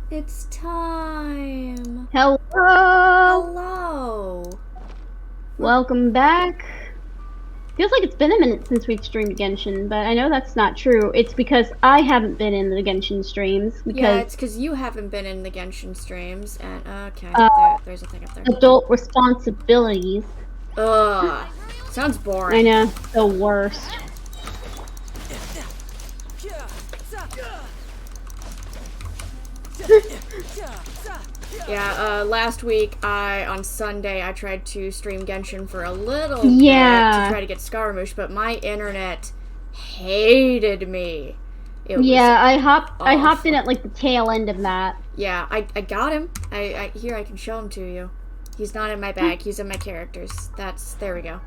It's time. Hello! Hello. Welcome back. Feels like it's been a minute since we've streamed Genshin, but I know that's not true. It's because I haven't been in the Genshin streams Yeah, because it's because you haven't been in the Genshin streams, and okay, uh, there's a thing up there. adult responsibilities. Ugh, sounds I boring. know, the worst. Yeah, last week on Sunday I tried to stream Genshin for a little bit to try to get Scaramouche, but my internet hated me. It was I hopped awful. in at like the tail end of that. Yeah, I got him. Here, I can show him to you. He's not in my bag. He's in my characters. There we go.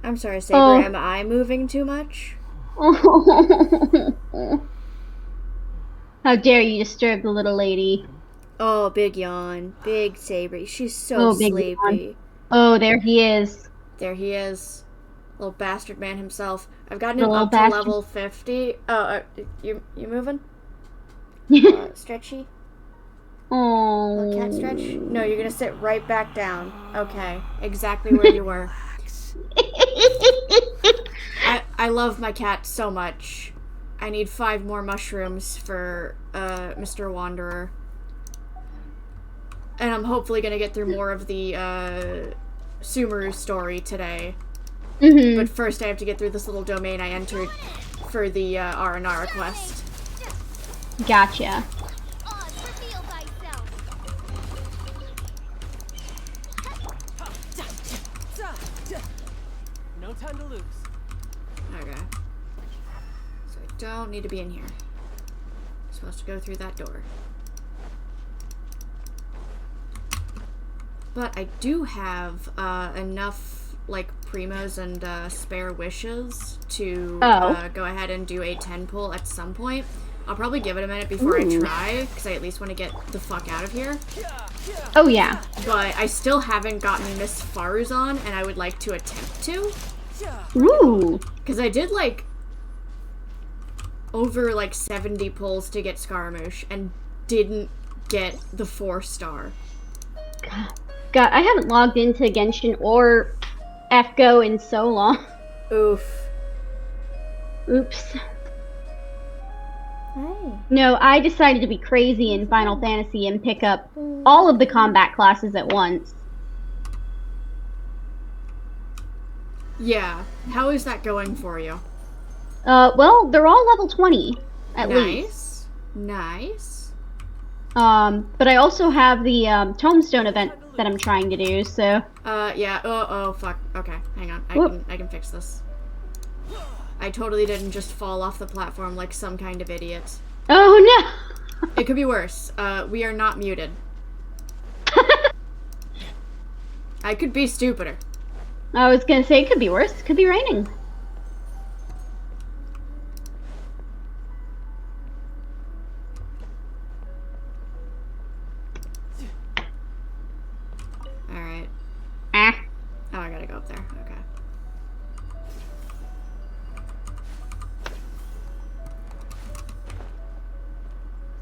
I'm sorry, Saber. Oh. Am I moving too much? How dare you disturb the little lady. Oh, big yawn. Big Saber. She's so Big sleepy. yawn. Oh, there he is. There he is. Little bastard man himself. I've gotten him up to level 50. Oh, you moving? Stretchy? Oh. Cat stretch? No, you're gonna sit right back down. Okay, exactly where you were. I love my cat so much. I need 5 more mushrooms for Mr. Wanderer. And I'm hopefully gonna get through more of the Sumeru story today. But first I have to get through this little domain I entered for the Aranara quest. Gotcha. No time to lose. Okay. So I don't need to be in here. I'm supposed to go through that door. But I do have enough, like, primos and spare wishes to go ahead and do a 10 pull at some point. I'll probably give it a minute before I try, because I at least want to get the fuck out of here. Oh, yeah. But I still haven't gotten Miss Farzan, and I would like to attempt to. Ooh. Because I did, like, over, like, 70 pulls to get Scaramouche, and didn't get the 4-star. God, I haven't logged into Genshin or FGO in so long. Oof. Oops. Oh. No, I decided to be crazy in Final Fantasy and pick up all of the combat classes at once. Yeah. How is that going for you? Well, they're all level 20, at least. Nice. But I also have the Tombstone event that I'm trying to do, so... Yeah. Oh, fuck. Okay, hang on. I can fix this. I totally didn't just fall off the platform like some kind of idiot. Oh, no! It could be worse. We are not muted. I could be stupider. I was gonna say, it could be worse. It could be raining. Alright. Ah. Oh, I gotta go up there. Okay.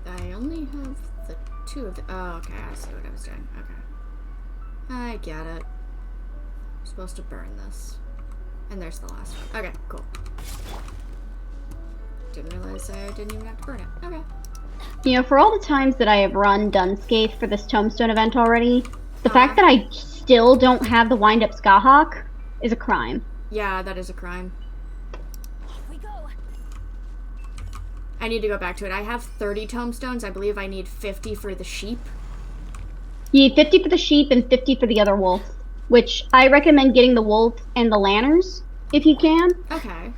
I only have the 2 of the... Oh, okay. I see what I was doing. Okay. I get it. I'm supposed to burn this. And there's the last one. Okay, cool. Didn't realize I didn't even have to burn it. Okay. You know, for all the times that I have run Dunscape for this Tombstone event already, the fact that I still don't have the wind-up Skahawk is a crime. Yeah, that is a crime. Off we go. I need to go back to it. I have 30 tombstones. I believe I need 50 for the sheep. You need 50 for the sheep and 50 for the other wolf, which I recommend getting the wolf and the lanners, if you can. Okay.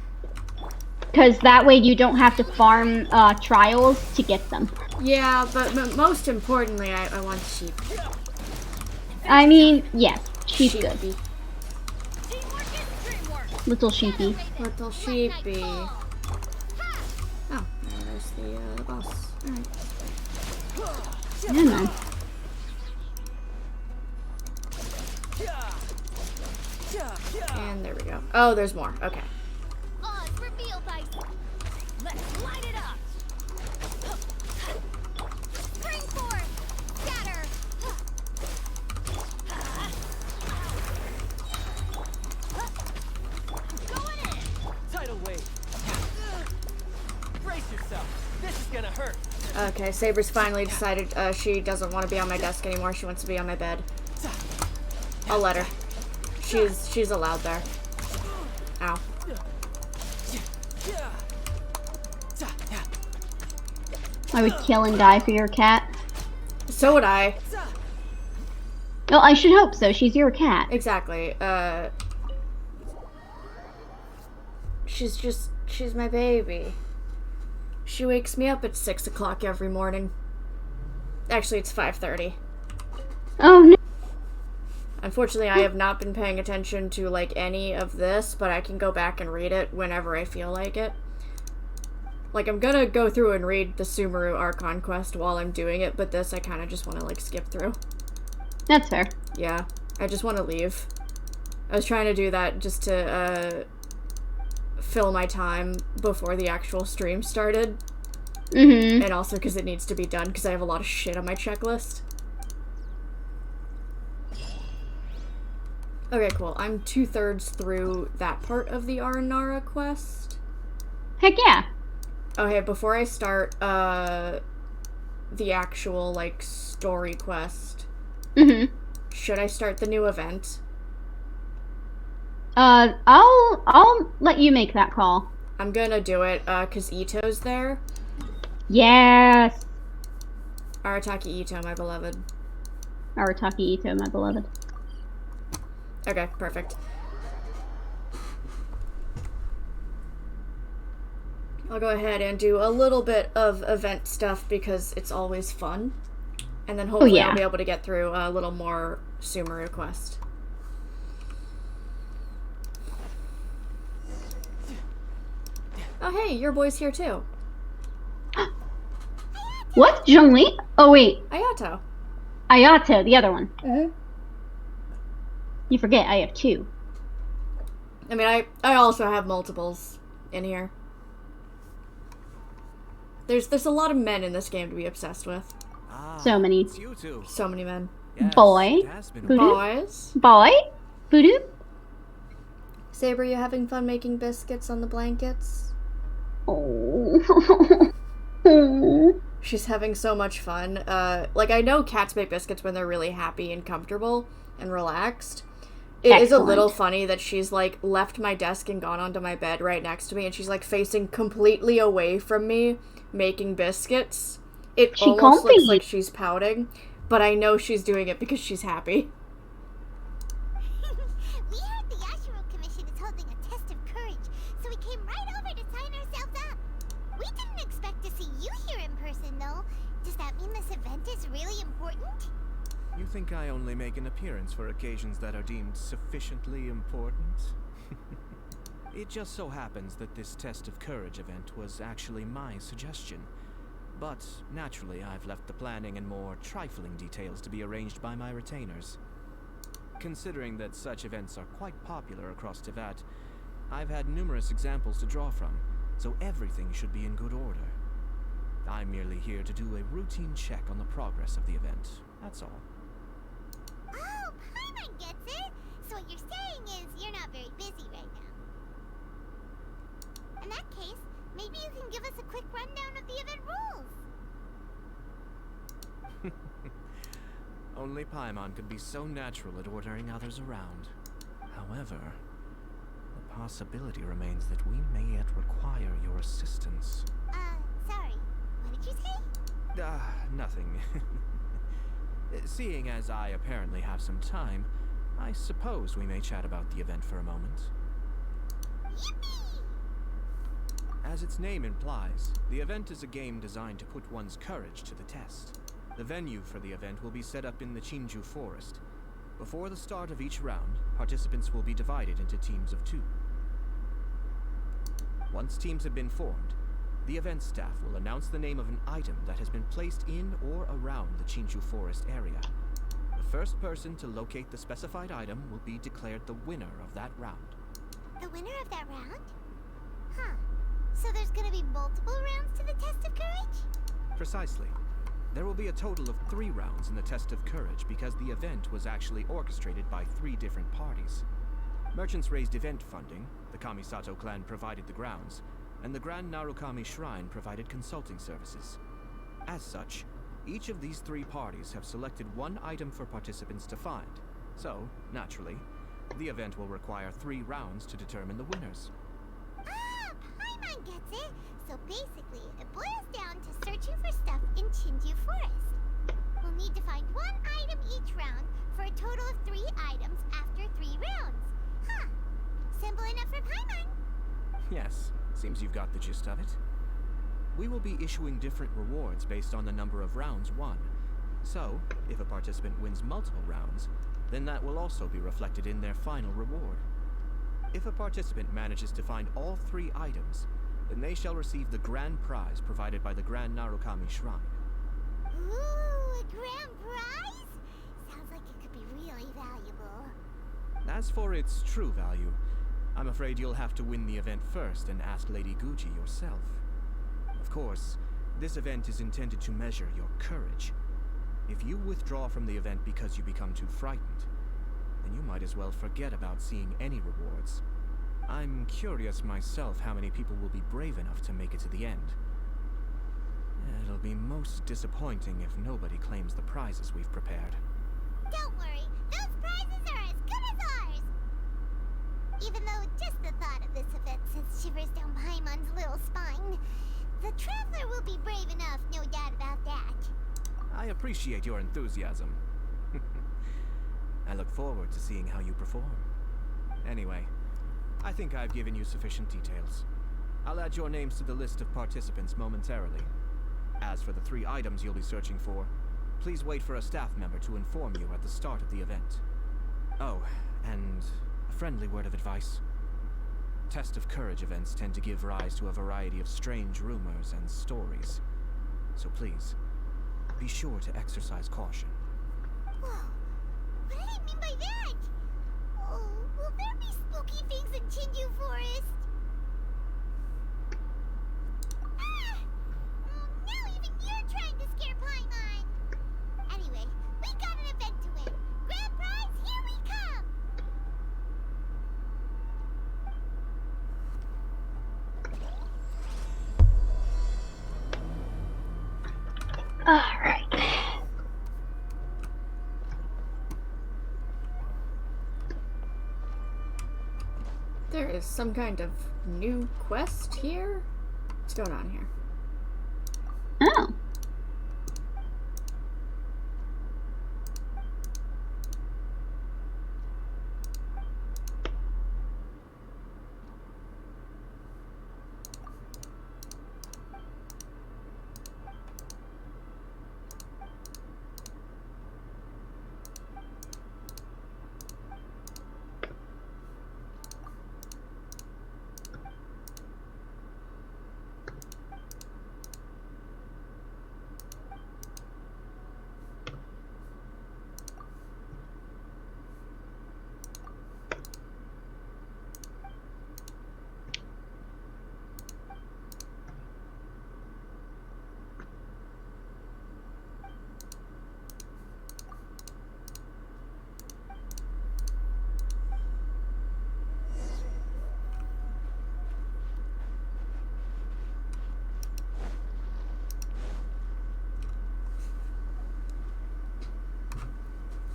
Because that way you don't have to farm trials to get them. Yeah, but most importantly, I want sheep. I mean, yes, sheep good. Sheepy. Little sheepy. Little sheepy. Oh, there's the boss. Alright. Yeah, man. And there we go. Oh, there's more. Okay. Oz, reveal thyself. Okay, Saber's finally decided she doesn't want to be on my desk anymore. She wants to be on my bed. I'll let her. She's allowed there. Ow. I would kill and die for your cat. So would I. Well, I should hope so. She's your cat. Exactly. She's my baby. She wakes me up at 6 o'clock every morning. Actually, it's 5:30. Oh no. Unfortunately, I have not been paying attention to, like, any of this, but I can go back and read it whenever I feel like it. Like, I'm gonna go through and read the Sumeru Archon quest while I'm doing it, but this I kind of just want to, like, skip through. That's fair. Yeah, I just want to leave. I was trying to do that just to, fill my time before the actual stream started. Mm-hmm. And also because it needs to be done, because I have a lot of shit on my checklist. Okay, cool. I'm 2/3 through that part of the Aranara quest. Heck yeah. Okay, before I start, the actual, like, story quest, Mm-hmm. should I start the new event? I'll let you make that call. I'm gonna do it, cause Ito's there. Yes. Arataki Ito, my beloved. Arataki Ito, my beloved. Okay, perfect. I'll go ahead and do a little bit of event stuff because it's always fun. And then hopefully yeah. I'll be able to get through a little more Sumeru quest. Oh hey, your boy's here too. What? Zhongli? Oh wait, Ayato. Ayato, the other one. Mm-hmm. You forget I have two. I mean, I also have multiples in here. There's a lot of men in this game to be obsessed with. So many. It's you two. So many men. Yes, Boy. it has been a Voodoo? while. Boys. Boy? Voodoo? Saber, you having fun making biscuits on the blankets? Oh. She's having so much fun. Like, I know cats make biscuits when they're really happy and comfortable and relaxed. It is a little funny that she's, like, left my desk and gone onto my bed right next to me, and she's, like, facing completely away from me, making biscuits. It almost looks like she's pouting, but I know she's doing it because she's happy. We heard the Yashiro Commission is holding a test of courage, so we came right over to sign ourselves up. We didn't expect to see you here in person, though. Does that mean this event is really important? You think I only make an appearance for occasions that are deemed sufficiently important? It just so happens that this Test of Courage event was actually my suggestion. But, naturally, I've left the planning and more trifling details to be arranged by my retainers. Considering that such events are quite popular across Teyvat, I've had numerous examples to draw from, so everything should be in good order. I'm merely here to do a routine check on the progress of the event, that's all. Oh, Paimon gets it! So what you're saying is you're not very busy right now. In that case, maybe you can give us a quick rundown of the event rules. Only Paimon could be so natural at ordering others around. However, the possibility remains that we may yet require your assistance. Sorry. What did you say? Nothing. Seeing as I apparently have some time, I suppose we may chat about the event for a moment. Yippee! As its name implies, the event is a game designed to put one's courage to the test. The venue for the event will be set up in the Chinju Forest. Before the start of each round, participants will be divided into teams of 2. Once teams have been formed, the event staff will announce the name of an item that has been placed in or around the Chinju Forest area. The first person to locate the specified item will be declared the winner of that round. The winner of that round? Huh. So there's gonna be multiple rounds to the Test of Courage? Precisely. There will be a total of 3 rounds in the Test of Courage because the event was actually orchestrated by 3 different parties. Merchants raised event funding, the Kamisato clan provided the grounds, and the Grand Narukami Shrine provided consulting services. As such, each of these 3 parties have selected one item for participants to find. So, naturally, the event will require 3 rounds to determine the winners. Ah, Paimon gets it. So basically, it boils down to searching for stuff in Chinju Forest. We'll need to find 1 item each round for a total of 3 items after 3 rounds. Huh. Simple enough for Paimon. Yes, seems you've got the gist of it. We will be issuing different rewards based on the number of rounds won. So, if a participant wins multiple rounds, then that will also be reflected in their final reward. If a participant manages to find all 3 items, then they shall receive the grand prize provided by the Grand Narukami Shrine. Ooh, a grand prize? Sounds like it could be really valuable. As for its true value, I'm afraid you'll have to win the event first and ask Lady Gucci yourself. Of course, this event is intended to measure your courage. If you withdraw from the event because you become too frightened, then you might as well forget about seeing any rewards. I'm curious myself how many people will be brave enough to make it to the end. It'll be most disappointing if nobody claims the prizes we've prepared. Don't worry, those prizes are as good as ours! Even though just the thought of this event sends shivers down Paimon's little spine, the Traveler will be brave enough, no doubt about that. I appreciate your enthusiasm. I look forward to seeing how you perform. Anyway, I think I've given you sufficient details. I'll add your names to the list of participants momentarily. As for the 3 items you'll be searching for, please wait for a staff member to inform you at the start of the event. Oh, and a friendly word of advice. Test of Courage events tend to give rise to a variety of strange rumors and stories. So please, be sure to exercise caution. Whoa, what did he mean by that? Oh, will there be spooky things in Chinju Forest? Ah! Now even you're trying to scare Paimon! Anyway, we got an event to win. Grand prize, here we come! Alright. There is some kind of new quest here? What's going on here? Oh.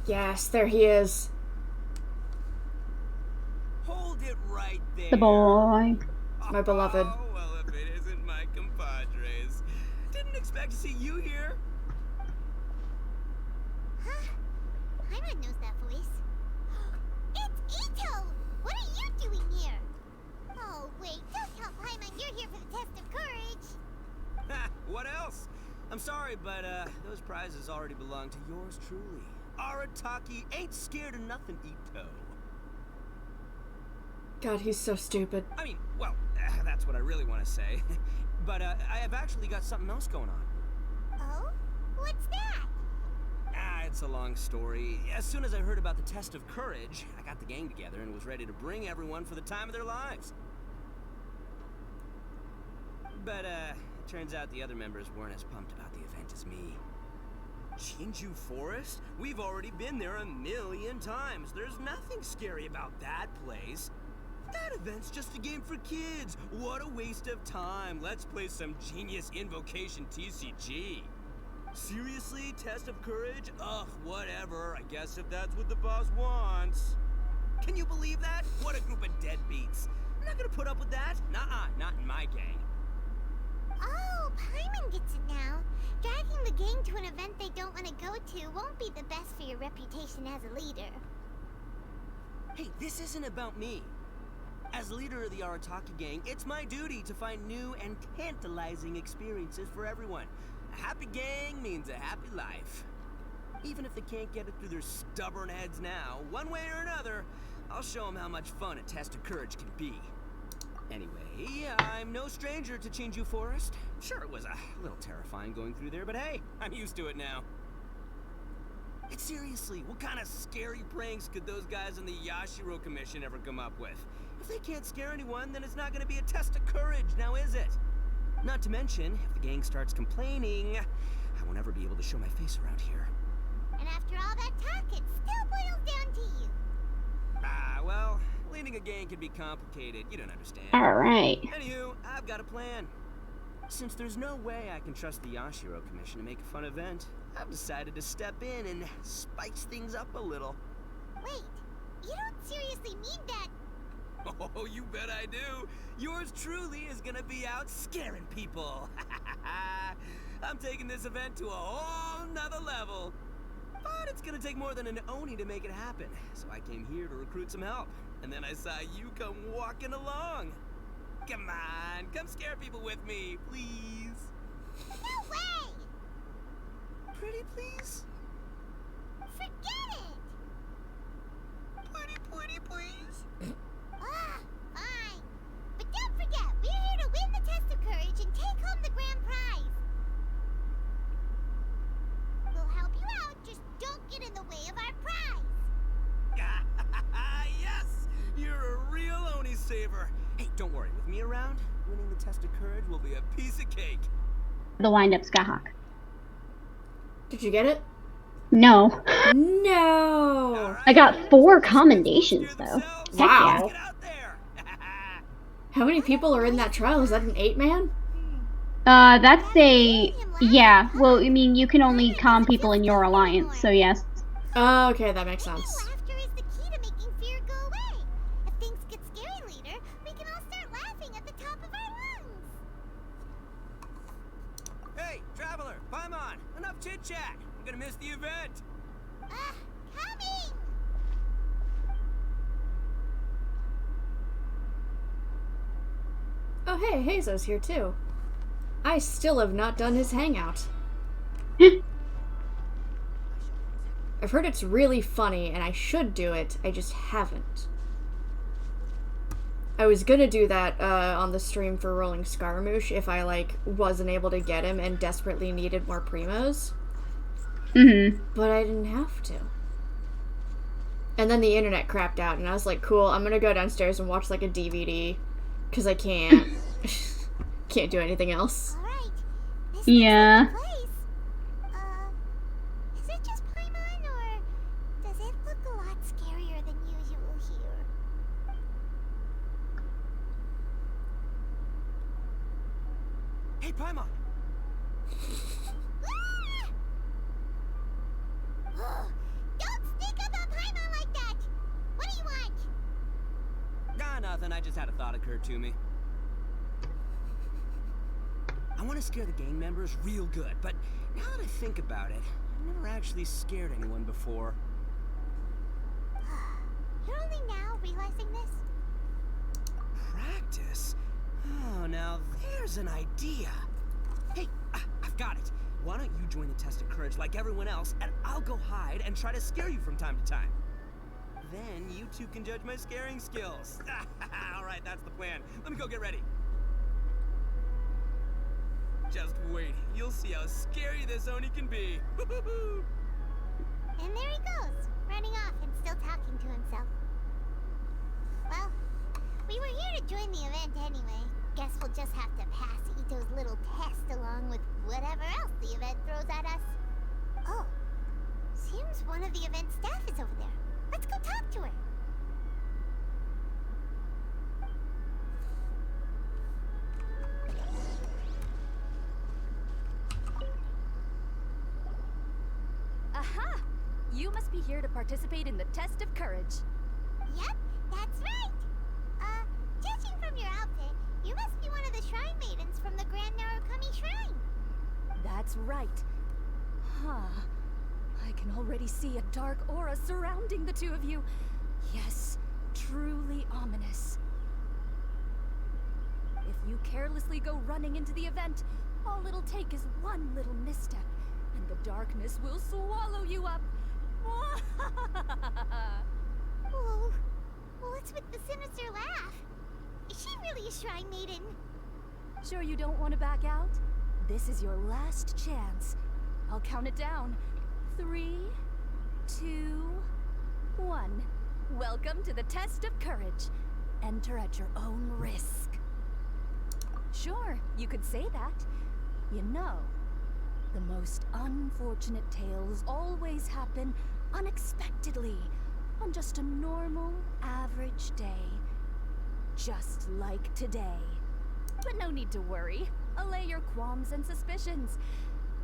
Yes, there he is. Hold it right there. The boy. My beloved. Oh, well, if it isn't my compadres. Didn't expect to see you here. Huh? Paimon knows that voice. It's Ito! What are you doing here? Oh, wait, don't tell Paimon you're here for the test of courage. Ha, what else? I'm sorry, but those prizes already belong to yours truly. Arataki ain't scared of nothing, Ito. God, he's so stupid. I mean, well, that's what I really want to say. But I have actually got something else going on. Oh? What's that? It's a long story. As soon as I heard about the test of courage, I got the gang together and was ready to bring everyone for the time of their lives. But, it turns out the other members weren't as pumped about the event as me. Chinju Forest? We've already been there 1,000,000 times. There's nothing scary about that place. That event's just a game for kids. What a waste of time. Let's play some genius invocation TCG. Seriously? Test of courage? Ugh, whatever. I guess if that's what the boss wants. Can you believe that? What a group of deadbeats. I'm not gonna put up with that. Nuh-uh, not in my gang. Oh, Paimon gets it now. Dragging the gang to an event they don't want to go to won't be the best for your reputation as a leader. Hey, this isn't about me. As leader of the Arataki gang, it's my duty to find new and tantalizing experiences for everyone. A happy gang means a happy life. Even if they can't get it through their stubborn heads now, one way or another, I'll show them how much fun a test of courage can be. Anyway, I'm no stranger to Chinju Forest. Sure, it was a little terrifying going through there, but hey, I'm used to it now. And seriously, what kind of scary pranks could those guys in the Yashiro Commission ever come up with? If they can't scare anyone, then it's not going to be a test of courage, now is it? Not to mention, if the gang starts complaining, I won't ever be able to show my face around here. And after all that talk, it still boils down to you. Ah, well, leading a gang can be complicated, you don't understand. Alright. Anywho, I've got a plan. Since there's no way I can trust the Yashiro Commission to make a fun event, I've decided to step in and spice things up a little. Wait, you don't seriously mean that? Oh, you bet I do. Yours truly is gonna be out scaring people. I'm taking this event to a whole nother level. But it's gonna take more than an Oni to make it happen. So I came here to recruit some help. And then I saw you come walking along. Come on, come scare people with me, please. No way! Pretty please? Forget it! Pretty please? Ah, fine. But don't forget, we're here to win the test of courage and take home the grand prize. We'll help you out, just don't get in the way of our prize. Yes! You're a real Oni saver. Hey, don't worry, with me around, winning the test of courage will be a piece of cake. The wind-up Skyhawk. Did you get it? No. No! I got 4 commendations, though. Heck Wow. Get out there! How many people are in that trial? Is that an 8-man? That's a... Yeah, well, I mean, you can only calm people in your alliance, so yes. Oh, okay, that makes sense. Laughter is the key to making fear go away. If things get scary later, we can all start laughing at the top of our lungs. Hey, Traveler, Paimon, enough chit-chat. I'm gonna miss the event. Coming! Oh, hey, Hazo's here too. I still have not done his hangout. I've heard it's really funny, and I should do it, I just haven't. I was gonna do that on the stream for Rolling Scaramouche if I, like, wasn't able to get him and desperately needed more primos. Mm-hmm. But I didn't have to. And then the internet crapped out, and I was like, cool, I'm gonna go downstairs and watch, like, a DVD. Because I can't. Can't do anything else. Alright. This Yeah. looks like the place. Is it just Paimon, or does it look a lot scarier than usual here? Hey, Paimon. Don't sneak up on Paimon like that! What do you want? Nah, nothing. I just had a thought occur to me. I want to scare the gang members real good, but now that I think about it, I've never actually scared anyone before. You're only now realizing this? Practice? Oh, now there's an idea. Hey, I've got it. Why don't you join the test of courage like everyone else, and I'll go hide and try to scare you from time to time. Then you two can judge my scaring skills. Alright, that's the plan. Let me go get ready. Just wait. You'll see how scary this Oni can be. And there he goes, running off and still talking to himself. Well, we were here to join the event anyway. Guess we'll just have to pass Ito's little test along with whatever else the event throws at us. Oh, seems one of the event staff is over there. Let's go talk to her. Aha! You must be here to participate in the test of courage. Yep, that's right. Judging from your outfit, you must be one of the Shrine Maidens from the Grand Narukami Shrine. That's right. Huh. I can already see a dark aura surrounding the two of you. Yes, truly ominous. If you carelessly go running into the event, all it'll take is one little misstep, and the darkness will swallow you up. Whoa, what's with the sinister laugh? Is she really a Shrine Maiden? Sure you don't want to back out? This is your last chance. I'll count it down. 3, 2, 1. Welcome to the test of courage. Enter at your own risk. Sure, you could say that. You know, the most unfortunate tales always happen unexpectedly on just a normal, average day. Just like today. But no need to worry. Allay your qualms and suspicions.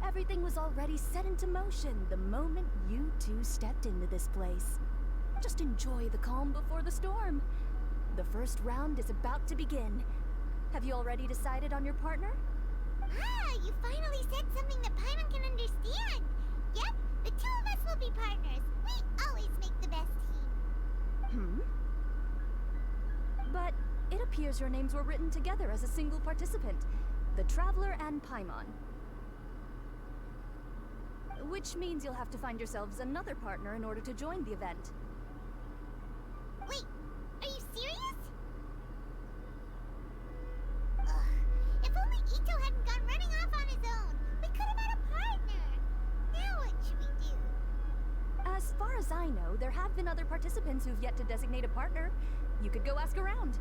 Everything was already set into motion the moment you two stepped into this place. Just enjoy the calm before the storm. The first round is about to begin. Have you already decided on your partner? Ah, you finally said something that Paimon can understand. Yep, the two of us will be partners. We always make the best team. But it appears your names were written together as a single participant. The Traveler and Paimon. Which means you'll have to find yourselves another partner in order to join the event. Wait, are you serious? Ugh, if only Ito hadn't gone running off on his own. We could have had a partner. Now what should we do? As far as I know, there have been other participants who've yet to designate a partner. You could go ask around.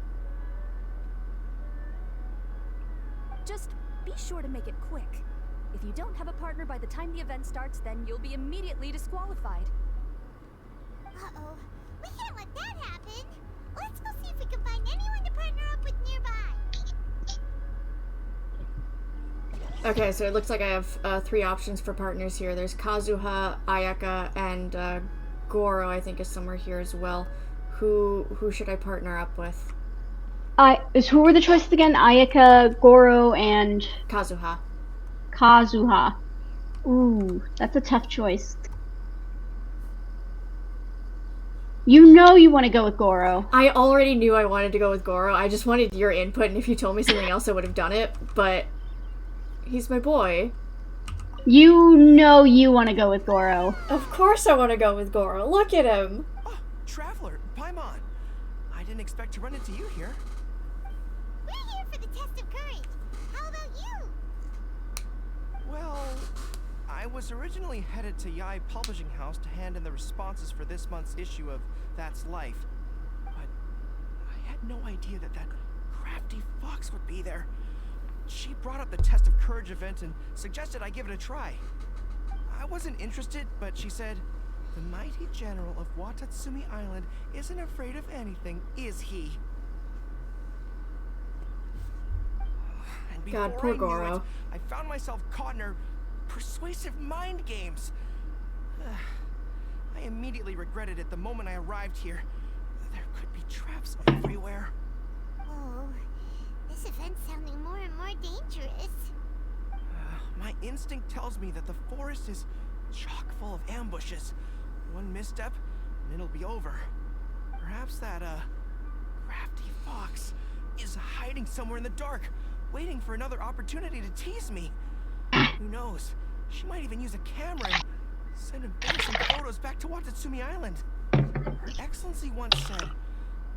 Just be sure to make it quick. If you don't have a partner by the time the event starts, then you'll be immediately disqualified. Uh-oh, we can't let that happen. Let's go see if we can find anyone to partner up with nearby. Okay, so it looks like I have 3 options for partners here. There's Kazuha, Ayaka, and Goro, I think, is somewhere here as well. Who should I partner up with? Who were the choices again? Ayaka, Goro, and Kazuha. Kazuha. Ooh, that's a tough choice. You know you want to go with Goro. I already knew I wanted to go with Goro. I just wanted your input, and if you told me something else, I would have done it. But he's my boy. You know you want to go with Goro. Of course I want to go with Goro. Look at him. Oh, Traveler, Paimon. I didn't expect to run into you here. We're here for the test of courage. How about you? Well, I was originally headed to Yai Publishing House to hand in the responses for this month's issue of That's Life. But I had no idea that crafty fox would be there. She brought up the Test of Courage event and suggested I give it a try. I wasn't interested, but she said, "The mighty general of Watatsumi Island isn't afraid of anything, is he?" And God, before poor I knew Goro. it, I found myself caught in her persuasive mind games. I immediately regretted it the moment I arrived here. There could be traps everywhere. Oh, this event's sounding more and more dangerous. My instinct tells me that the forest is chock full of ambushes. One misstep, and it'll be over. Perhaps that, crafty fox is hiding somewhere in the dark, waiting for another opportunity to tease me. Who knows? She might even use a camera and send embarrassing photos back to Watatsumi Island. Her Excellency once said,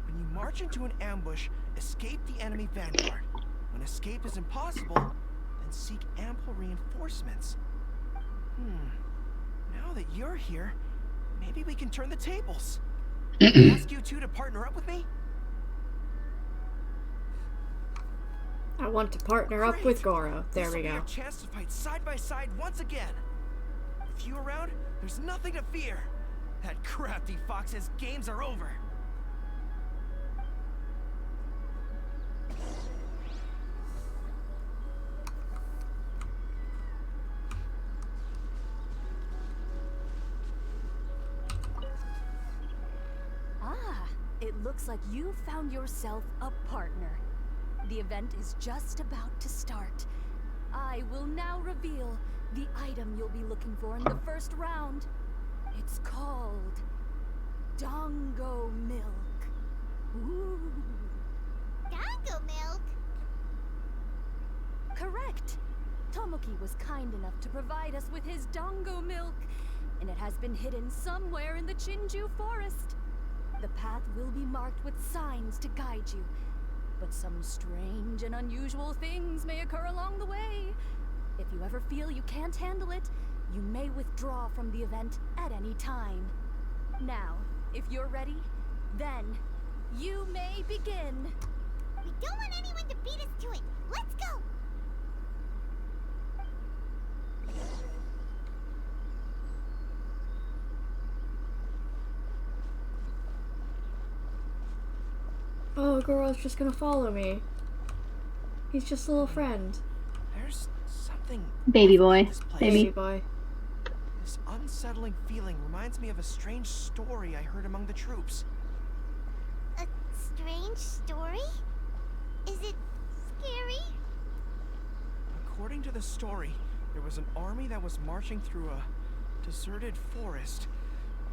"When you march into an ambush, escape the enemy vanguard. When escape is impossible, then seek ample reinforcements." Now that you're here, maybe we can turn the tables. Can I ask you two to partner up with me? I want to partner up with Goro. There we This'll be go. our chance to fight side by side once again. With you around, there's nothing to fear. That crafty fox's games are over. It looks like you found yourself a partner. The event is just about to start. I will now reveal the item you'll be looking for in the first round. It's called Dongo Milk. Ooh. Dongo milk? Correct. Tomoki was kind enough to provide us with his Dongo Milk, and it has been hidden somewhere in the Chinju forest. The path will be marked with signs to guide you, but some strange and unusual things may occur along the way. If you ever feel you can't handle it, you may withdraw from the event at any time. Now, if you're ready, then you may begin. We don't want anyone to beat us to it. Let's go! Oh, Goro's just gonna follow me. He's just a little friend. There's something Baby off boy. about this place. Baby boy. This unsettling feeling reminds me of a strange story I heard among the troops. A strange story? Is it scary? According to the story, there was an army that was marching through a deserted forest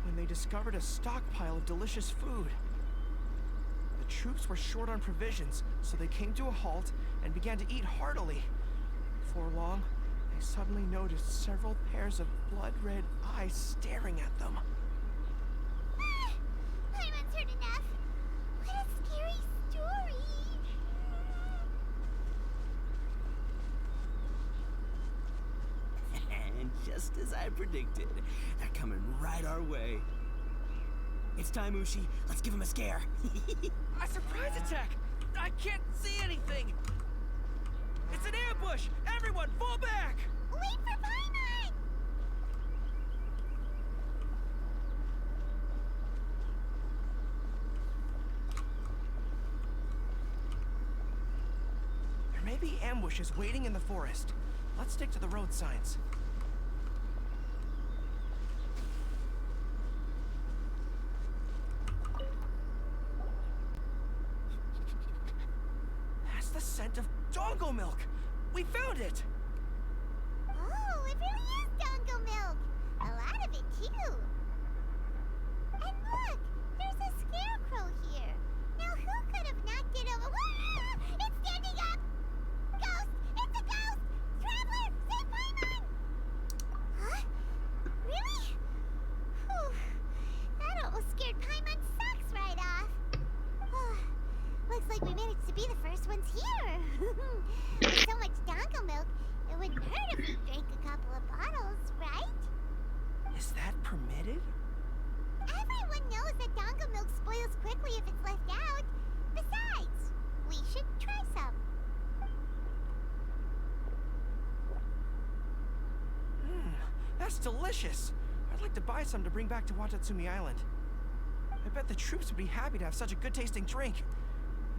when they discovered a stockpile of delicious food. The troops were short on provisions, so they came to a halt and began to eat heartily. Before long, they suddenly noticed several pairs of blood-red eyes staring at them. Paimon's heard enough. What a scary story. And just as I predicted, they're coming right our way. It's time, Ushi. Let's give him a scare. A surprise attack! I can't see anything! It's an ambush! Everyone, fall back! Wait for Paimon! There may be ambushes waiting in the forest. Let's stick to the road signs. That's the scent of Dongo Milk! We found it! Oh, it really is Dongo milk. A lot of it, too. And look, there's a scarecrow here. Now, who could have knocked it over? Wah! It's standing up! Ghost! It's a ghost! Traveler! Save Paimon! Huh? Really? Whew. That almost scared Paimon's socks right off. Looks like we managed to be the first ones here. With so much Dongo milk, it wouldn't hurt if we drank a couple of bottles, right? Is that permitted? Everyone knows that Dongo milk spoils quickly if it's left out. Besides, we should try some. That's delicious! I'd like to buy some to bring back to Watatsumi Island. I bet the troops would be happy to have such a good-tasting drink.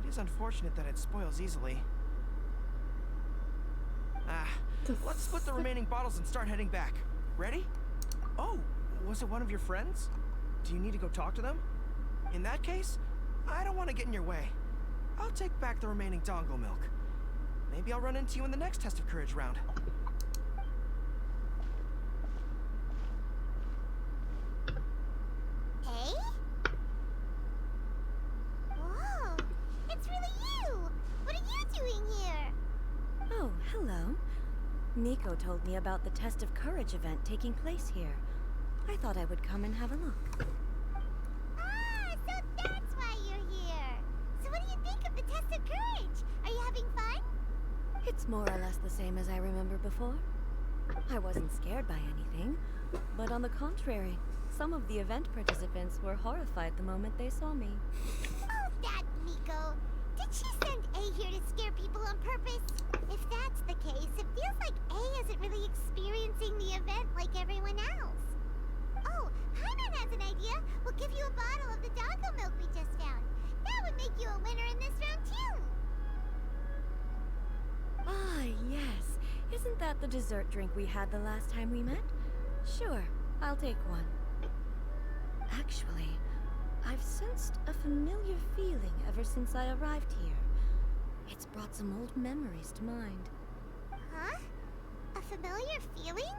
It is unfortunate that it spoils easily. Let's split the remaining bottles and start heading back. Ready? Oh, was it one of your friends? Do you need to go talk to them? In that case, I don't want to get in your way. I'll take back the remaining Dongo milk. Maybe I'll run into you in the next Test of Courage round. Hey? Whoa, it's really you! What are you doing here? Oh, hello. Nico told me about the Test of Courage event taking place here. I thought I would come and have a look. Ah, so that's why you're here. So what do you think of the Test of Courage? Are you having fun? It's more or less the same as I remember before. I wasn't scared by anything, but on the contrary, some of the event participants were horrified the moment they saw me. Oh, that Nico. Did she send A here to scare people on purpose? If that's the case, it feels like A isn't really experiencing the event like everyone else. Oh, Paimon has an idea. We'll give you a bottle of the Dongo milk we just found. That would make you a winner in this round, too. Ah, yes. Isn't that the dessert drink we had the last time we met? Sure, I'll take one. Actually, I've sensed a familiar feeling ever since I arrived here. It's brought some old memories to mind. Huh? A familiar feeling?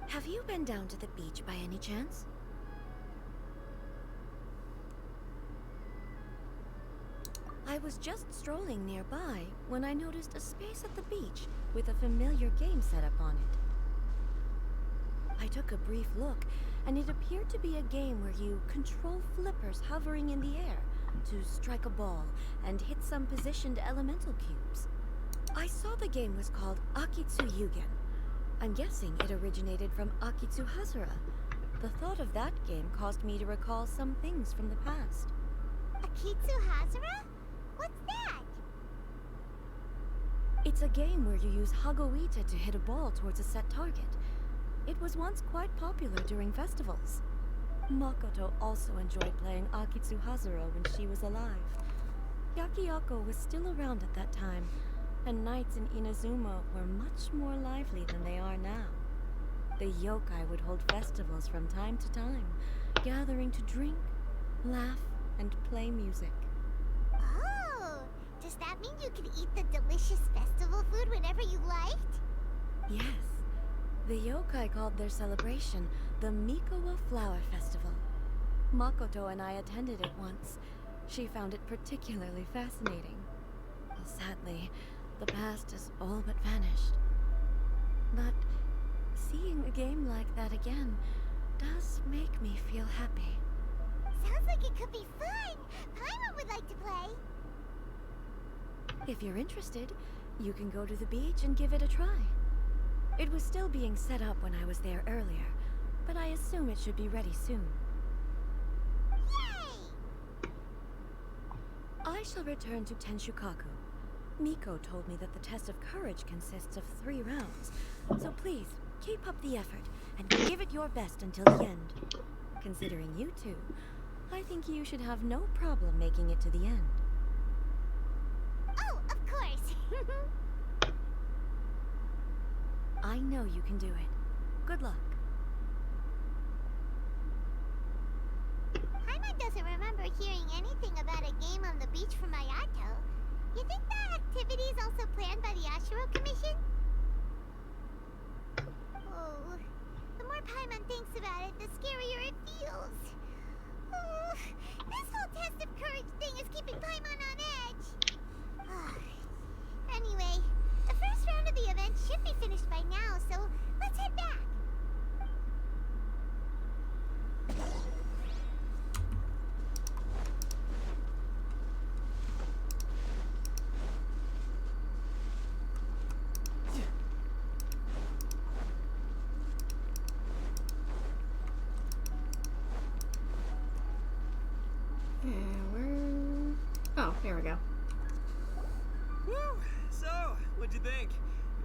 Have you been down to the beach by any chance? I was just strolling nearby when I noticed a space at the beach with a familiar game set up on it. I took a brief look, and it appeared to be a game where you control flippers hovering in the air to strike a ball and hit some positioned elemental cubes. I saw the game was called Akitsu Yugen. I'm guessing it originated from Akitsu Hazura. The thought of that game caused me to recall some things from the past. Akitsu Hazura? What's that? It's a game where you use Hagoita to hit a ball towards a set target. It was once quite popular during festivals. Makoto also enjoyed playing Akitsu Hazura when she was alive. Yakiako was still around at that time, and nights in Inazuma were much more lively than they are now. The yokai would hold festivals from time to time, gathering to drink, laugh, and play music. Oh, does that mean you can eat the delicious festival food whenever you liked? Yes. The yokai called their celebration the Mikowa Flower Festival. Makoto and I attended it once. She found it particularly fascinating. Well, sadly, the past has all but vanished. But seeing a game like that again does make me feel happy. Sounds like it could be fun! Paimon would like to play! If you're interested, you can go to the beach and give it a try. It was still being set up when I was there earlier, but I assume it should be ready soon. Yay! I shall return to Tenshukaku. Miko told me that the test of courage consists of 3 rounds, so please, keep up the effort and give it your best until the end. Considering you two, I think you should have no problem making it to the end. Oh, of course! I know you can do it. Good luck. Paimon doesn't remember hearing anything about a game on the beach from Ayato. You think that activity is also planned by the Ashiro Commission? Oh, the more Paimon thinks about it, the scarier it feels. Oh, this whole test of courage thing is keeping Paimon on edge. Anyway, the first round of the event should be finished by now, so let's head back. Oh, here we go. Woo! So, what'd you think?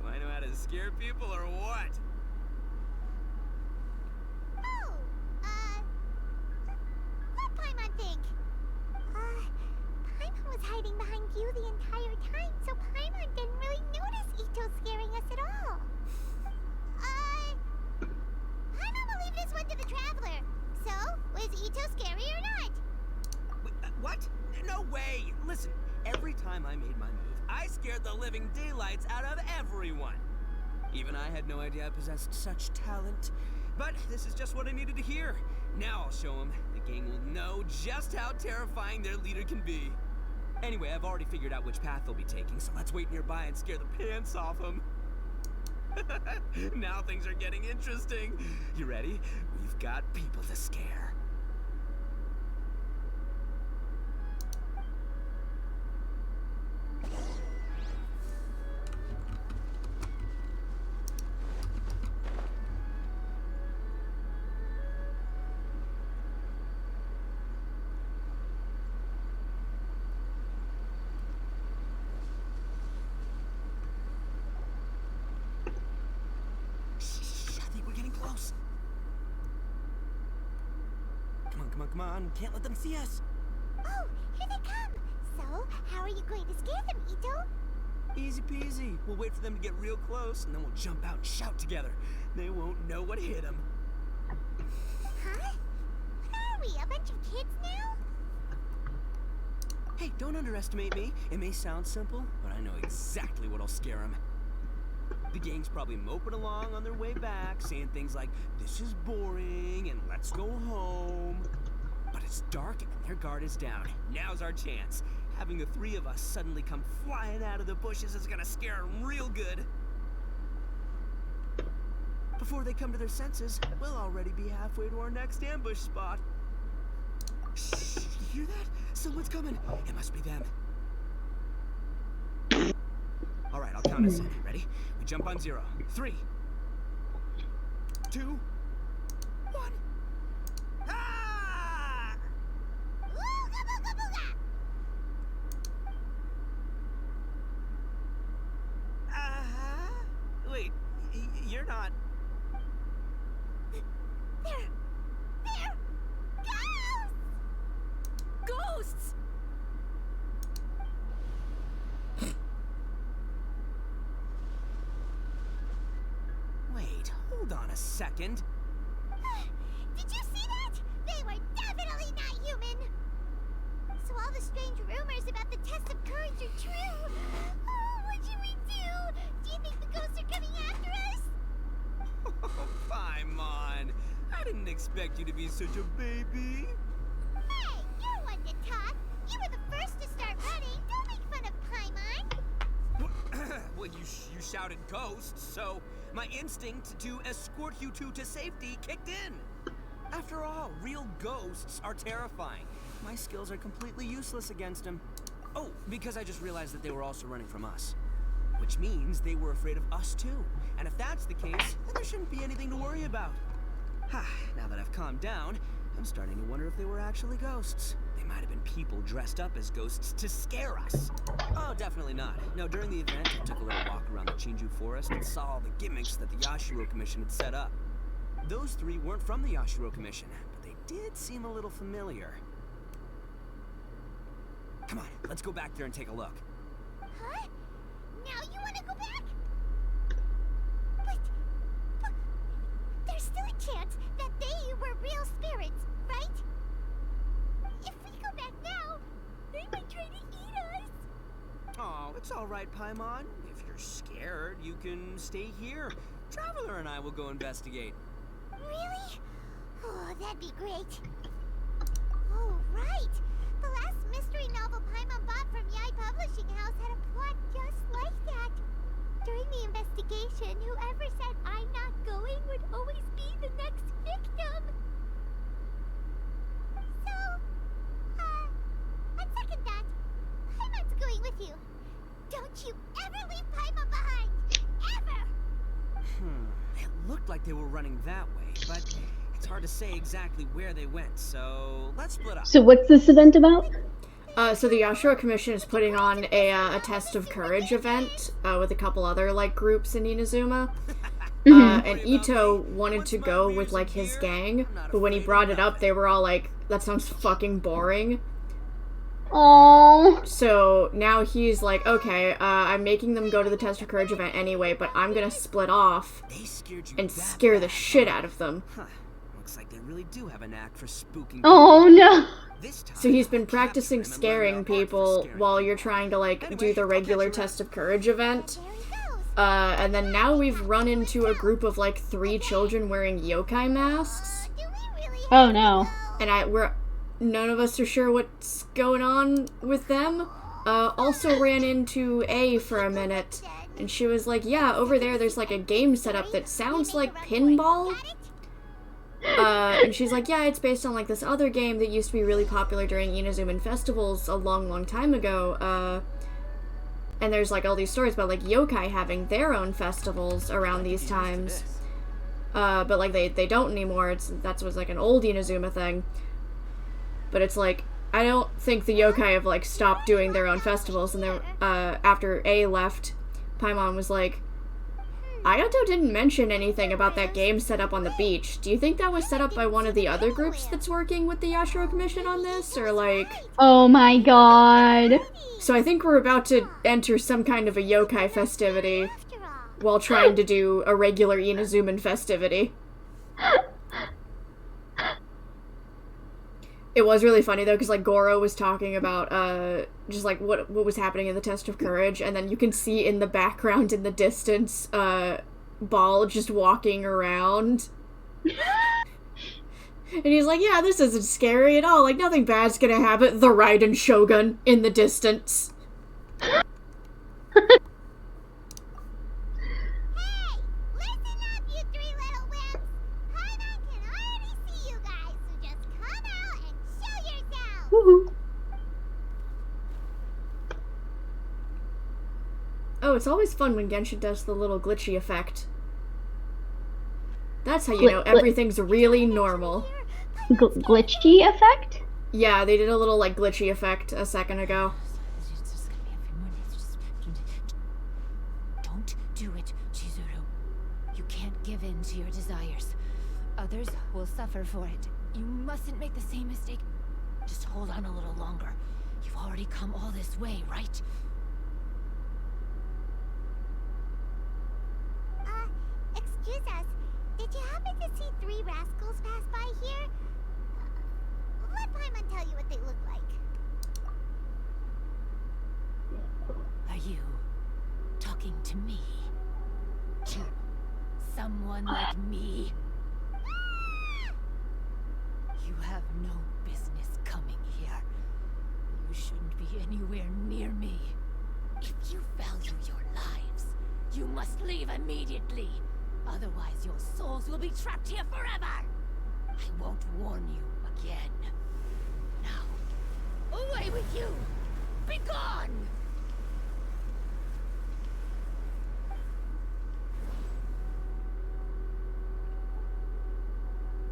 Do I know how to scare people or what? Oh, what'd Paimon think? Paimon was hiding behind you the entire time, so Paimon didn't really notice Ito scaring us at all. Paimon will leave this one to the Traveler. So, was Ito scary or not? Wait, what? No way! Listen, every time I made my move, I scared the living daylights out of everyone. Even I had no idea I possessed such talent. But this is just what I needed to hear. Now I'll show them. The gang will know just how terrifying their leader can be. Anyway, I've already figured out which path they'll be taking, so let's wait nearby and scare the pants off them. Now things are getting interesting. You ready? We've got people to scare. Come on, can't let them see us. Oh, here they come. So, how are you going to scare them, Ito? Easy peasy. We'll wait for them to get real close, and then we'll jump out and shout together. They won't know what hit them. Huh? What are party? A bunch of kids now? Hey, don't underestimate me. It may sound simple, but I know exactly what'll scare them. The gang's probably moping along on their way back, saying things like, "This is boring," and "Let's go home." But it's dark and their guard is down. Now's our chance. Having the three of us suddenly come flying out of the bushes is gonna scare them real good. Before they come to their senses, we'll already be halfway to our next ambush spot. Shh, you hear that? Someone's coming. It must be them. All right, I'll count us in. Ready? We jump on 0. 3, 2, 1. Ah! Ooga booga booga! Wait, you're not... They're ghosts! Ghosts! Wait, hold on a second. Did you see that? They were definitely not human. So all the strange rumors about the test of courage are true. Oh, what should we do? Do you think the ghosts are coming after us? Oh, Paimon. I didn't expect you to be such a baby. Hey, you're one to talk. You were the first to start running. Don't make fun of Paimon. Well, you shouted ghosts, so my instinct to escort you two to safety kicked in. After all, real ghosts are terrifying. My skills are completely useless against them. Oh, because I just realized that they were also running from us. Which means they were afraid of us too. And if that's the case, then there shouldn't be anything to worry about. Now that I've calmed down, I'm starting to wonder if they were actually ghosts. They might have been people dressed up as ghosts to scare us. Oh, definitely not. No, during the event, I took a little walk around the Chinju forest and saw all the gimmicks that the Yashiro Commission had set up. Those three weren't from the Yashiro Commission, but they did seem a little familiar. Come on, let's go back there and take a look. Huh? Now you want to go back? But there's still a chance that they were real spirits, right? If we go back now, they might try to eat us. Oh, it's all right, Paimon. If you're scared, you can stay here. Traveler and I will go investigate. Really? Oh, that'd be great. Oh, right. The last mystery novel Paimon bought from Yai Publishing House had a plot just like that. During the investigation, whoever said I'm not going would always be the next victim. So, on second thought, Paimon's going with you. Don't you ever leave Paimon behind! Ever! It looked like they were running that way, but it's hard to say exactly where they went, so let's split up. So what's this event about? So the Yashiro Commission is putting on a test of courage event with a couple other like groups in Inazuma. And Ito wanted to go with like his gang, but when he brought it up, they were all like, "That sounds fucking boring." Oh. So now he's like, "Okay, I'm making them go to the test of courage event anyway, but I'm gonna split off and scare the shit out of them." Looks like they really do have a knack for spooking. Oh no. So he's been practicing scaring people while you're trying to, like, do the regular Test of Courage event. And then now we've run into a group of, like, 3 children wearing yokai masks. Oh no. And none of us are sure what's going on with them. Also ran into A for a minute, and she was like, "Yeah, over there's, like, a game set up that sounds like pinball." And she's like, "Yeah, it's based on, like, this other game that used to be really popular during Inazuman festivals a long, long time ago, and there's, like, all these stories about, like, yokai having their own festivals around these times, but, like, they don't anymore. That was, like, an old Inazuma thing, but it's, like, I don't think the yokai have, like, stopped doing their own festivals, and after A left, Paimon was like, "Ayato didn't mention anything about that game set up on the beach. Do you think that was set up by one of the other groups that's working with the Yashiro Commission on this? Or, like..." Oh my god. So I think we're about to enter some kind of a yokai festivity while trying to do a regular Inazuman festivity. It was really funny though, because like Goro was talking about just like what was happening in the test of courage, and then you can see in the background in the distance Ball just walking around. And he's like, yeah, this isn't scary at all, like nothing bad's gonna happen. The Raiden Shogun in the distance. Hey! Listen up, you three little wimps! Paimon can already see you guys, so just come out and show yourselves! Woohoo. Oh, it's always fun when Genshin does the little glitchy effect. That's how you know everything's really normal. Glitchy effect? Yeah, they did a little like glitchy effect a second ago. Don't do it, Chizuru. You can't give in to your desires. Others will suffer for it. You mustn't make the same mistake. Just hold on a little longer. You've already come all this way, right? Excuse us. Did you happen to see 3 rascals pass by here? Let Paimon tell you what they look like. Are you talking to me? To someone like me? You have no business coming here. You shouldn't be anywhere near me. If you value your lives, you must leave immediately. Otherwise, your souls will be trapped here forever. I won't warn you again. Now, away with you! Be gone!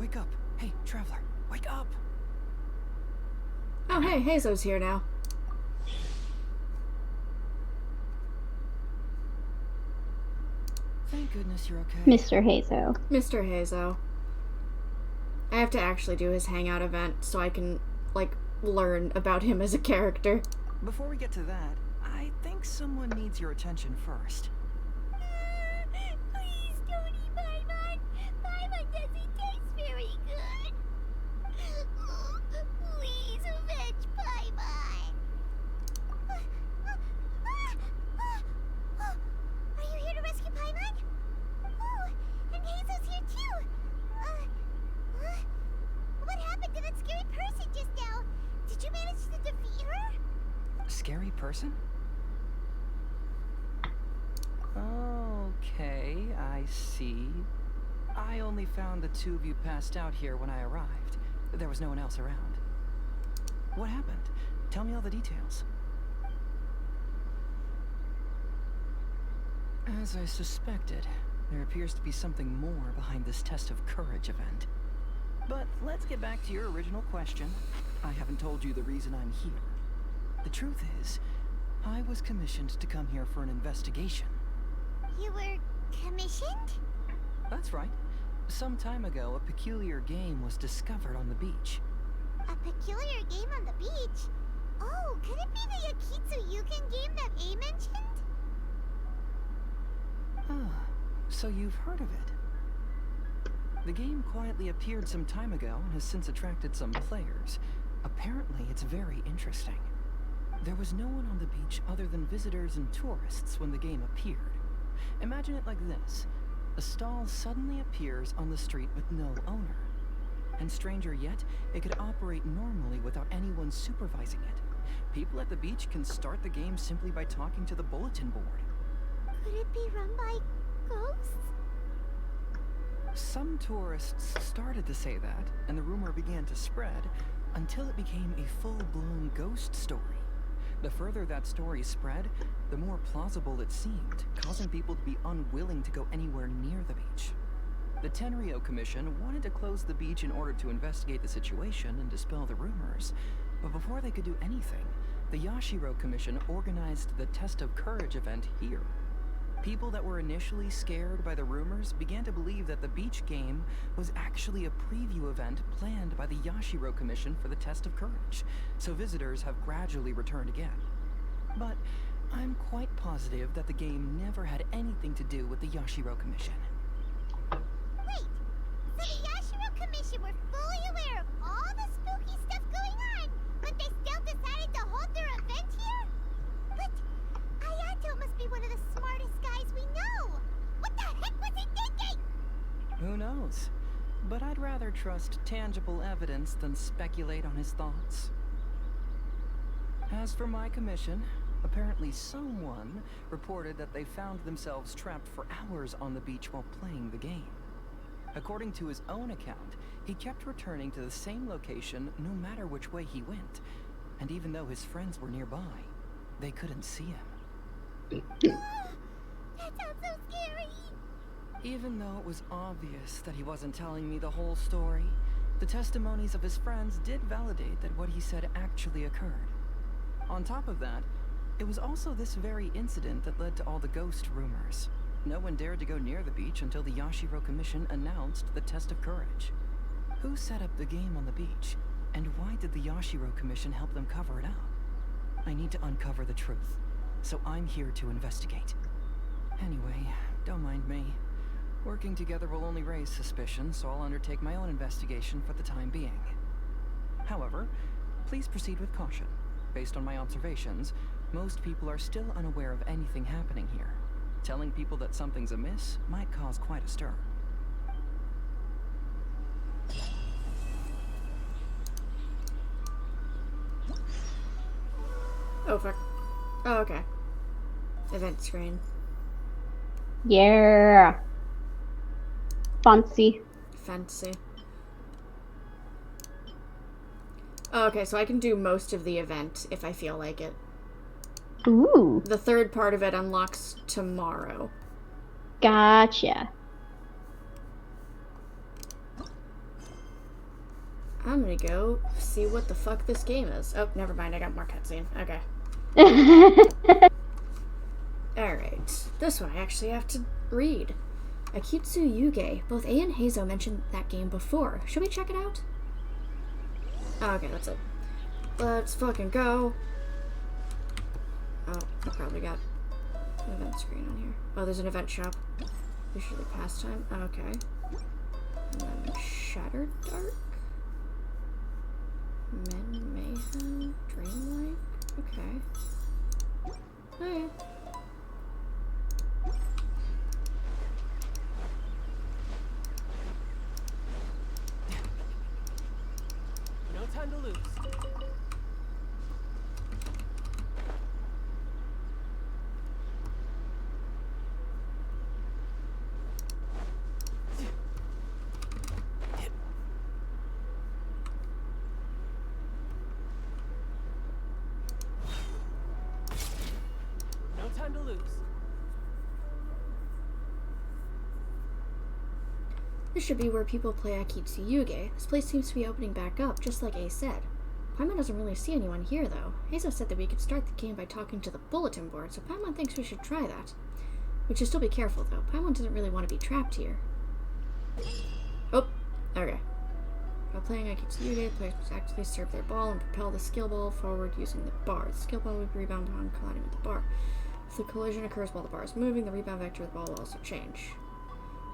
Wake up. Hey, traveler, wake up. Oh hey, Heizo's here now. Thank goodness you're okay. Mr. Heizo. Mr. Heizo. I have to actually do his hangout event so I can, like, learn about him as a character. Before we get to that, I think someone needs your attention first. Please don't eat Paimon. Paimon doesn't taste very good. Please avenge Paimon. Are you here to rescue Paimon? Oh, and Heizo's here too. What happened to that scary person just now? Did you manage to defeat her? Scary person? Okay, I see. I only found the 2 of you passed out here when I arrived. There was no one else around. What happened? Tell me all the details. As I suspected, there appears to be something more behind this test of courage event. But let's get back to your original question. I haven't told you the reason I'm here. The truth is, I was commissioned to come here for an investigation. You were commissioned? That's right. Some time ago, a peculiar game was discovered on the beach. A peculiar game on the beach? Oh, could it be the Akitsu Yugen game that A mentioned? Ah, so you've heard of it. The game quietly appeared some time ago and has since attracted some players. Apparently, it's very interesting. There was no one on the beach other than visitors and tourists when the game appeared. Imagine it like this. A stall suddenly appears on the street with no owner. And stranger yet, it could operate normally without anyone supervising it. People at the beach can start the game simply by talking to the bulletin board. Could it be run by ghosts? Some tourists started to say that, and the rumor began to spread, until it became a full-blown ghost story. The further that story spread, the more plausible it seemed, causing people to be unwilling to go anywhere near the beach. The Tenryo Commission wanted to close the beach in order to investigate the situation and dispel the rumors, but before they could do anything, the Yashiro Commission organized the Test of Courage event here. People that were initially scared by the rumors began to believe that the beach game was actually a preview event planned by the Yashiro Commission for the Test of Courage, so visitors have gradually returned again. But I'm quite positive that the game never had anything to do with the Yashiro Commission. Wait, so the Yashiro Commission were fully aware of all the spooky stuff Who knows? But I'd rather trust tangible evidence than speculate on his thoughts. As for my commission, apparently someone reported that they found themselves trapped for hours on the beach while playing the game. According to his own account, he kept returning to the same location no matter which way he went. And even though his friends were nearby, they couldn't see him. That sounds so scary. Even though it was obvious that he wasn't telling me the whole story, the testimonies of his friends did validate that what he said actually occurred. On top of that, it was also this very incident that led to all the ghost rumors. No one dared to go near the beach until the Yashiro Commission announced the test of courage. Who set up the game on the beach? And why did the Yashiro Commission help them cover it up? I need to uncover the truth, so I'm here to investigate. Anyway, don't mind me. Working together will only raise suspicion, so I'll undertake my own investigation for the time being. However, please proceed with caution. Based on my observations, most people are still unaware of anything happening here. Telling people that something's amiss might cause quite a stir. Oh, fuck. Oh, okay. Event screen. Yeah. Fancy. Fancy. Oh, okay, so I can do most of the event if I feel like it. Ooh. The third part of it unlocks tomorrow. Gotcha. I'm gonna go see what the fuck this game is. Oh, never mind, I got more cutscene. Okay. Alright. This one I actually have to read. Akitsu Yuge. Both A and Heizo mentioned that game before. Should we check it out? Oh, okay, that's it. Let's fucking go. Oh, I probably got an event screen on here. Oh, there's an event shop. Usually pastime. Okay. And then Shattered Dark. Men Mayhem. Dreamlike. Okay. Oh, yeah. No time to lose. No time to lose. This should be where people play Akitsu Yuge. This place seems to be opening back up, just like A said. Paimon doesn't really see anyone here, though. Heizo said that we could start the game by talking to the bulletin board, so Paimon thinks we should try that. We should still be careful, though. Paimon doesn't really want to be trapped here. Oh, okay. While playing Akitsu Yuge, players must actively serve their ball and propel the skill ball forward using the bar. The skill ball will rebound upon colliding with the bar. If the collision occurs while the bar is moving, the rebound vector of the ball will also change.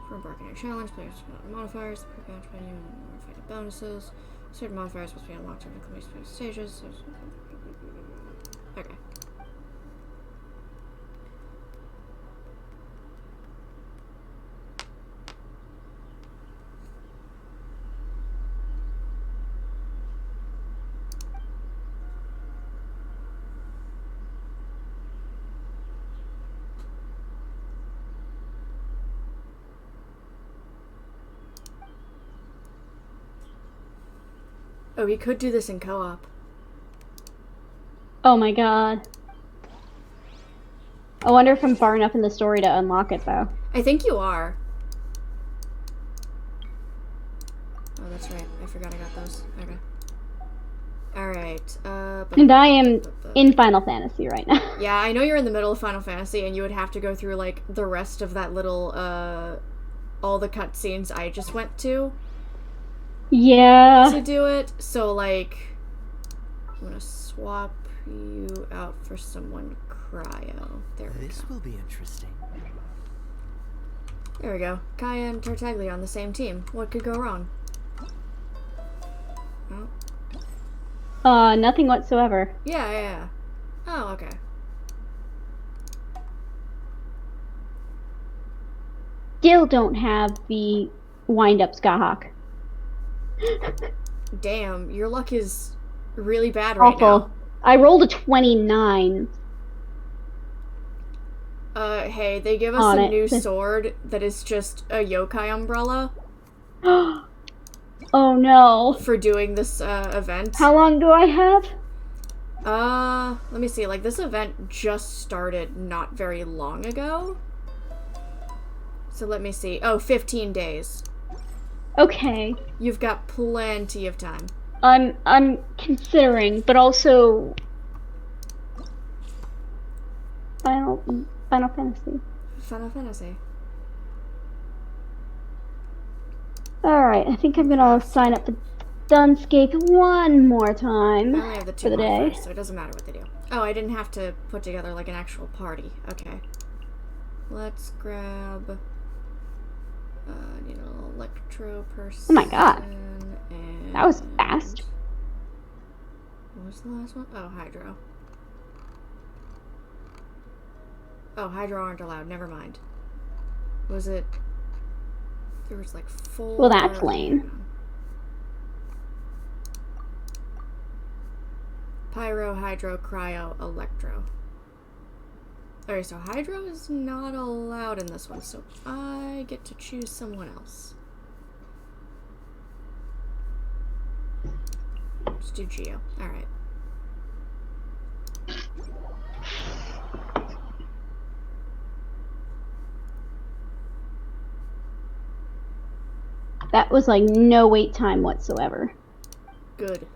For embarking on a challenge, players can unlock modifiers, the rebound menu, and modify the bonuses. Certain modifiers must be unlocked in the completion stages. Okay. Oh, we could do this in co-op. Oh my god. I wonder if I'm far enough in the story to unlock it, though. I think you are. Oh, that's right. I forgot I got those. Okay. Alright. And I am in Final Fantasy right now. Yeah, I know you're in the middle of Final Fantasy, and you would have to go through, like, the rest of that little, all the cutscenes I just went to. Yeah. To do it. So, like, I'm gonna swap you out for someone cryo. There we go. This will be interesting. There we go. Kaya and Tartaglia on the same team. What could go wrong? Oh. Nothing whatsoever. Yeah. Oh, okay. Still don't have the wind up Skyhawk. Damn, your luck is really bad right Awful. now. I rolled a 29. Hey, they give us a new sword that is just a yokai umbrella. Oh no. For doing this event. How long do I have? Let me see. Like, this event just started not very long ago. So let me see. Oh, 15 days. Okay. You've got plenty of time. I'm considering, but also Final Fantasy. Final Fantasy. Alright, I think I'm gonna sign up for Dunscape one more time I only have the two for the day. modifiers, so it doesn't matter what they do. Oh, I didn't have to put together like an actual party. Okay. Let's grab need a little electro person. Oh my god. And That was fast. what was the last one? Oh, Hydro. Oh, Hydro aren't allowed. Never mind. Was it? There was like 4. Well, that's lame. Pyro, Hydro, Cryo, Electro. Alright, so Hydro is not allowed in this one, so I get to choose someone else. Let's do Geo. Alright. That was like no wait time whatsoever. Good.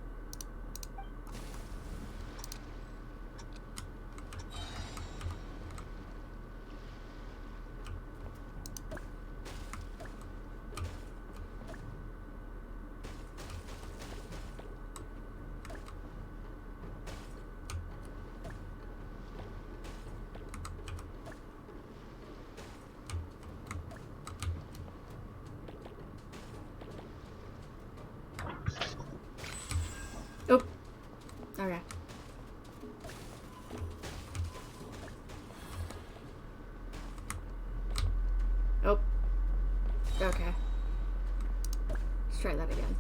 Oh. Okay. Oh. Okay. Let's try that again.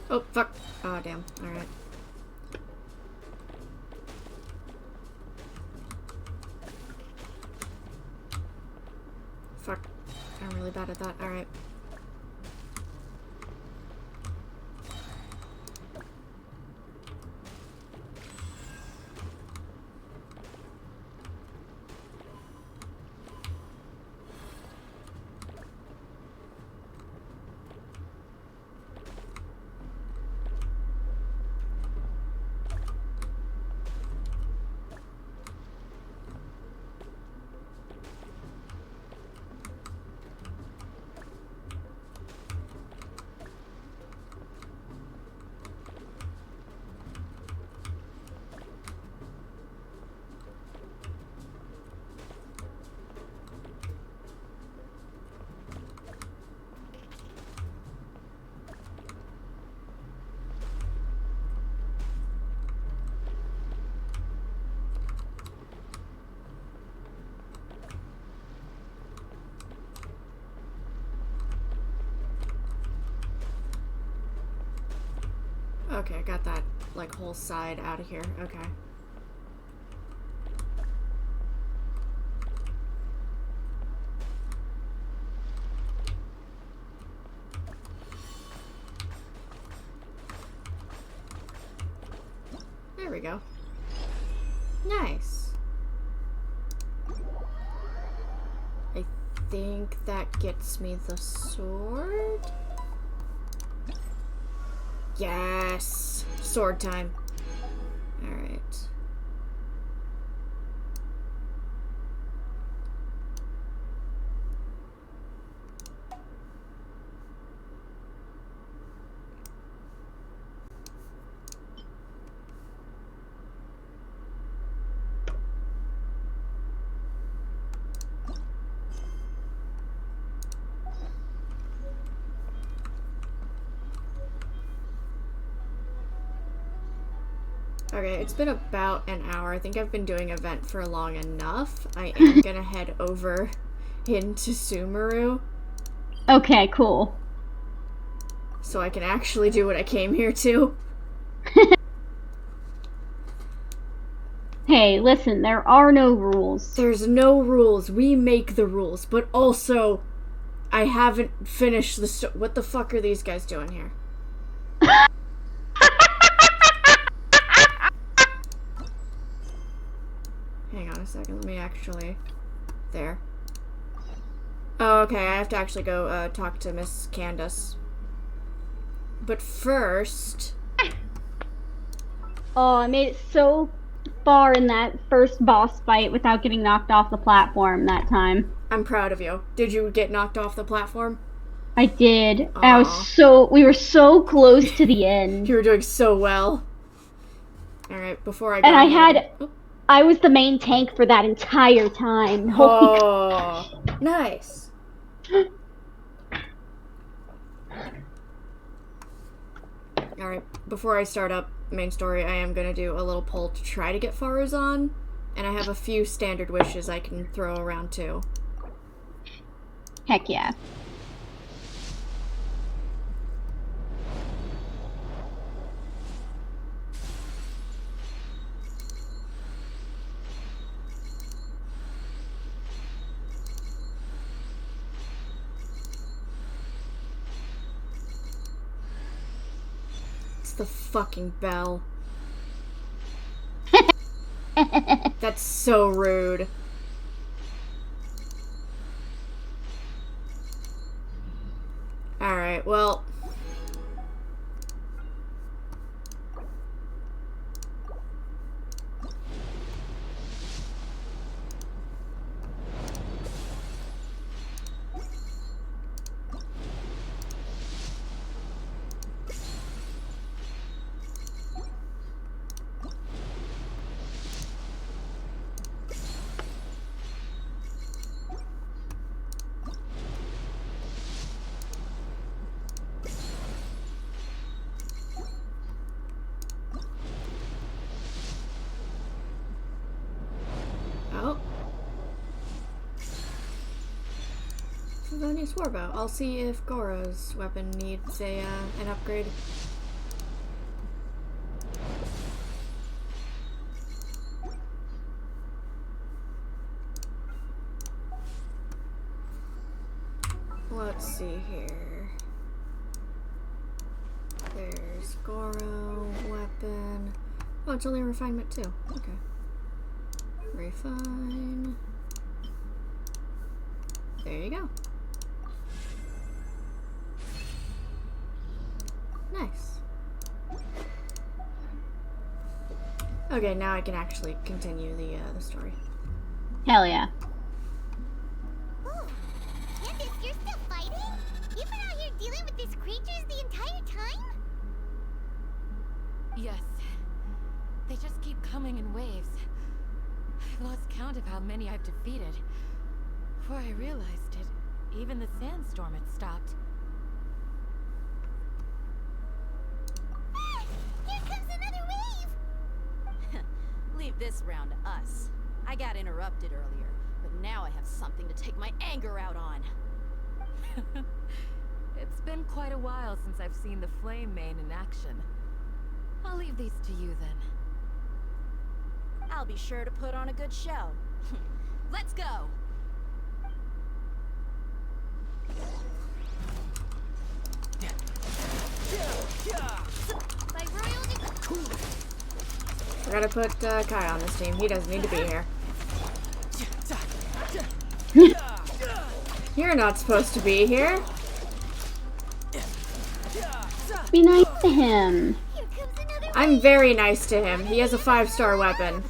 Oh, fuck. Oh, damn. Alright. Fuck. I'm really bad at that. Alright. Okay, got that, like, whole side out of here. Okay. There we go. Nice. I think that gets me the sword. Yes! Sword time. Okay, it's been about an hour. I think I've been doing event for long enough. I am gonna head over into Sumeru. Okay, cool. So I can actually do what I came here to. Hey, listen, there are no rules. There's no rules. We make the rules. But also, I haven't finished the what the fuck are these guys doing here? Hang on a second. Let me actually... There. Oh, okay. I have to actually go talk to Miss Candace. But first... Oh, I made it so far in that first boss fight without getting knocked off the platform that time. I'm proud of you. Did you get knocked off the platform? I did. We were so close to the end. You were doing so well. Alright, before I go... And I was the main tank for that entire time. Oh, nice. Alright, before I start up main story, I am going to do a little poll to try to get Faruzan, and I have a few standard wishes I can throw around too. Heck yeah. The fucking bell. That's so rude. Alright, well... Oh. This is a new Swarbow. I'll see if Goro's weapon needs an upgrade. Let's see here. There's Goro, weapon. Oh, it's only a refinement too. Okay. Refine. There you go. Nice. Okay, now I can actually continue the story. Hell yeah. Oh, Candace, you're still fighting? You've been out here dealing with these creatures the entire time? Yes. They just keep coming in waves. I've lost count of how many I've defeated. Before I realized it, even the sandstorm had stopped. Ah, here comes another wave! Leave this round to us. I got interrupted earlier, but now I have something to take my anger out on. It's been quite a while since I've seen the Flame Main in action. I'll leave these to you then. I'll be sure to put on a good show. Let's go! I gotta put Kai on this team. He doesn't need to be here. You're not supposed to be here. Be nice to him. I'm very nice to him. He has a 5-star weapon.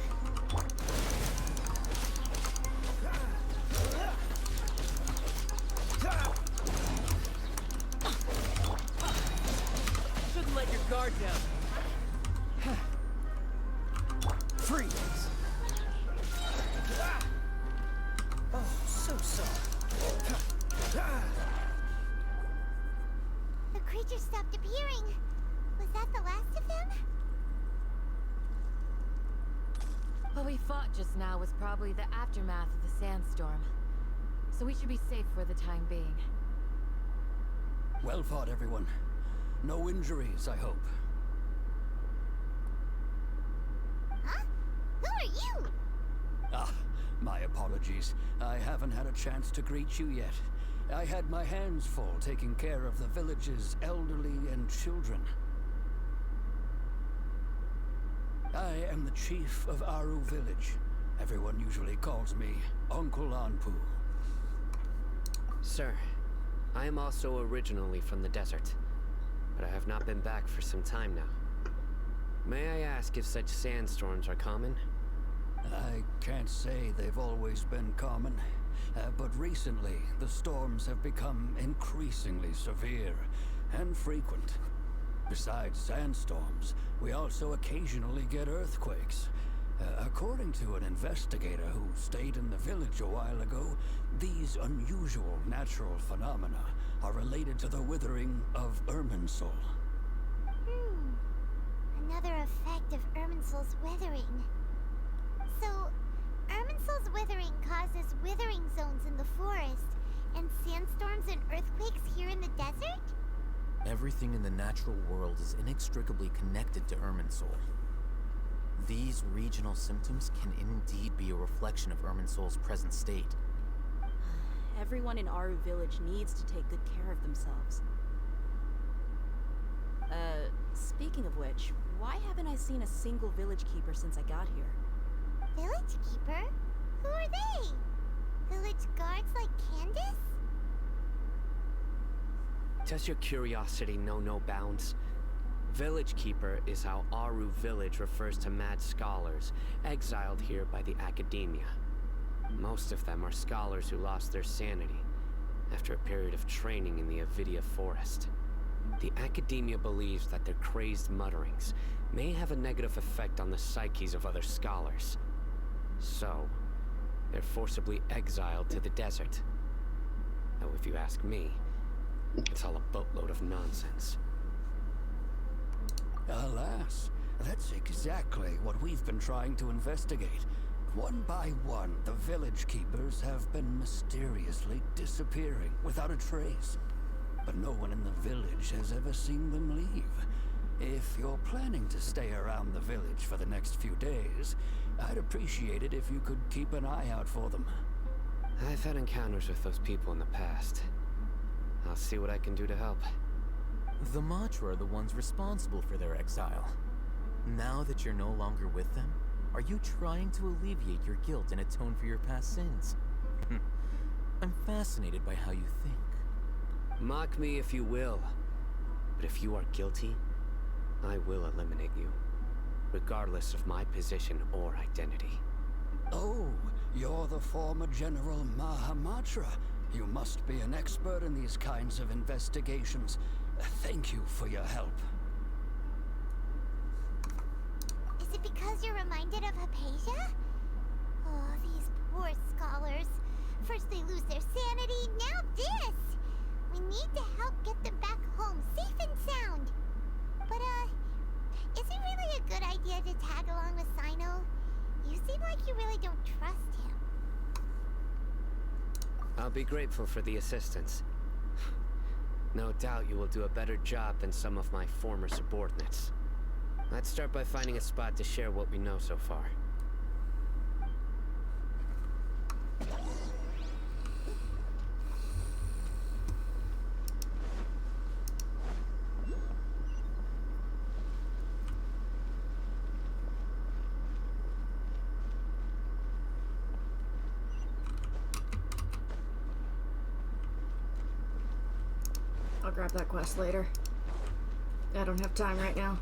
Shouldn't let your guard down. Freeze. Oh, so soft. The creatures stopped appearing. Was that the last of them? What we fought just now was probably the aftermath of the sandstorm. So we should be safe for the time being. Well fought, everyone. No injuries, I hope. Huh? Who are you? Ah, my apologies. I haven't had a chance to greet you yet. I had my hands full taking care of the village's elderly and children. I am the chief of Aru village. Everyone usually calls me Uncle Anpu. Sir, I am also originally from the desert, but I have not been back for some time now. May I ask if such sandstorms are common? I can't say they've always been common, but recently the storms have become increasingly severe and frequent. Besides sandstorms, we also occasionally get earthquakes. According to an investigator who stayed in the village a while ago, these unusual natural phenomena are related to the withering of Irminsul. Another effect of Irminsul's withering. So, Irminsul's withering causes withering zones in the forest, and sandstorms and earthquakes here in the desert? Everything in the natural world is inextricably connected to Irminsul. These regional symptoms can indeed be a reflection of Irminsul's present state. Everyone in Aru village needs to take good care of themselves. Speaking of which, why haven't I seen a single village keeper since I got here? Village keeper? Who are they? Village guards like Candace? Does your curiosity know no bounds? Village Keeper is how Aru village refers to mad scholars, exiled here by the academia. Most of them are scholars who lost their sanity after a period of training in the Avidia forest. The academia believes that their crazed mutterings may have a negative effect on the psyches of other scholars. So, they're forcibly exiled to the desert. Though if you ask me, it's all a boatload of nonsense. Alas, that's exactly what we've been trying to investigate. One by one, the village keepers have been mysteriously disappearing without a trace. But no one in the village has ever seen them leave. If you're planning to stay around the village for the next few days, I'd appreciate it if you could keep an eye out for them. I've had encounters with those people in the past. I'll see what I can do to help. The Matra are the ones responsible for their exile. Now that you're no longer with them, are you trying to alleviate your guilt and atone for your past sins? I'm fascinated by how you think. Mock me if you will, but if you are guilty, I will eliminate you, regardless of my position or identity. Oh, you're the former General Mahamatra. You must be an expert in these kinds of investigations. Thank you for your help. Is it because you're reminded of Hypatia? Oh, these poor scholars. First they lose their sanity, now this! We need to help get them back home, safe and sound. But, is it really a good idea to tag along with Sino? You seem like you really don't trust him. I'll be grateful for the assistance. No doubt you will do a better job than some of my former subordinates. Let's start by finding a spot to share what we know so far. I'll grab that quest later. I don't have time right now.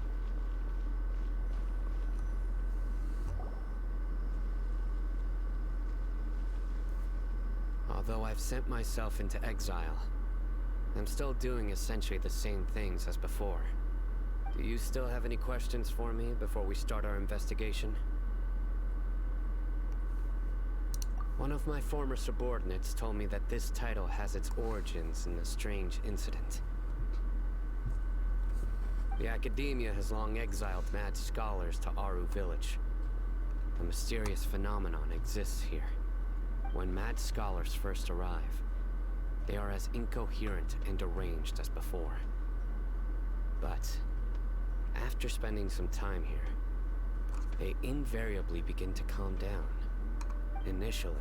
Although I've sent myself into exile, I'm still doing essentially the same things as before. Do you still have any questions for me before we start our investigation? One of my former subordinates told me that this title has its origins in a strange incident. The academia has long exiled mad scholars to Aru village. A mysterious phenomenon exists here. When mad scholars first arrive, they are as incoherent and deranged as before. But after spending some time here, they invariably begin to calm down. Initially,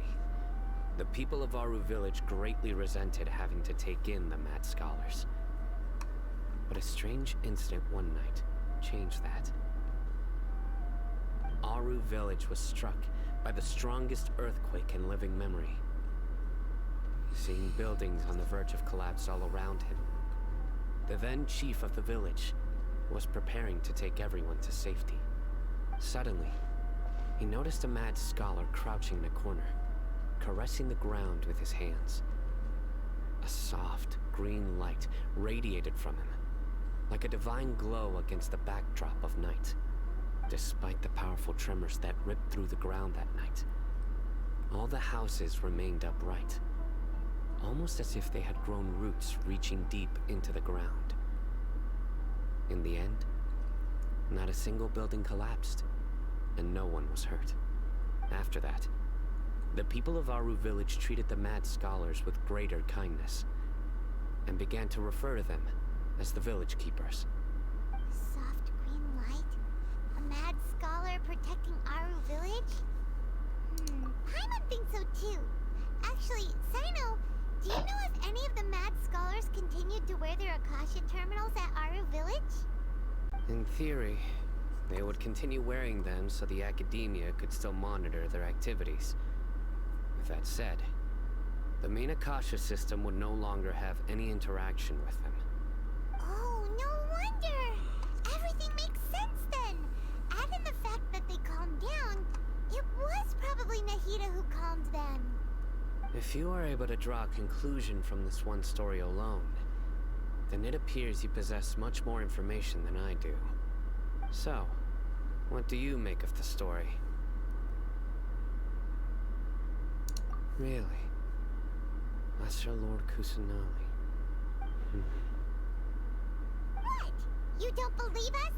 the people of Aru Village greatly resented having to take in the mad scholars. But a strange incident one night changed that. Aru Village was struck by the strongest earthquake in living memory. Seeing buildings on the verge of collapse all around him, the then chief of the village was preparing to take everyone to safety. Suddenly, he noticed a mad scholar crouching in a corner, caressing the ground with his hands. A soft, green light radiated from him, like a divine glow against the backdrop of night. Despite the powerful tremors that ripped through the ground that night, all the houses remained upright, almost as if they had grown roots reaching deep into the ground. In the end, not a single building collapsed, and no one was hurt. After that, the people of Aru Village treated the mad scholars with greater kindness, and began to refer to them as the village keepers. Soft green light? A mad scholar protecting Aru Village? Paimon thinks so too. Actually, Sino, do you know if any of the mad scholars continued to wear their Akasha terminals at Aru Village? In theory, they would continue wearing them so the academia could still monitor their activities. With that said, the main Akasha system would no longer have any interaction with them. Oh, no wonder! Everything makes sense then! Add in the fact that they calmed down, it was probably Nahida who calmed them. If you are able to draw a conclusion from this one story alone, then it appears you possess much more information than I do. So, what do you make of the story? Really? Lesser Lord Kusanali. What? You don't believe us?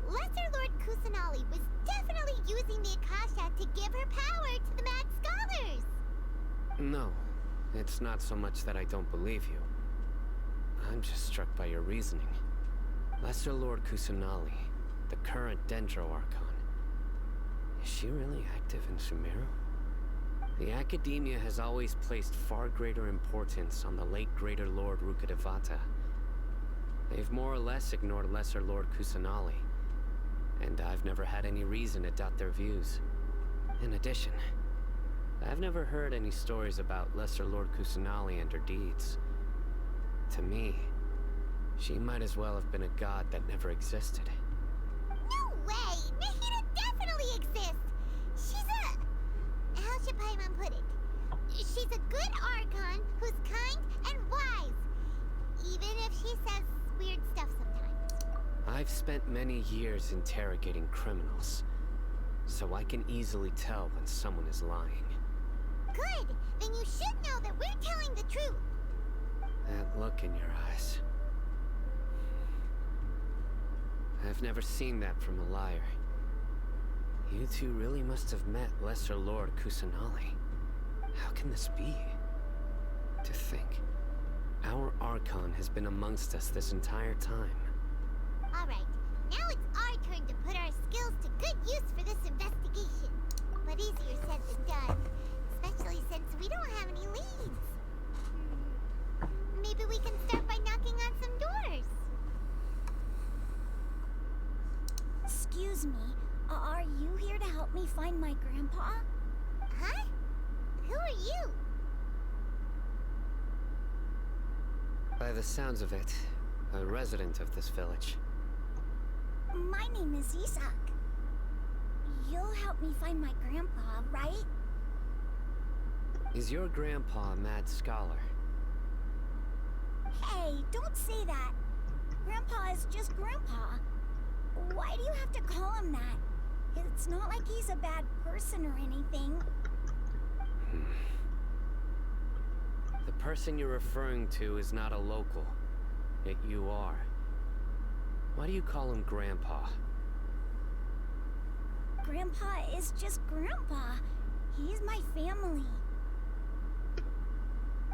Lesser Lord Kusanali was definitely using the Akasha to give her power to the mad scholars! No, it's not so much that I don't believe you. I'm just struck by your reasoning. Lesser Lord Kusanali, the current Dendro Archon, is she really active in Sumeru? The Academia has always placed far greater importance on the late Greater Lord Rukkhadevata. They've more or less ignored Lesser Lord Kusanali, and I've never had any reason to doubt their views. In addition, I've never heard any stories about Lesser Lord Kusanali and her deeds. To me, she might as well have been a god that never existed. No way! Nahida definitely exists! She's a... how should Paimon put it? She's a good Archon who's kind and wise. Even if she says weird stuff sometimes. I've spent many years interrogating criminals, so I can easily tell when someone is lying. Good! Then you should know that we're telling the truth! That look in your eyes. I've never seen that from a liar. You two really must have met Lesser Lord Kusanali. How can this be? To think, our Archon has been amongst us this entire time. Alright, now it's our turn to put our skills to good use for this investigation. But easier said than done, especially since we don't have any leads. Maybe we can start by knocking on some doors. Excuse me, are you here to help me find my grandpa? Huh? Who are you? By the sounds of it, a resident of this village. My name is Isak. You'll help me find my grandpa, right? Is your grandpa a mad scholar? Hey, don't say that. Grandpa is just Grandpa. Why do you have to call him that? It's not like he's a bad person or anything. The person you're referring to is not a local, yet you are. Why do you call him Grandpa? Grandpa is just Grandpa. He's my family.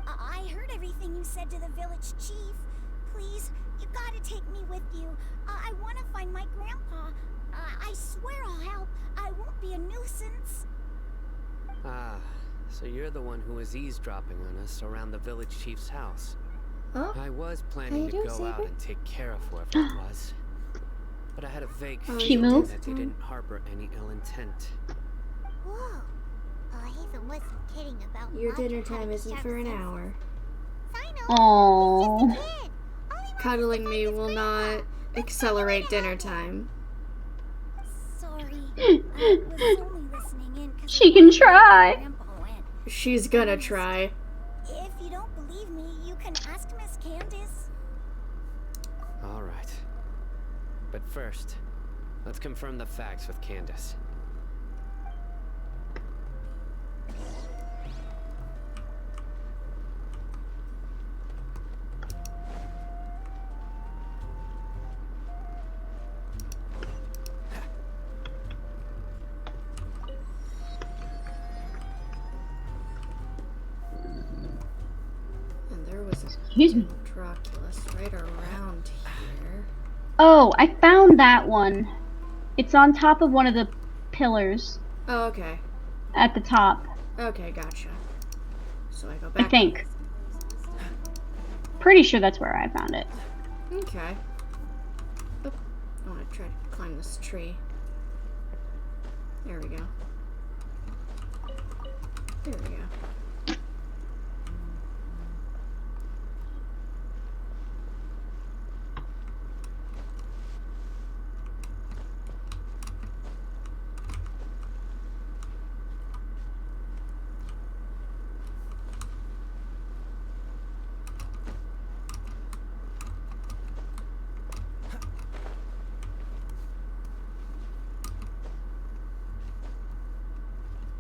I heard everything you said to the village chief. Please, you gotta take me with you. I want to find my grandpa. I swear I'll help. I won't be a nuisance. Ah, so you're the one who was eavesdropping on us around the village chief's house. Huh? I was planning to go out and take care of whoever it was. But I had a vague feeling that they didn't harbor any ill intent. Whoa. Hazen wasn't kidding about Your dinner time isn't for an hour. Aww. Cuddling me will not accelerate dinner time. Sorry. I was only listening in because She can try. She's gonna try. If you don't believe me, you can ask Miss Candace. All right. But first, let's confirm the facts with Candace. And there was a Dracula's right around here. Oh, I found that one. It's on top of one of the pillars. Oh, okay. At the top. Okay, gotcha. So I go back. I think. Pretty sure that's where I found it. Okay. Oh, I want to try to climb this tree. There we go. There we go.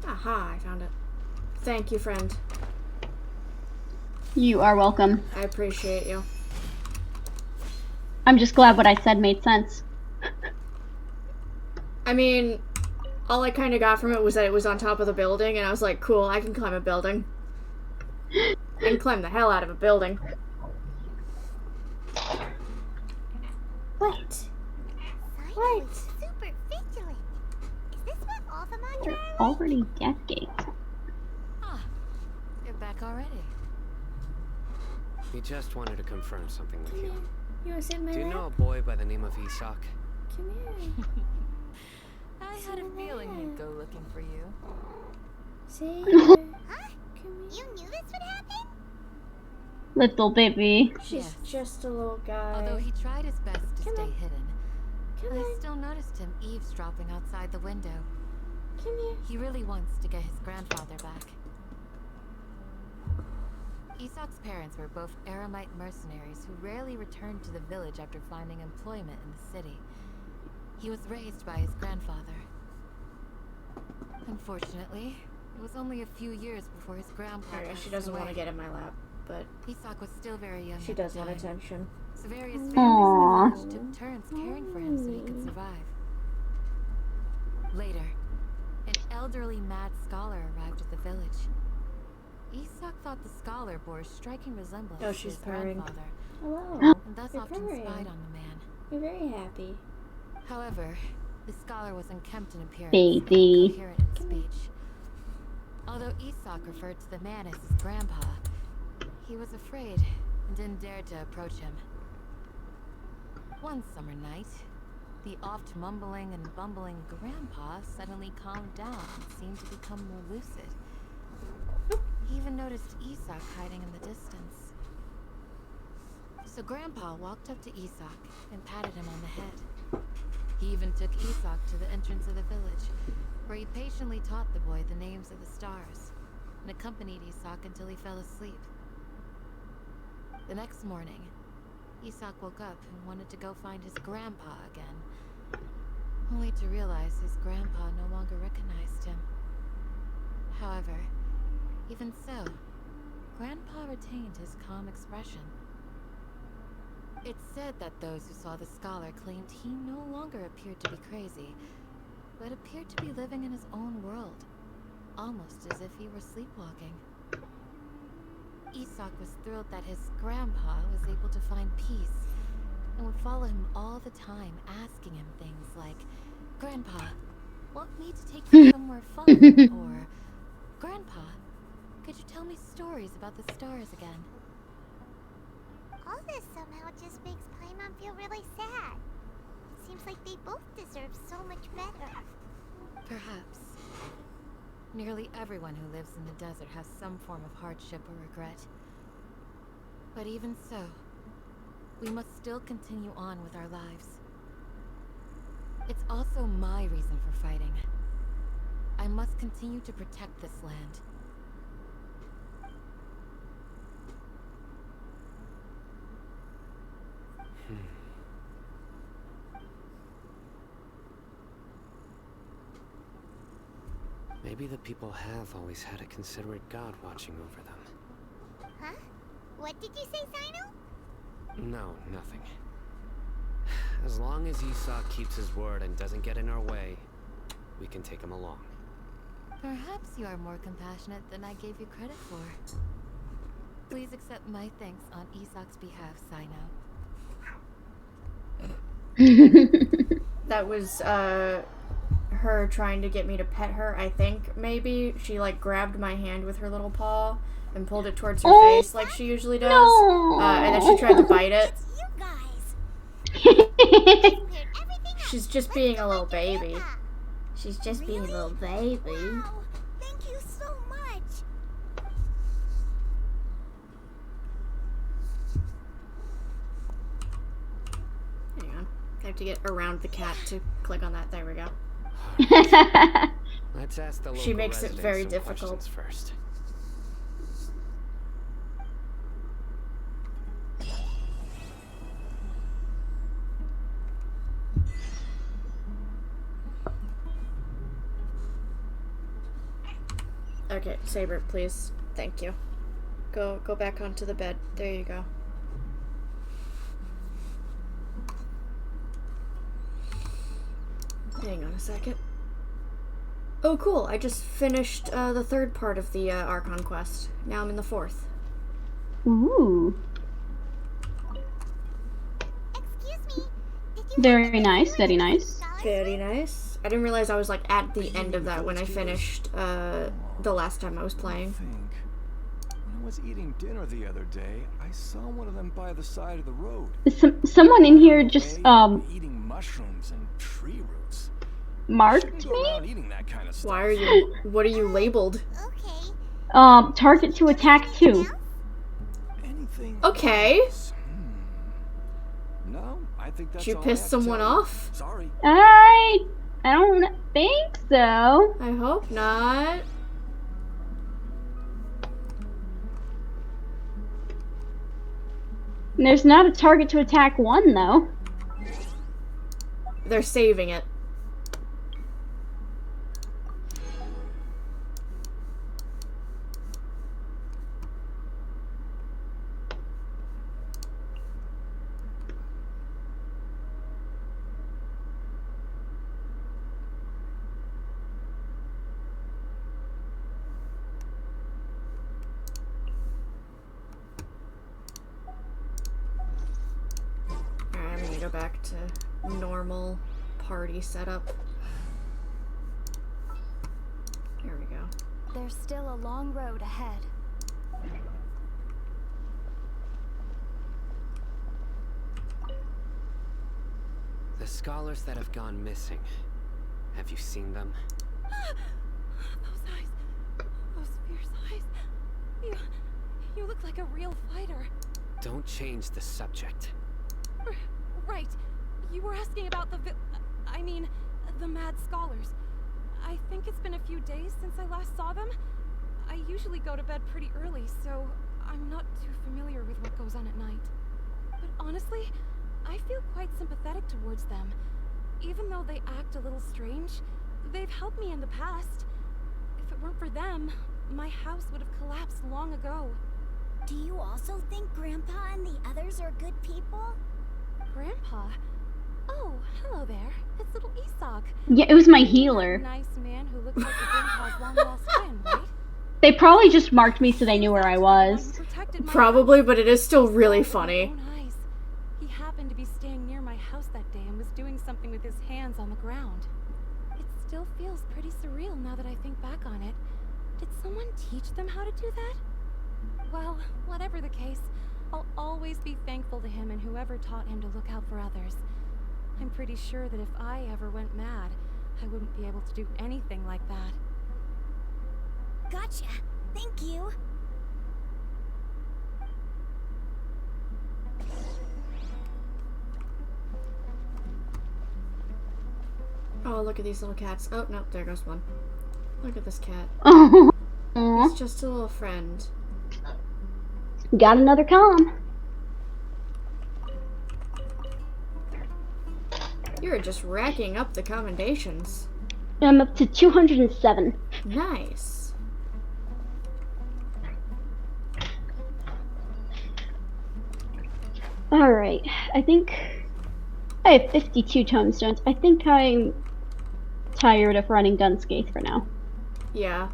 Aha, I found it. Thank you, friend. You are welcome. I appreciate you. I'm just glad what I said made sense. I mean, all I kind of got from it was that it was on top of the building, and I was like, cool, I can climb a building. I can climb the hell out of a building. What? What? Super vigilant. Is this what Alphamon They're already death gates. Ah, you're back already. We just wanted to confirm something with you. You want to sit in my Do you lap? know a boy by the name of Isak? Come here. I had a feeling he'd go looking for you. See? Huh? You knew this would happen? Little baby. She's just a little guy. Although he tried his best to Come stay on. hidden, Come I on. still noticed him eavesdropping outside the window. Come here. He really wants to get his grandfather back. Isak's parents were both Aramite mercenaries who rarely returned to the village after finding employment in the city. He was raised by his grandfather. Unfortunately, it was only a few years before his grandpa Alright, passed she doesn't want to away. get in my lap, but Isak was still very young. she at the does want time, attention. so various families Aww. in the village took turns caring for him so he could survive. Later, an elderly mad scholar arrived at the village. Isak thought the scholar bore a striking resemblance Oh, to she's his purring. grandfather, Hello. and thus You're often purring. spied on the man. You're very happy. However, the scholar was unkempt in appearance Baby. and incoherent in speech. Although Isak referred to the man as his grandpa, he was afraid and didn't dare to approach him. One summer night, the oft mumbling and bumbling grandpa suddenly calmed down and seemed to become more lucid. He even noticed Isak hiding in the distance. So Grandpa walked up to Isak and patted him on the head. He even took Isak to the entrance of the village, where he patiently taught the boy the names of the stars, and accompanied Isak until he fell asleep. The next morning, Isak woke up and wanted to go find his grandpa again, only to realize his grandpa no longer recognized him. However, even so, Grandpa retained his calm expression. It's said that those who saw the scholar claimed he no longer appeared to be crazy, but appeared to be living in his own world, almost as if he were sleepwalking. Isak was thrilled that his grandpa was able to find peace, and would follow him all the time, asking him things like, "Grandpa, want me to take you somewhere fun?" Or, "Grandpa, could you tell me stories about the stars again?" All this somehow just makes Paimon feel really sad. It seems like they both deserve so much better. Perhaps. Nearly everyone who lives in the desert has some form of hardship or regret. But even so, we must still continue on with our lives. It's also my reason for fighting. I must continue to protect this land. Maybe the people have always had a considerate god watching over them. Huh? What did you say, Sino? No, nothing. As long as Isak keeps his word and doesn't get in our way, we can take him along. Perhaps you are more compassionate than I gave you credit for. Please accept my thanks on Isak's behalf, Sino. That was, her trying to get me to pet her, I think. Maybe she, like, grabbed my hand with her little paw and pulled it towards her face like she usually does. No. And then she tried to bite it. You guys. She's just being a little baby. She's just being a little baby. Wow, thank you so much. Hang on. I have to get around the cat to click on that. There we go. Let's ask the local She makes it residents very some difficult. questions first. Okay, Saber, please. Thank you. Go back onto the bed. There you go. Hang on a second. Oh, cool. I just finished the third part of the Archon quest. Now I'm in the fourth. Ooh. Excuse me. Very nice, very nice. Very nice. I didn't realize I was like at the end of that when I finished the last time I was playing. When I was eating dinner the other day, I saw one of them by the side of the road. Someone in here just eating mushrooms and tree roots. marked Go me? around eating that kind of stuff. Why are you? What are you labeled? Target to attack 2. Anything Okay. else? No, I think that's Did you all I piss have to someone tell you. off? Sorry. I don't think so. I hope not. There's not a target to attack 1 though. They're saving it. Alright, I'm gonna go back to normal party setup. Here we go. There's still a long road ahead. The scholars that have gone missing. Have you seen them? Those eyes. Those fierce eyes. You look like a real fighter. Don't change the subject. Right. You were asking about the mad scholars. I think it's been a few days since I last saw them. I usually go to bed pretty early, so I'm not too familiar with what goes on at night. But honestly, I feel quite sympathetic towards them. Even though they act a little strange, they've helped me in the past. If it weren't for them, my house would have collapsed long ago. Do you also think Grandpa and the others are good people? Grandpa? Oh, Hello there. It's little Isak. Yeah, it was my That healer. nice man who looks like your grandpa's long lost friend, right? They probably just marked me so they knew where I was. Probably, but it is still really funny. He happened to be staying near my house that day and was doing something with his hands on the ground. It still feels pretty surreal now that I think back on it. Did someone teach them how to do that? Well, whatever the case, I'll always be thankful to him and whoever taught him to look out for others. I'm pretty sure that if I ever went mad, I wouldn't be able to do anything like that. Gotcha. Thank you. Oh, look at these little cats. Oh, no, there goes one. Look at this cat. Oh, He's just a little friend. got another comm. You're just racking up the commendations. I'm up to 207. Nice. Alright, I think I have 52 tomestones. I think I'm tired of running Dunscape for now. Yeah.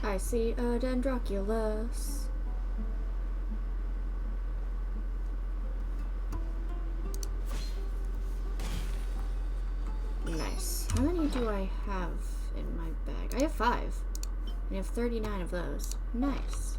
I see a Dendroculus. Nice. How many do I have in my bag? I have 5. I have 39 of those. Nice.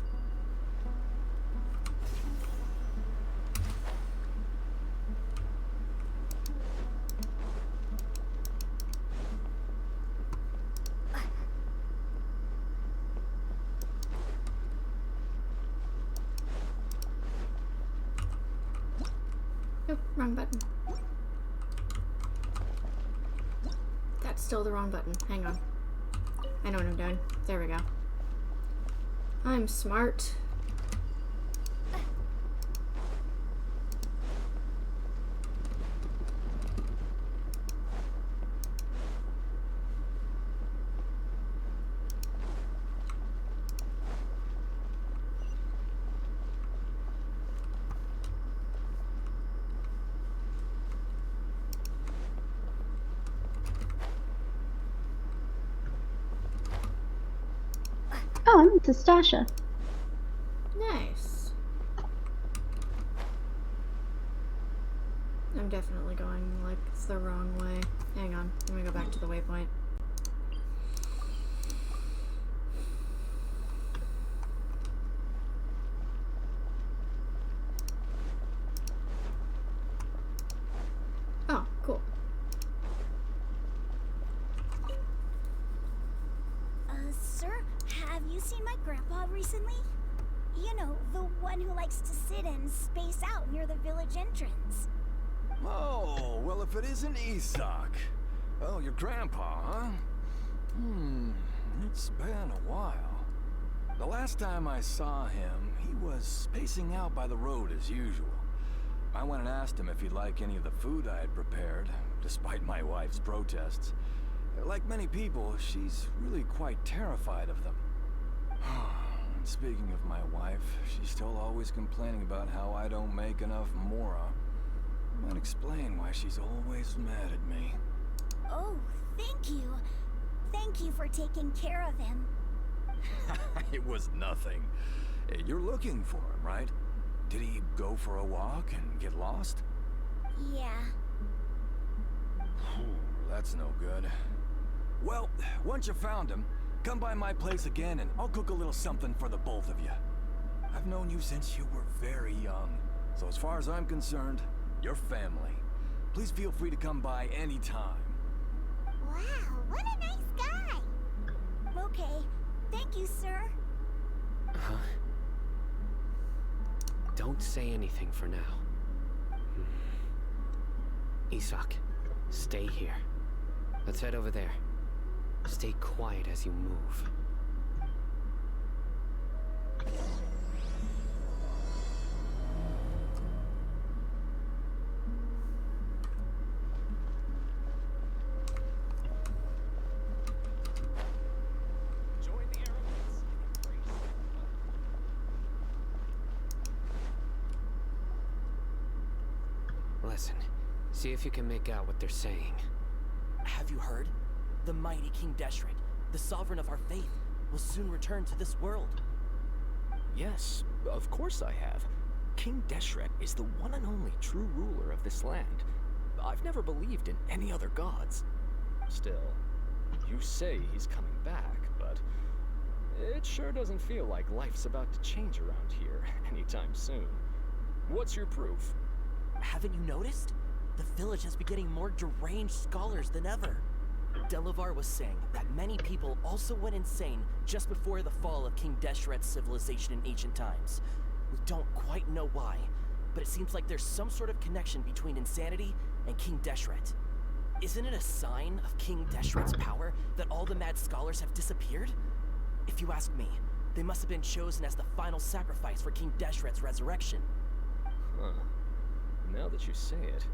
Nope, wrong button. That's still the wrong button. Hang on. I know what I'm doing. There we go. I'm smart. Oh, I'm to Stasha. Nice. I'm definitely going, like, the wrong way. Hang on. Let me go back to the waypoint. Oh, cool. Sir, have you seen my grandpa recently? You know, the one who likes to sit and space out near the village entrance. Oh, well, if it isn't Isak. Oh, your grandpa, huh? It's been a while. The last time I saw him, he was spacing out by the road as usual. I went and asked him if he'd like any of the food I had prepared, despite my wife's protests. Like many people, she's really quite terrified of them. Speaking of my wife, she's still always complaining about how I don't make enough mora. Might explain why she's always mad at me. Oh, thank you. Thank you for taking care of him. It was nothing. You're looking for him, right? Did he go for a walk and get lost? Yeah. That's no good. Well, once you found him, come by my place again and I'll cook a little something for the both of you. I've known you since you were very young, so as far as I'm concerned, you're family. Please feel free to come by anytime. Wow, what a nice guy! Okay, thank you, sir. Huh? Don't say anything for now. Isak, stay here. Let's head over there. Stay quiet as you move. Listen, see if you can make out what they're saying. Have you heard? The mighty King Deshret, the sovereign of our faith, will soon return to this world. Yes, of course I have. King Deshret is the one and only true ruler of this land. I've never believed in any other gods. Still, you say he's coming back, but it sure doesn't feel like life's about to change around here anytime soon. What's your proof? Haven't you noticed? The village has been getting more deranged scholars than ever. Delavar was saying that many people also went insane just before the fall of King Deshret's civilization in ancient times. We don't quite know why, but it seems like there's some sort of connection between insanity and King Deshret. Isn't it a sign of King Deshret's power that all the mad scholars have disappeared? If you ask me, they must have been chosen as the final sacrifice for King Deshret's resurrection. Huh. Now that you say it,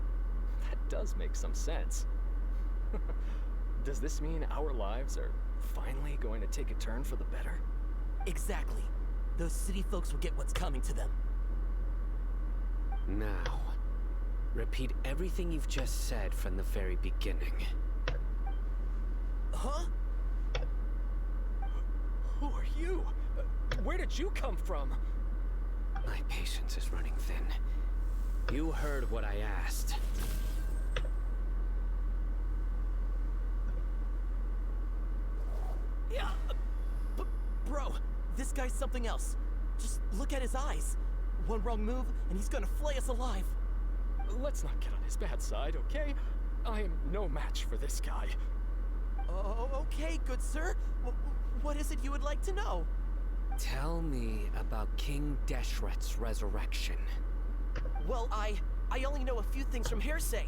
that does make some sense. Does this mean our lives are finally going to take a turn for the better? Exactly. Those city folks will get what's coming to them. Now, repeat everything you've just said from the very beginning. Huh? Who are you? Where did you come from? My patience is running thin. You heard what I asked. Yeah, bro, this guy's something else. Just look at his eyes. One wrong move, and he's gonna flay us alive. Let's not get on his bad side, okay? I am no match for this guy. Oh, okay, good sir. What is it you would like to know? Tell me about King Deshret's resurrection. Well, I only know a few things from hearsay.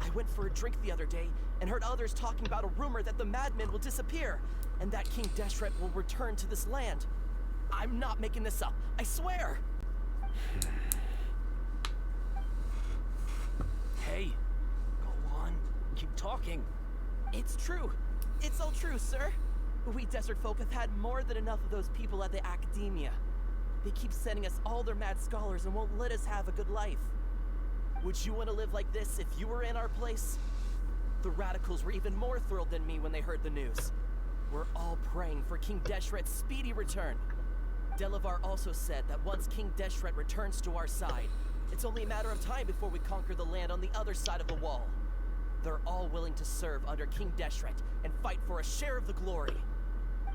I went for a drink the other day and heard others talking about a rumor that the madmen will disappear and that King Deshret will return to this land. I'm not making this up, I swear! Hey, go on, keep talking. It's true. It's all true, sir. We desert folk have had more than enough of those people at the academia. They keep sending us all their mad scholars and won't let us have a good life. Would you want to live like this if you were in our place? The radicals were even more thrilled than me when they heard the news. We're all praying for King Deshret's speedy return. Delavar also said that once King Deshret returns to our side, it's only a matter of time before we conquer the land on the other side of the wall. They're all willing to serve under King Deshret and fight for a share of the glory.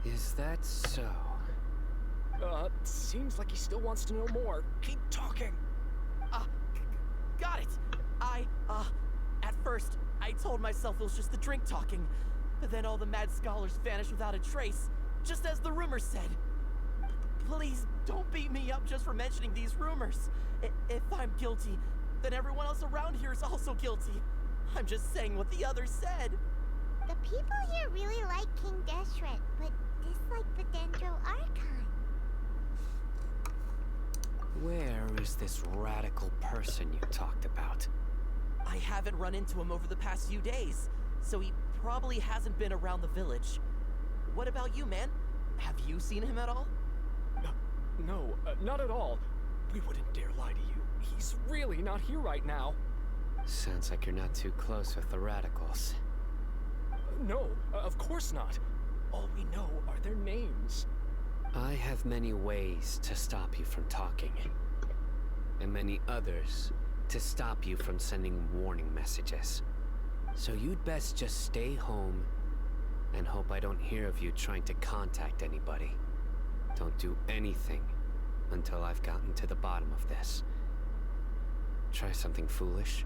Is that so? Seems like he still wants to know more. Keep talking. Got it. At first, I told myself it was just the drink talking, but then all the mad scholars vanished without a trace, just as the rumors said. Please, don't beat me up just for mentioning these rumors. If I'm guilty, then everyone else around here is also guilty. I'm just saying what the others said. The people here really like King Deshret, but dislike the Dendro Archon. Where is this radical person you talked about? I haven't run into him over the past few days, so he probably hasn't been around the village. What about you, man? Have you seen him at all? No, not at all. We wouldn't dare lie to you. He's really not here right now. Sounds like you're not too close with the radicals. No, of course not. All we know are their names. I have many ways to stop you from talking, and many others to stop you from sending warning messages. So you'd best just stay home and hope I don't hear of you trying to contact anybody. Don't do anything until I've gotten to the bottom of this. Try something foolish,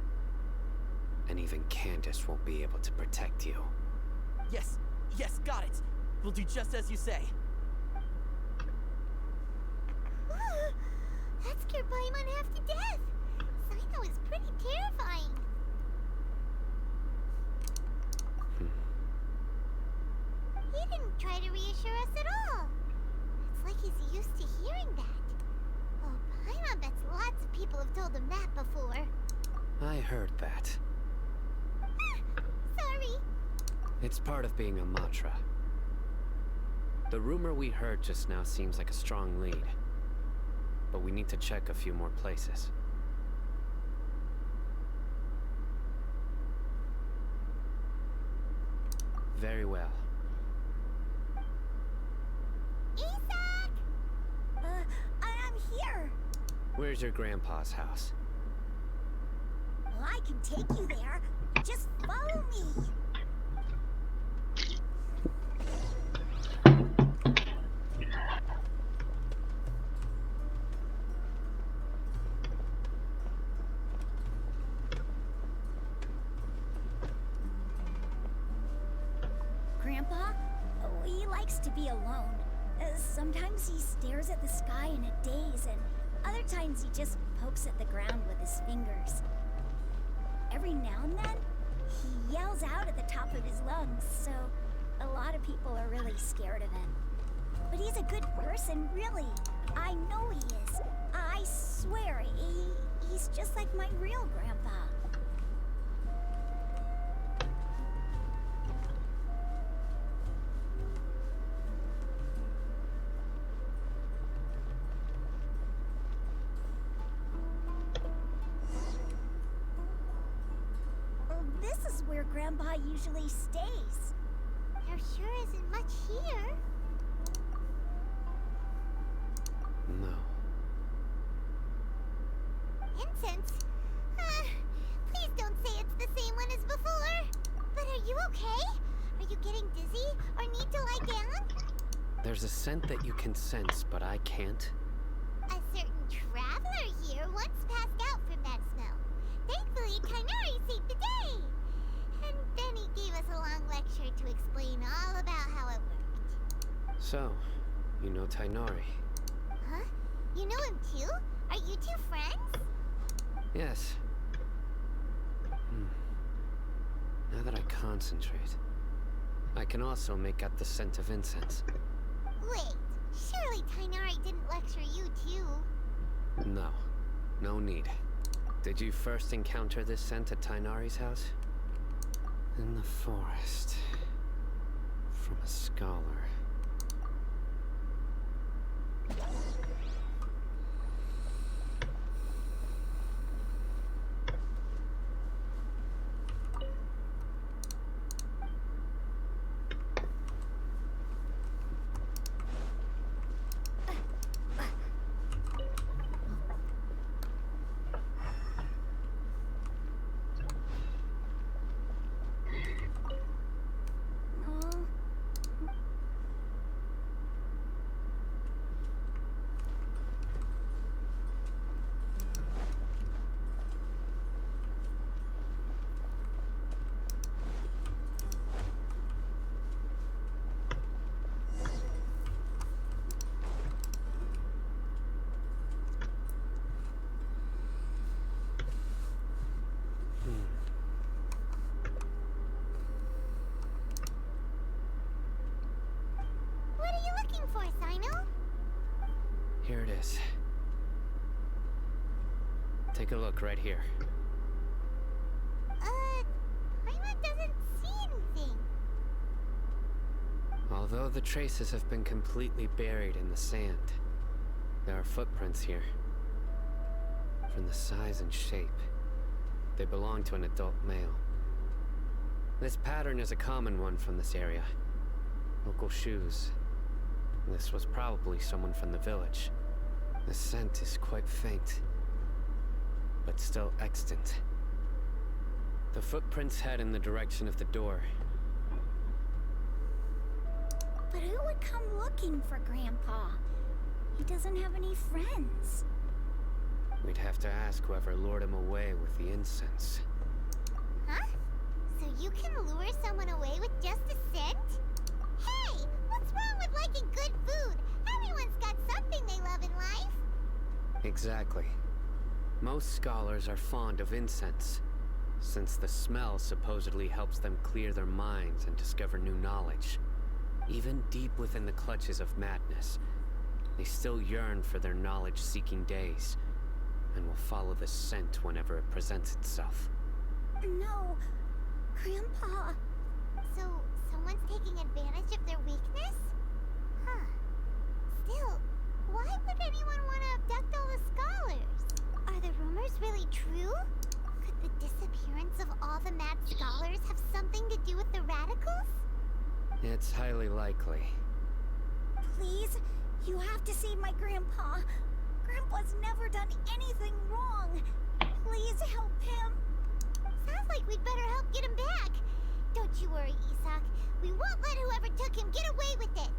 and even Candace won't be able to protect you. Yes, got it. We'll do just as you say. That scared Paimon half to death. Sino is pretty terrifying. He didn't try to reassure us at all. It's like he's used to hearing that. Oh, Paimon bets lots of people have told him that before. I heard that. Sorry. It's part of being a Matra. The rumor we heard just now seems like a strong lead. But we need to check a few more places. Very well. Isaac! I'm here. Where's your grandpa's house? Well, I can take you there. Just follow me. Grandpa? Oh, he likes to be alone. Sometimes he stares at the sky in a daze, and other times he just pokes at the ground with his fingers. Every now and then, he yells out at the top of his lungs, so a lot of people are really scared of him. But he's a good person, really. I know he is. I swear, he's just like my real grandpa. This is where Grandpa usually stays. There sure isn't much here. No. Incense? Please don't say it's the same one as before. But are you okay? Are you getting dizzy or need to lie down? There's a scent that you can sense, but I can't. A certain traveler here once passed out from that smell. Thankfully, Tainari saved the day. And then he gave us a long lecture to explain all about how it worked. So, you know Tainari? Huh? You know him too? Are you two friends? Yes. Now that I concentrate, I can also make out the scent of incense. Wait, surely Tainari didn't lecture you too? No. No need. Did you first encounter this scent at Tainari's house? In the forest. From a scholar. Here it is. Take a look right here. Paimon doesn't see anything. Although the traces have been completely buried in the sand, there are footprints here. From the size and shape, they belong to an adult male. This pattern is a common one from this area. Local shoes. This was probably someone from the village. The scent is quite faint, but still extant. The footprints head in the direction of the door. But who would come looking for Grandpa? He doesn't have any friends. We'd have to ask whoever lured him away with the incense. Huh? So you can lure someone away with just a scent? Hey! What's wrong with liking good food? Everyone's got something they love in life. Exactly. Most scholars are fond of incense, since the smell supposedly helps them clear their minds and discover new knowledge. Even deep within the clutches of madness, they still yearn for their knowledge-seeking days, and will follow the scent whenever it presents itself. No, Grandpa. So, someone's taking advantage of their weakness? Huh. Still, why would anyone want to abduct all the scholars? Are the rumors really true? Could the disappearance of all the mad scholars have something to do with the radicals? It's highly likely. Please? You have to save my grandpa. Grandpa's never done anything wrong. Please help him. Sounds like we'd better help get him back. Don't you worry, Isak. We won't let whoever took him get away with it.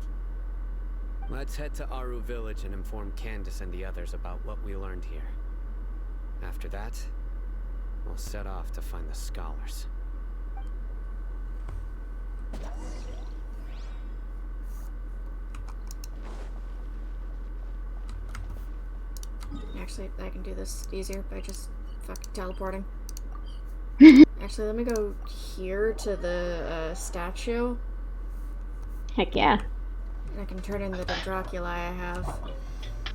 Let's head to Aru Village and inform Candace and the others about what we learned here. After that, we'll set off to find the scholars. Actually, I can do this easier by just fucking teleporting. Actually, let me go here to the statue. Heck yeah. And I can turn in the Dracula I have.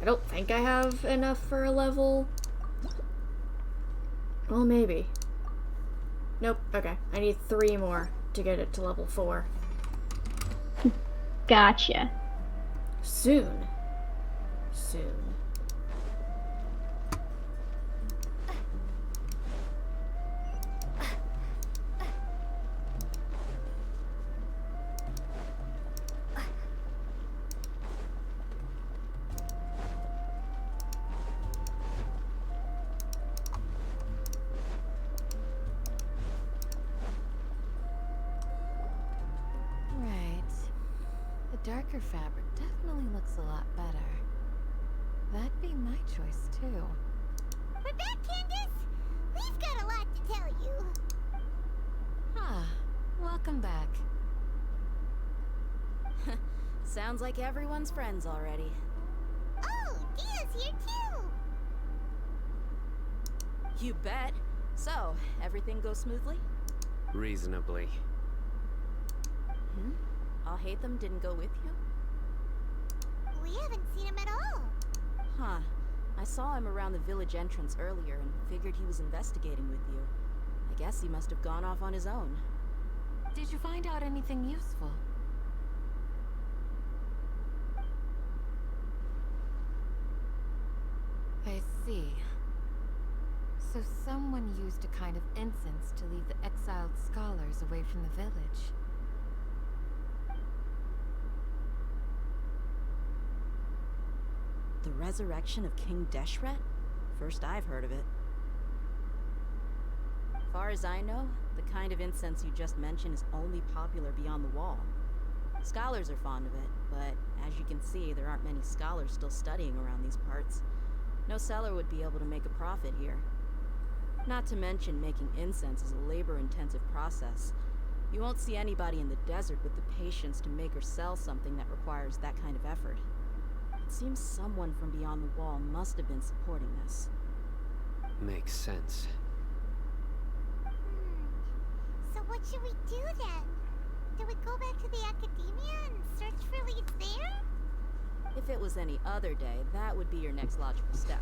I don't think I have enough for a level. Well, maybe. Nope, okay. I need 3 more to get it to level 4. Gotcha. Soon. Soon. Darker fabric definitely looks a lot better. That'd be my choice, too. We're back, Candace! We've got a lot to tell you. Ah, welcome back. Sounds like everyone's friends already. Oh, Dia's here too! You bet. So, everything goes smoothly? Reasonably. Alhaitham didn't go with you? We haven't seen him at all. Huh. I saw him around the village entrance earlier and figured he was investigating with you. I guess he must have gone off on his own. Did you find out anything useful? I see. So someone used a kind of incense to lead the exiled scholars away from the village. The resurrection of King Deshret? First I've heard of it. Far as I know, the kind of incense you just mentioned is only popular beyond the wall. Scholars are fond of it, but as you can see, there aren't many scholars still studying around these parts. No seller would be able to make a profit here. Not to mention, making incense is a labor-intensive process. You won't see anybody in the desert with the patience to make or sell something that requires that kind of effort. It seems someone from beyond the wall must have been supporting this. Makes sense. So what should we do then? Do we go back to the academia and search for leads there? If it was any other day, that would be your next logical step.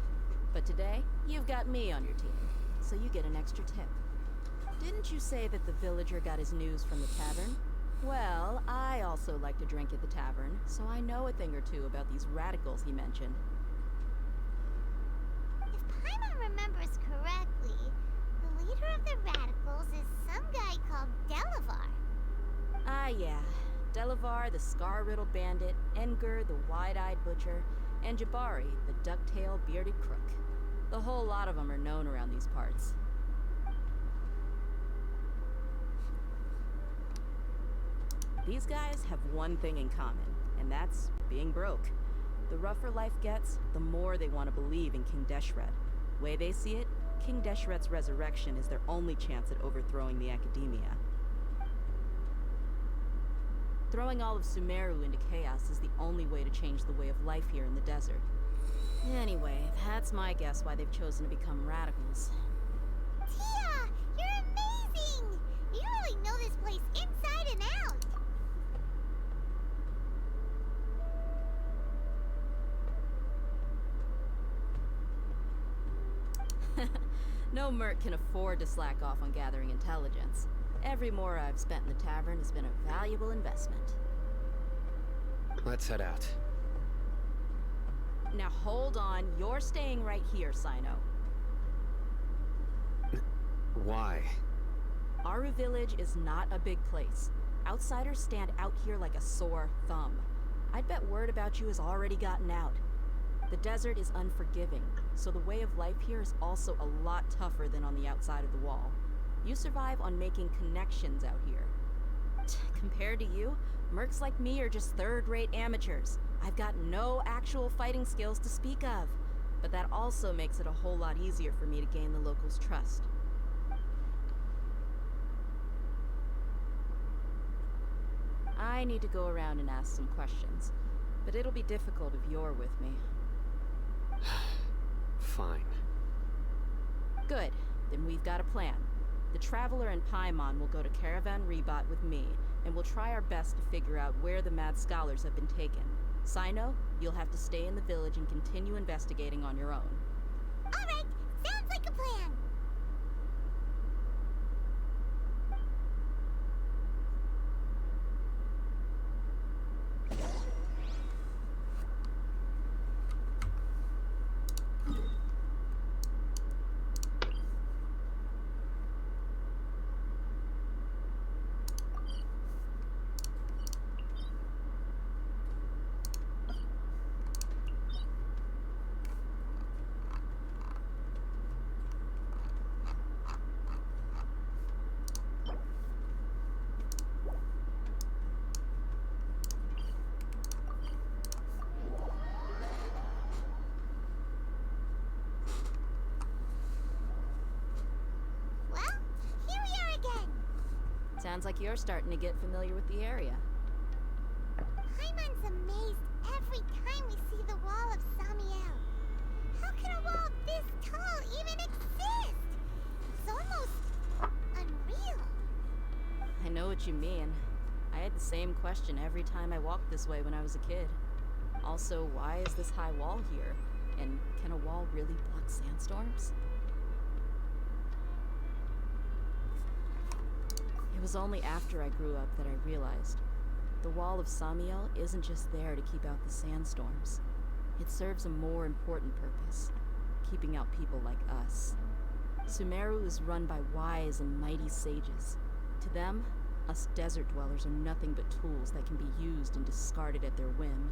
But today, you've got me on your team, so you get an extra tip. Didn't you say that the villager got his news from the tavern? Well, I also like to drink at the tavern, so I know a thing or two about these radicals he mentioned. If Paimon remembers correctly, the leader of the radicals is some guy called Delavar. Ah, yeah. Delavar, the scar-riddled bandit, Engur, the wide-eyed butcher, and Jabari, the duck-tailed bearded crook. The whole lot of them are known around these parts. These guys have one thing in common, and that's being broke. The rougher life gets, the more they want to believe in King Deshret. Way they see it, King Deshret's resurrection is their only chance at overthrowing the academia. Throwing all of Sumeru into chaos is the only way to change the way of life here in the desert. Anyway, that's my guess why they've chosen to become radicals. Tia! You're amazing! You really know this place inside and out! No merc can afford to slack off on gathering intelligence. Every more I've spent in the tavern has been a valuable investment. Let's head out. Now hold on, you're staying right here, Sino. Why? Aru Village is not a big place. Outsiders stand out here like a sore thumb. I'd bet word about you has already gotten out. The desert is unforgiving, so the way of life here is also a lot tougher than on the outside of the wall. You survive on making connections out here. Compared to you, mercs like me are just third-rate amateurs. I've got no actual fighting skills to speak of, but that also makes it a whole lot easier for me to gain the locals' trust. I need to go around and ask some questions, but it'll be difficult if you're with me. Fine. Good. Then we've got a plan. The Traveler and Paimon will go to Caravan Rebot with me, and we'll try our best to figure out where the Mad Scholars have been taken. Sino, you'll have to stay in the village and continue investigating on your own. Alright, sounds like a plan. Sounds like you're starting to get familiar with the area. Paimon's amazed every time we see the wall of Samiel. How can a wall this tall even exist? It's almost unreal. I know what you mean. I had the same question every time I walked this way when I was a kid. Also, why is this high wall here? And can a wall really block sandstorms? It was only after I grew up that I realized the wall of Samiel isn't just there to keep out the sandstorms. It serves a more important purpose, keeping out people like us. Sumeru is run by wise and mighty sages. To them, us desert dwellers are nothing but tools that can be used and discarded at their whim.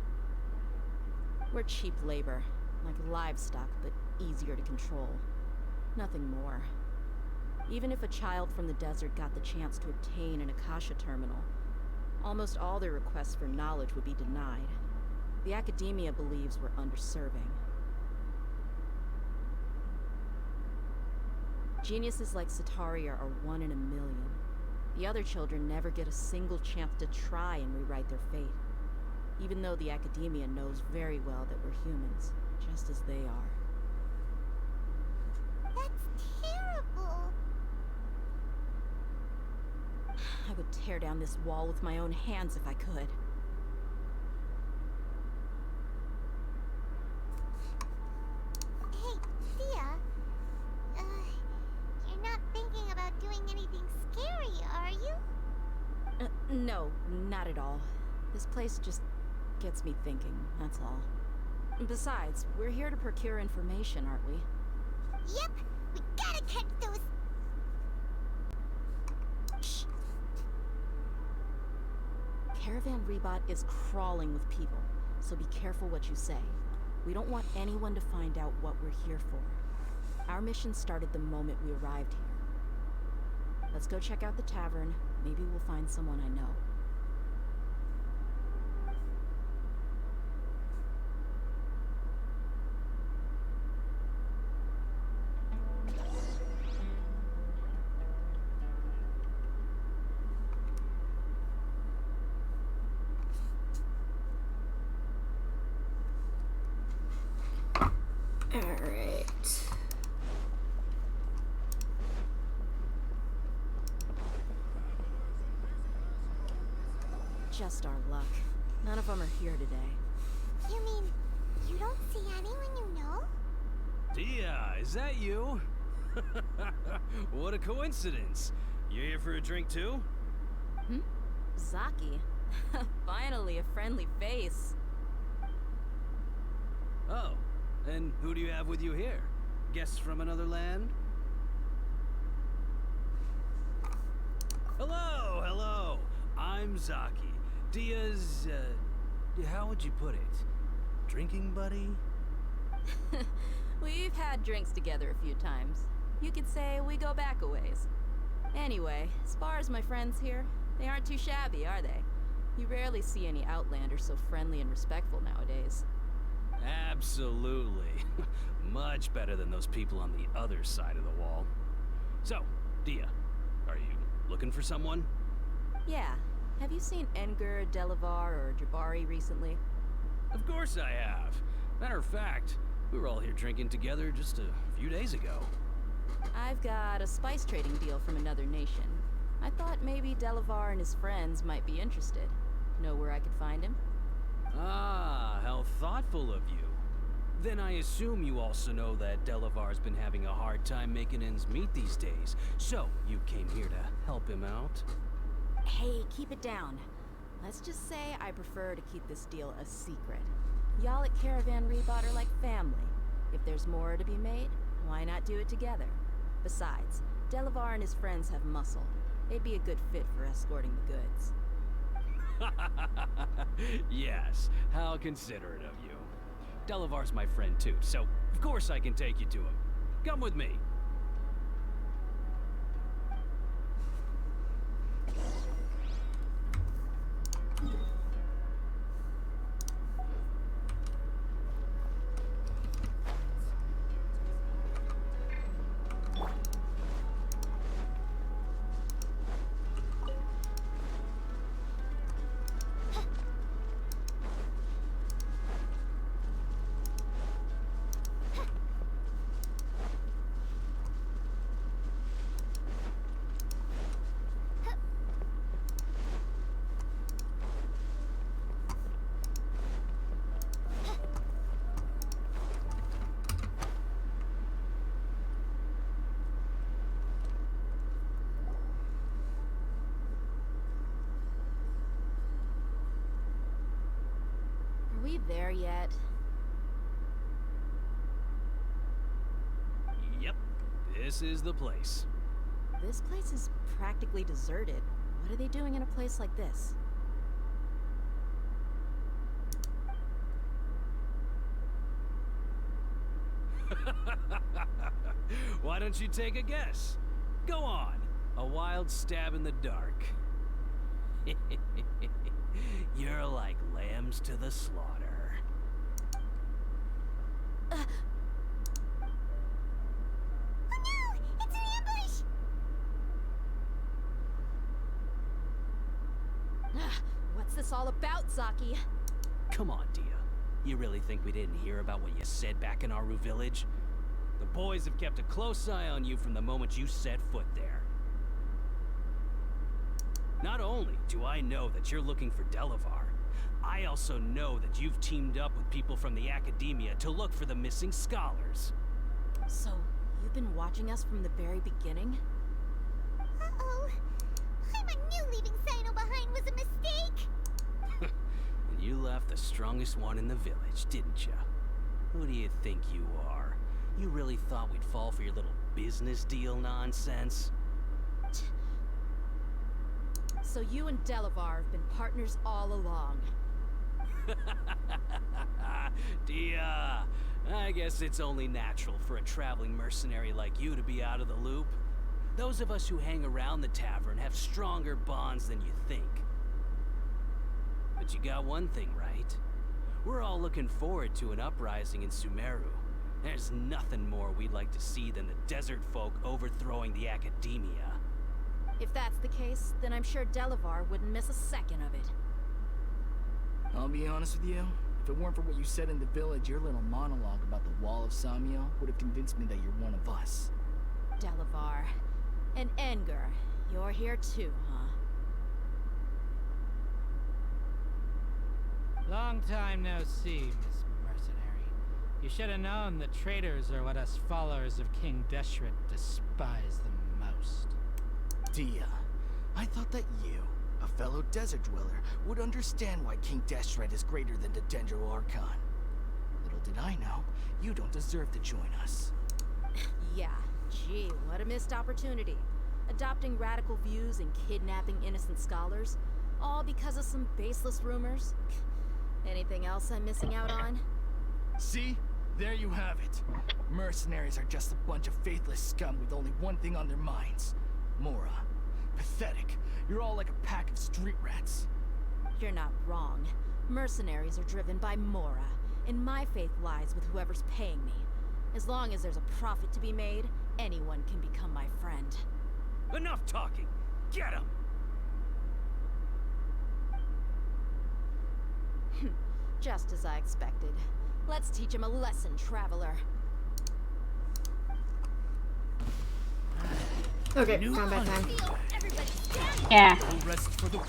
We're cheap labor, like livestock, but easier to control. Nothing more. Even if a child from the desert got the chance to obtain an Akasha terminal, almost all their requests for knowledge would be denied. The academia believes we're underserving. Geniuses like Sataria are 1 in a million. The other children never get a single chance to try and rewrite their fate, even though the academia knows very well that we're humans, just as they are. That's terrible. I would tear down this wall with my own hands if I could. Hey, Thea. You're not thinking about doing anything scary, are you? No, not at all. This place just gets me thinking, that's all. Besides, we're here to procure information, aren't we? Yep, we gotta catch those... Shh. Caravan Rebot is crawling with people, so be careful what you say. We don't want anyone to find out what we're here for. Our mission started the moment we arrived here. Let's go check out the tavern. Maybe we'll find someone I know. Just our luck. None of them are here today. You mean, you don't see anyone you know? Dia, is that you? What a coincidence. You here for a drink too? Zaki. Finally, a friendly face. Oh, and who do you have with you here? Guests from another land? Hello, hello. I'm I'm Zaki. Dia's, how would you put it? Drinking buddy? We've had drinks together a few times. You could say we go back a ways. Anyway, as far as my friends here, they aren't too shabby, are they? You rarely see any Outlanders so friendly and respectful nowadays. Absolutely. Much better than those people on the other side of the wall. So, Dia, are you looking for someone? Yeah. Have you seen Edgar, Delavar, or Jabari recently? Of course I have. Matter of fact, we were all here drinking together just a few days ago. I've got a spice trading deal from another nation. I thought maybe Delavar and his friends might be interested. Know where I could find him? Ah, how thoughtful of you. Then I assume you also know that Delavar's been having a hard time making ends meet these days. So, you came here to help him out? Hey, keep it down. Let's just say I prefer to keep this deal a secret. Y'all at Caravan Rebot are like family. If there's more to be made, why not do it together? Besides, Delavar and his friends have muscle. They'd be a good fit for escorting the goods. Yes, how considerate of you. Delavar's my friend too, so of course I can take you to him. Come with me. Are we there yet? Yep, this is the place. This place is practically deserted. What are they doing in a place like this? Why don't you take a guess? Go on. A wild stab in the dark. You're like lambs to the slaughter. Oh no! It's an ambush! What's this all about, Zaki? Come on, Dia. You really think we didn't hear about what you said back in Aru Village? The boys have kept a close eye on you from the moment you set foot there. Not only do I know that you're looking for Delavar, I also know that you've teamed up with people from the Academia to look for the missing scholars. So, you've been watching us from the very beginning? Uh-oh. I knew leaving Sino behind was a mistake! And you left the strongest one in the village, didn't ya? Who do you think you are? You really thought we'd fall for your little business deal nonsense? So you and Delavar have been partners all along. Dia, I guess it's only natural for a traveling mercenary like you to be out of the loop. Those of us who hang around the tavern have stronger bonds than you think. But you got one thing right. We're all looking forward to an uprising in Sumeru. There's nothing more we'd like to see than the desert folk overthrowing the Academia. If that's the case, then I'm sure Delavar wouldn't miss a second of it. I'll be honest with you. If it weren't for what you said in the village, your little monologue about the Wall of Samio would have convinced me that you're one of us. Delavar. And Edgar. You're here too, huh? Long time no see, Miss Mercenary. You should have known the traitors are what us followers of King Deshret despise the most. Dia, I thought that you, a fellow desert dweller, would understand why King Deshret is greater than the Dendro Archon. Little did I know, you don't deserve to join us. Yeah, gee, what a missed opportunity. Adopting radical views and kidnapping innocent scholars. All because of some baseless rumors? Anything else I'm missing out on? See? There you have it. Mercenaries are just a bunch of faithless scum with only one thing on their minds. Mora. Pathetic. You're all like a pack of street rats. You're not wrong. Mercenaries are driven by Mora, and my faith lies with whoever's paying me. As long as there's a profit to be made, anyone can become my friend. Enough talking! Get him! Just as I expected. Let's teach him a lesson, traveler. Okay, combat time. Yeah. No rest for the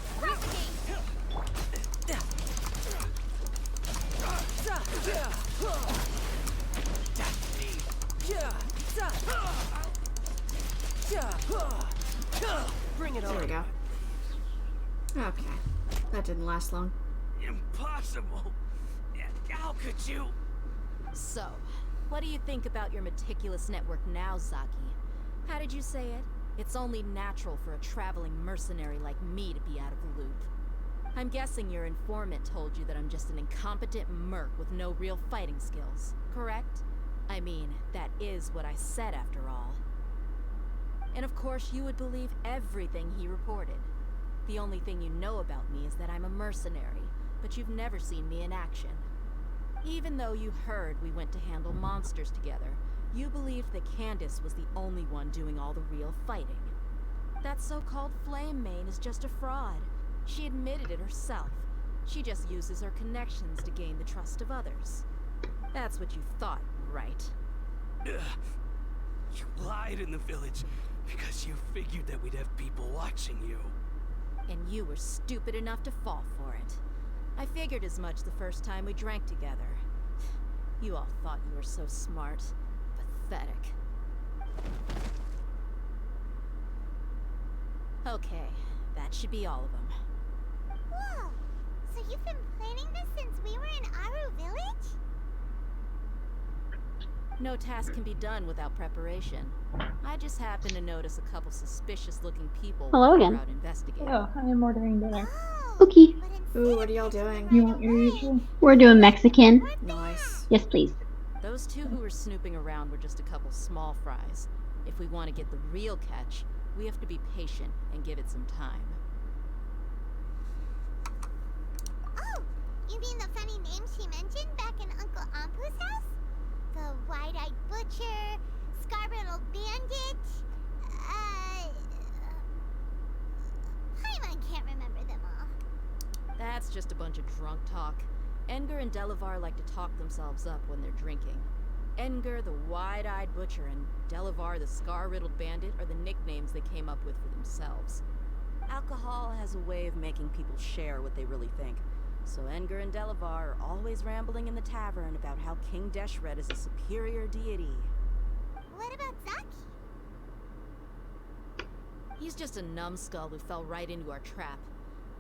Bring it on. There we go. Okay. That didn't last long. Impossible! How could you? So, what do you think about your meticulous network now, Zaki? How did you say it? It's only natural for a traveling mercenary like me to be out of the loop. I'm guessing your informant told you that I'm just an incompetent merc with no real fighting skills, correct? I mean, that is what I said after all. And of course you would believe everything he reported. The only thing you know about me is that I'm a mercenary, but you've never seen me in action. Even though you heard we went to handle monsters together, you believed that Candace was the only one doing all the real fighting. That so-called Flame Mane is just a fraud. She admitted it herself. She just uses her connections to gain the trust of others. That's what you thought, right? You lied in the village because you figured that we'd have people watching you. And you were stupid enough to fall for it. I figured as much the first time we drank together. You all thought you were so smart. Pathetic. Okay, that should be all of them. Whoa! So you've been planning this since we were in Aru Village? No task can be done without preparation. I just happened to notice a couple suspicious-looking people Hello while we again. were out investigating. Oh, I am ordering dinner. Okay. Ooh, what are y'all doing? You want your usual? We're doing Mexican. Nice. Yes, please. Those two who were snooping around were just a couple small fries. If we want to get the real catch, we have to be patient and give it some time. Oh, you mean the funny name she mentioned back in Uncle Ampu's house? The wide-eyed butcher, scar-riddled bandit, Paimon can't remember them all. That's just a bunch of drunk talk. Edgar and Delavar like to talk themselves up when they're drinking. Edgar, the wide-eyed butcher, and Delavar, the scar-riddled bandit, are the nicknames they came up with for themselves. Alcohol has a way of making people share what they really think. So Edgar and Delavar are always rambling in the tavern about how King Deshret is a superior deity. What about Zaki? He's just a numbskull who fell right into our trap.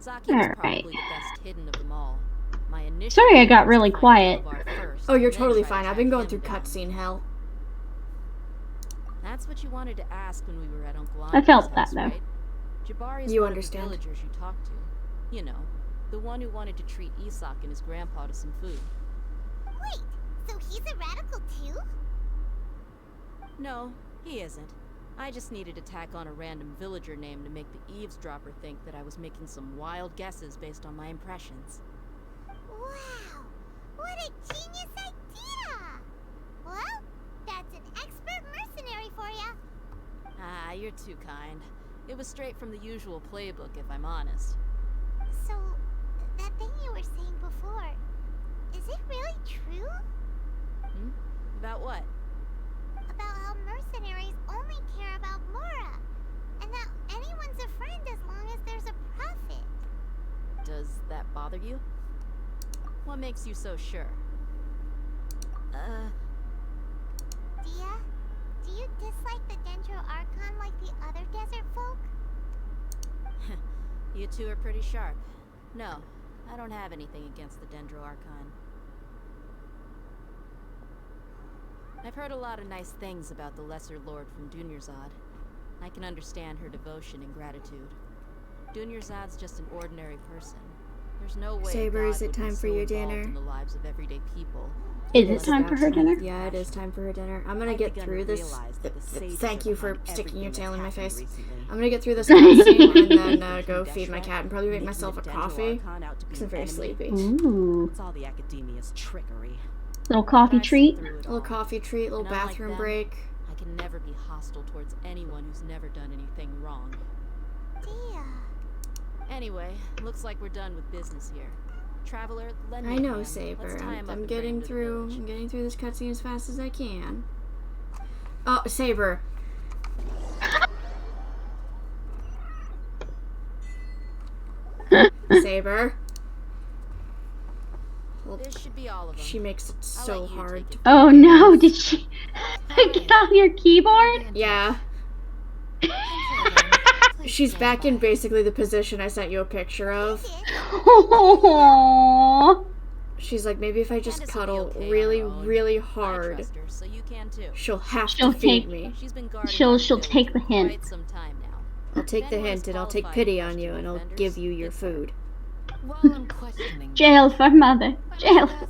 Zaki was probably the best hidden of them all. My initial Sorry I got really quiet. Oh, you're totally fine. I've been going through cutscene hell. That's what you wanted to ask when we were at Uncle I felt Andre's that, house, though. right? Jabari is You one understand. of the villagers you talked to. You know, the one who wanted to treat Isak and his grandpa to some food. Wait, so he's a radical too? No, he isn't. I just needed to tack on a random villager name to make the eavesdropper think that I was making some wild guesses based on my impressions. Wow, what a genius idea! Well, that's an expert mercenary for ya. Ah, you're too kind. It was straight from the usual playbook, if I'm honest. So, that thing you were saying before, is it really true? Hmm? About what? About how mercenaries only care about Mora, and that anyone's a friend as long as there's a profit. Does that bother you? What makes you so sure? Dia, do you dislike the Dendro Archon like the other desert folk? You two are pretty sharp. No, I don't have anything against the Dendro Archon. I've heard a lot of nice things about the Lesser Lord from Dunyarzad. I can understand her devotion and gratitude. Dunyarzad's just an ordinary person. There's no way Saber, God is it would be time for so your involved dinner? in the lives of everyday people. Is it time for her dinner? Yeah, it is time for her dinner. I'm gonna get through this. Thank you for sticking your tail in my face. I'm gonna get through this cutscene and then go feed my cat and probably make myself a coffee because I'm very sleepy. Ooh. It's all the academia's trickery. Little coffee treat. Little coffee treat, little bathroom break. I can never be hostile towards anyone who's never done anything wrong. Anyway, looks like we're done with business here. Traveler, lend me I a know, hand. Saber. Let's tie him up I'm and bring getting him to the through. village. I'm getting through this cutscene as fast as I can. Oh, Saber. Saber. Well, This should be all of them. she makes it so hard. Oh no, did she get on your keyboard? Yeah. She's back in basically the position I sent you a picture of. Aww. She's like, maybe if I just cuddle really, really hard, she'll have to feed me. She'll take the hint. I'll take the hint and I'll take pity on you and I'll give you your food. Jail for mother. Jail for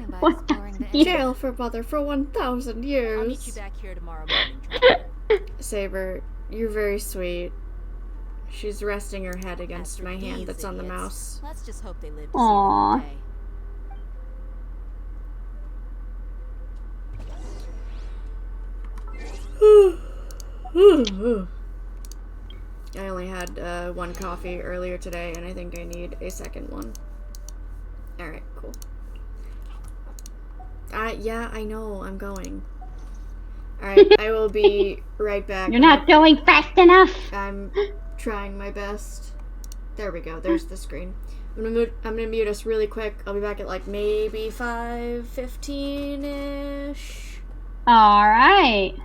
mother. 1,000 years. Jail for mother for 1,000 years. I'll meet you back here tomorrow morning, Traveler. Saber, you're very sweet. She's resting her head against my hand that's on the mouse. Let's just hope they live to Aww. see another day. I only had one coffee earlier today, and I think I need a second one. Alright, cool. Yeah, I know, I'm going. Alright, I will be right back. You're not going fast enough. I'm trying my best. There we go, there's the screen. I'm gonna mute us really quick. I'll be back at like maybe 5:15-ish. Alright.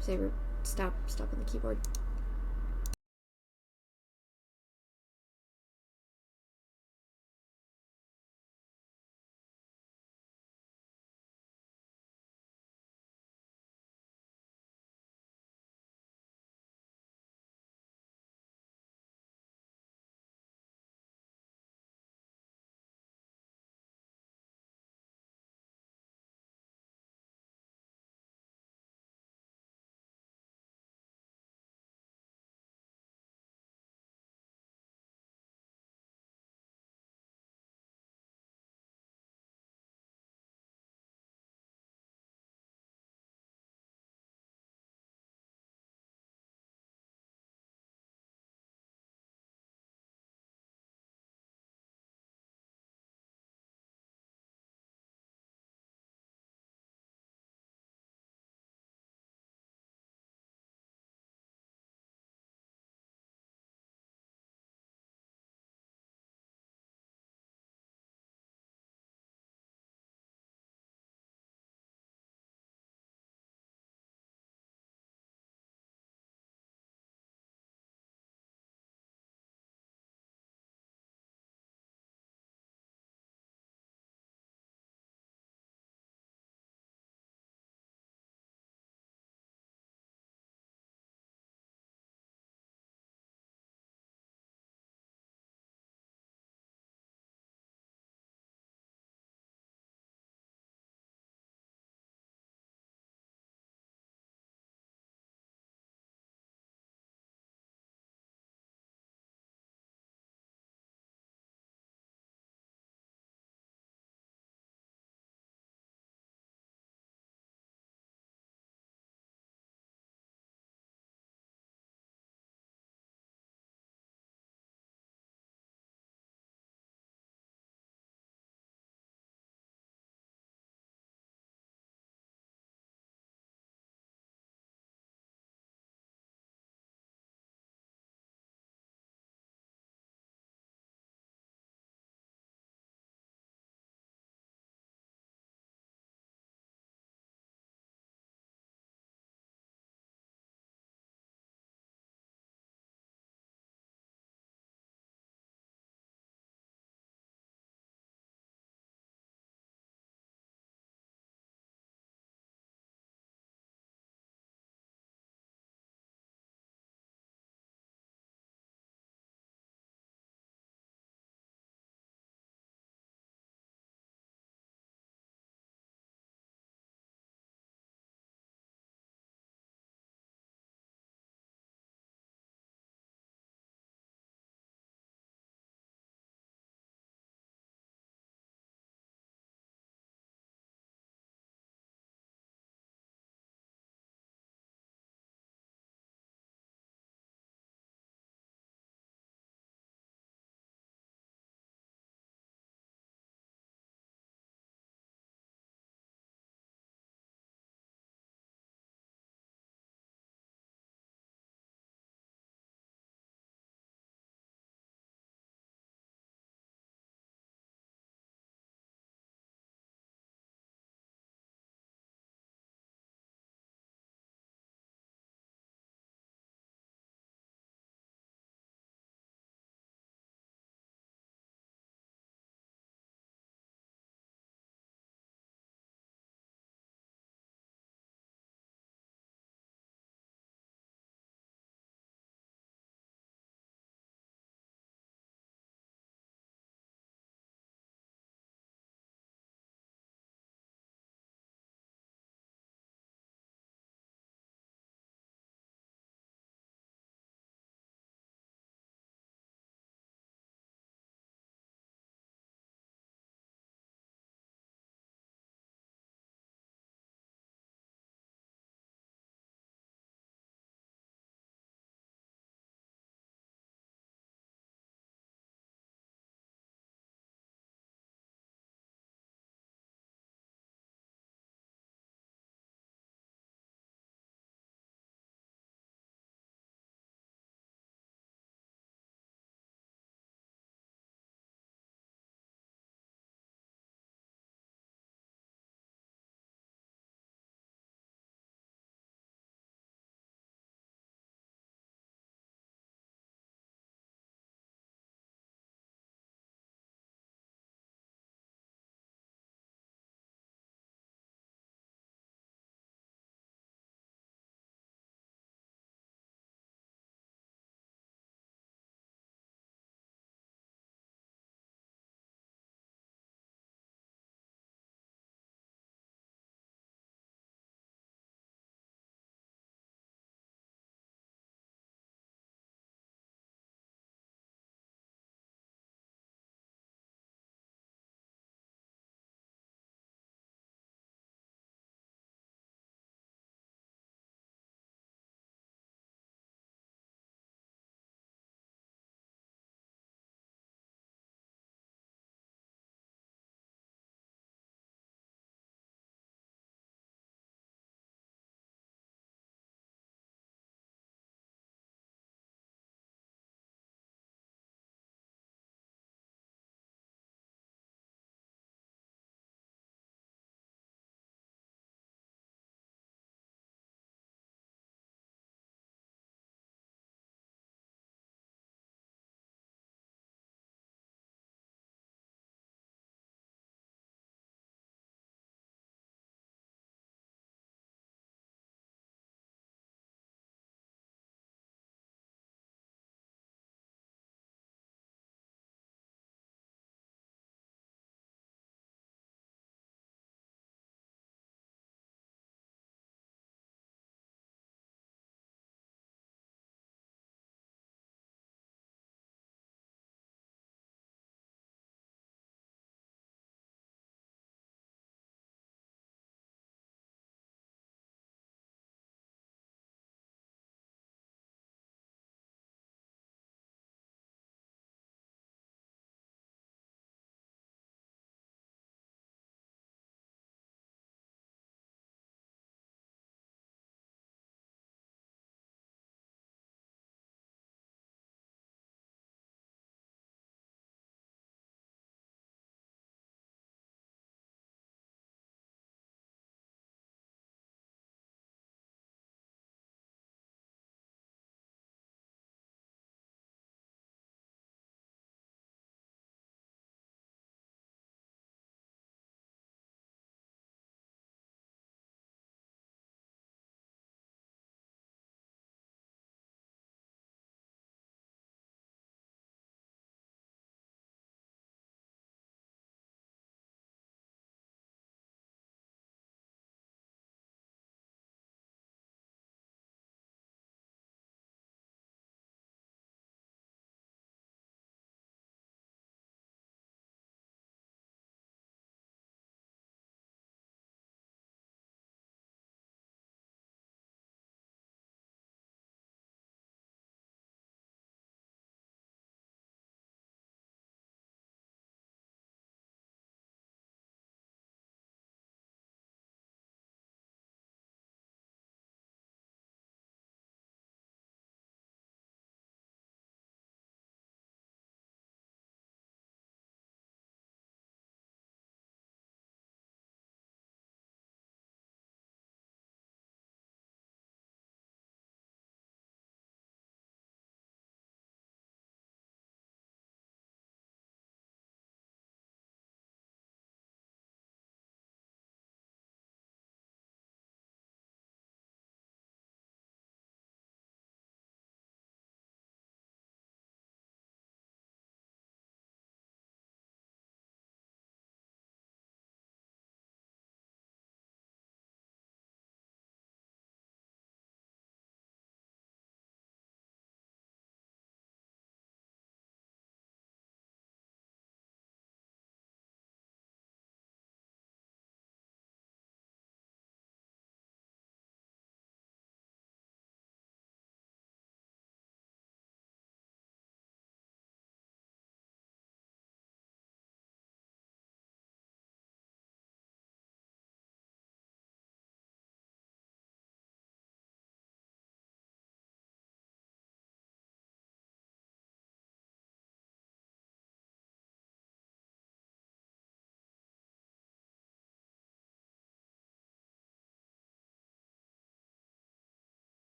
Saber, stop on the keyboard.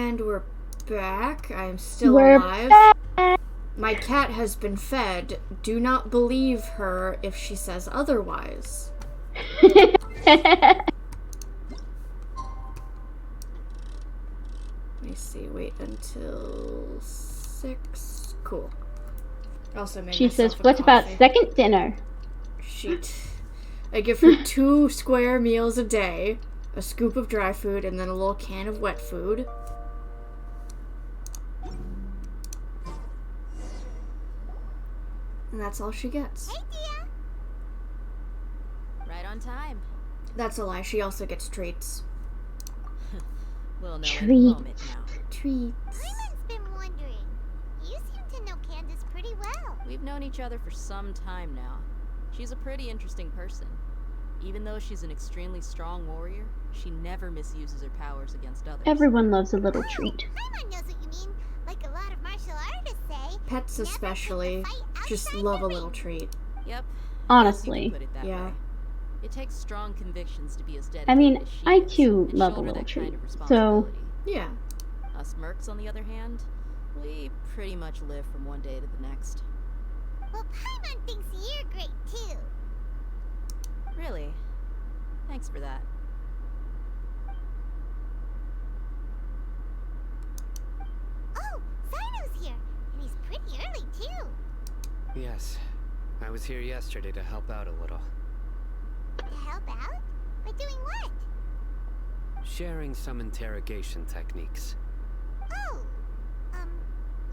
And we're back. I'm still We're alive. back. My cat has been fed. Do not believe her if she says otherwise. Let me see. Wait until 6. Cool. Also made She says, myself a what about coffee. second dinner? I give her 2 square meals a day, a scoop of dry food, and then a little can of wet food. And that's all she gets. Hey, Dia. Right on time. That's a lie. She also gets treats. We'll know in a moment now. Treats. Simon's been wondering. You seem to know Candace pretty well. We've known each other for some time now. She's a pretty interesting person. Even though she's an extremely strong warrior, she never misuses her powers against others. Everyone loves a little treat. Paimon knows what you mean, like a lot of martial artists say. Pets especially just love a little treat. Yep. Honestly. Put it that Yeah. way. It takes strong convictions to be as dedicated I mean, as she I is, too and love a shoulder little that treat. kind of So, responsibility. Yeah. Us mercs, on the other hand, we pretty much live from one day to the next. Well, Paimon thinks you're great too. Really? Thanks for that. Oh, Sino's here, and he's pretty early too. Yes. I was here yesterday to help out a little. To help out? By doing what? Sharing some interrogation techniques. Oh,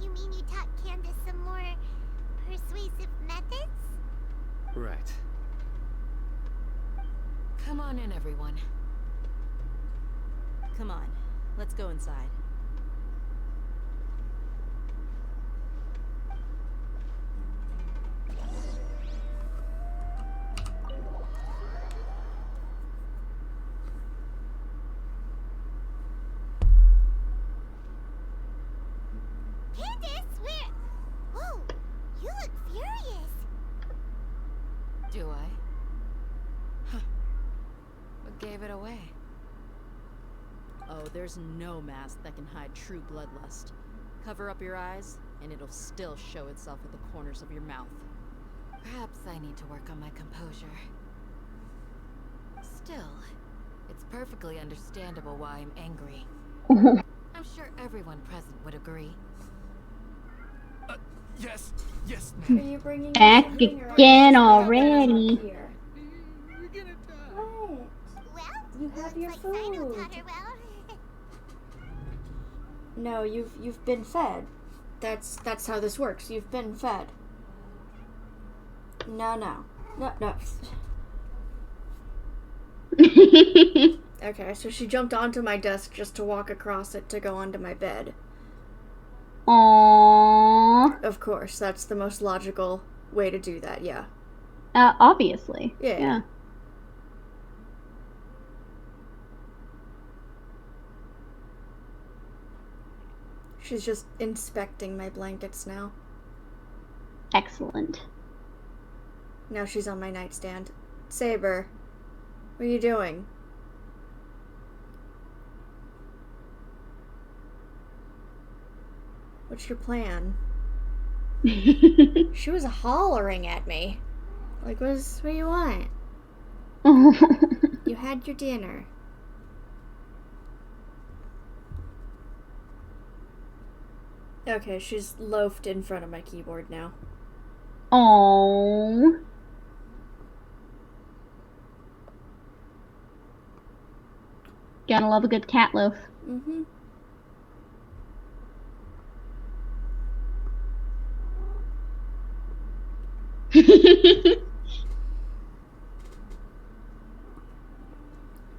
you mean you taught Candace some more persuasive methods? Right. Come on in, everyone. Come on, let's go inside. Candace, where? Whoa, you look furious. Do I? Huh. What gave it away? Oh, there's no mask that can hide true bloodlust. Cover up your eyes, and it'll still show itself at the corners of your mouth. Perhaps I need to work on my composure. Still, it's perfectly understandable why I'm angry. I'm sure everyone present would agree. Yes. Are you bringing back again already. Well, You have your like Sino food. taught her well. No, you've been fed. That's how this works. You've been fed. No. Okay, so she jumped onto my desk just to walk across it to go onto my bed. Aww. Of course, that's the most logical way to do that, yeah. Obviously. Yeah. She's just inspecting my blankets now. Excellent. Now she's on my nightstand. Saber, what are you doing? What's your plan? She was hollering at me. Like, what do you want? You had your dinner. Okay, she's loafed in front of my keyboard now. Aww. Gotta love a good cat loaf. Mm-hmm.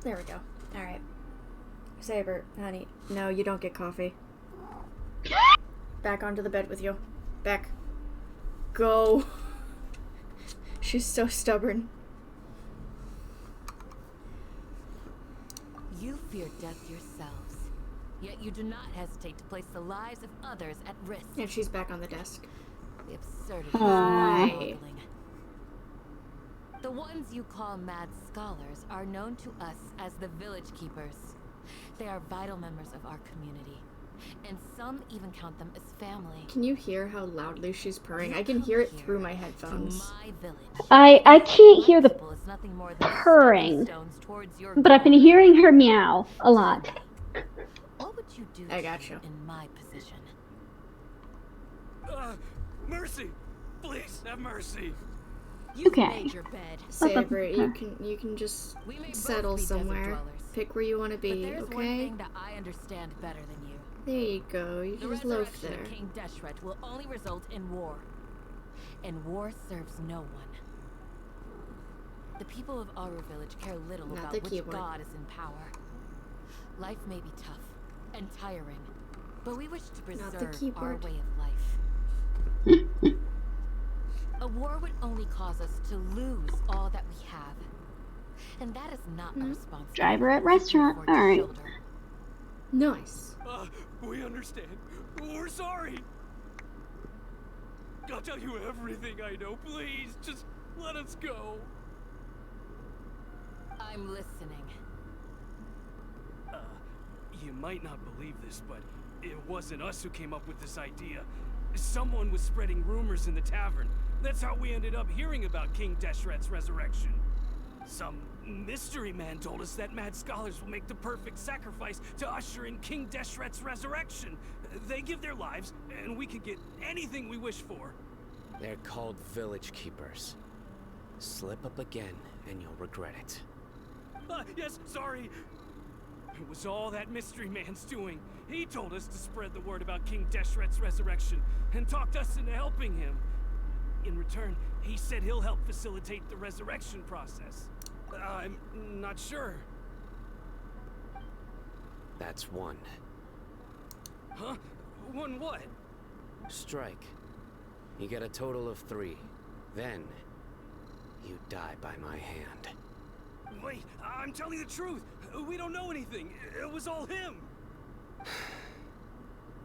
There we go. Alright. Saber, honey. No, you don't get coffee. Back onto the bed with you. Back. Go. She's so stubborn. You fear death yourselves, yet you do not hesitate to place the lives of others at risk. And she's back on the desk. The absurdity is Hi. mind-boggling. The ones you call mad scholars are known to us as the Village Keepers. They are vital members of our community, and some even count them as family. Can you hear how loudly she's purring? I can hear it through my headphones. My village. I can't hear the purring, but I've been hearing her meow a lot. What would you do I got you. in my position? Mercy! Please, have mercy! You've Okay. made your bed. Savory, you can just We may both settle be desert somewhere. dwellers, Pick where you want to but be, there's one okay? thing that I understand better than you. There you go. You The just loaf resurrection there. of King Deshret will only result in war. And war serves no one. The people of Aru Village care little Not about the which keyboard. god is in power. Life may be tough and tiring, but we wish to Not the preserve our keyboard. way of life. A war would only cause us to lose all that we have. And that is not a response. Driver at restaurant. All right. Nice. We understand. We're sorry. I'll tell you everything I know. Please, just let us go. I'm listening. You might not believe this, but it wasn't us who came up with this idea. Someone was spreading rumors in the tavern. That's how we ended up hearing about King Deshret's resurrection. Some mystery man told us that mad scholars will make the perfect sacrifice to usher in King Deshret's resurrection. They give their lives, and we can get anything we wish for. They're called village keepers. Slip up again, and you'll regret it. Yes, sorry. It was all that mystery man's doing. He told us to spread the word about King Deshret's resurrection, and talked us into helping him. In return, he said he'll help facilitate the resurrection process. I'm not sure. That's one. Huh? One what? Strike. You get a total of 3. Then, you die by my hand. Wait, I'm telling the truth. We don't know anything. It was all him.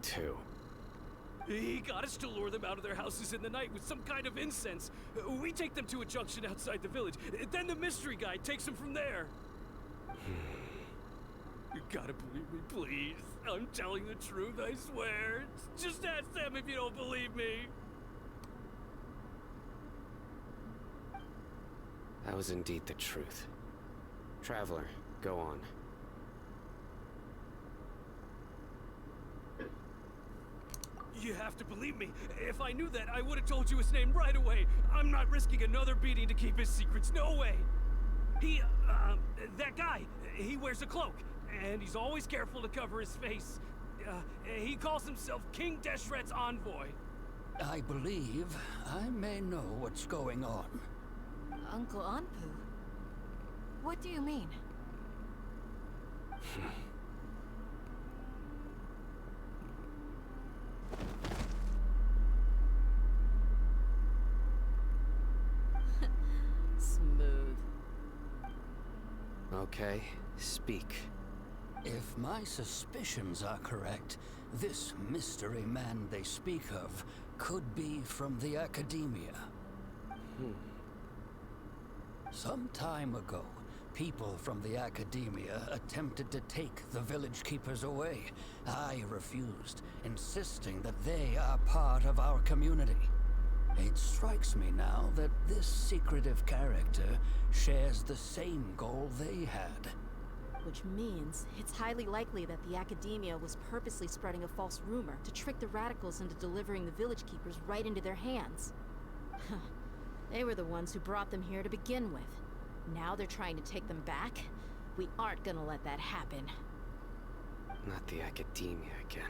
2. He got us to lure them out of their houses in the night with some kind of incense. We take them to a junction outside the village. Then the mystery guy takes them from there. You gotta believe me, please. I'm telling the truth, I swear. Just ask them if you don't believe me. That was indeed the truth. Traveler, go on. You have to believe me. If I knew that, I would have told you his name right away. I'm not risking another beating to keep his secrets. No way. That guy, he wears a cloak, and he's always careful to cover his face. He calls himself King Deshret's envoy. I believe I may know what's going on. Uncle Anpu? What do you mean? Smooth. Okay, speak. If my suspicions are correct, this mystery man they speak of could be from the Academia. Some time ago, people from the Academia attempted to take the village keepers away. I refused, insisting that they are part of our community. It strikes me now that this secretive character shares the same goal they had. Which means it's highly likely that the Academia was purposely spreading a false rumor to trick the radicals into delivering the village keepers right into their hands. They were the ones who brought them here to begin with. Now they're trying to take them back? We aren't gonna let that happen. Not the Academia again.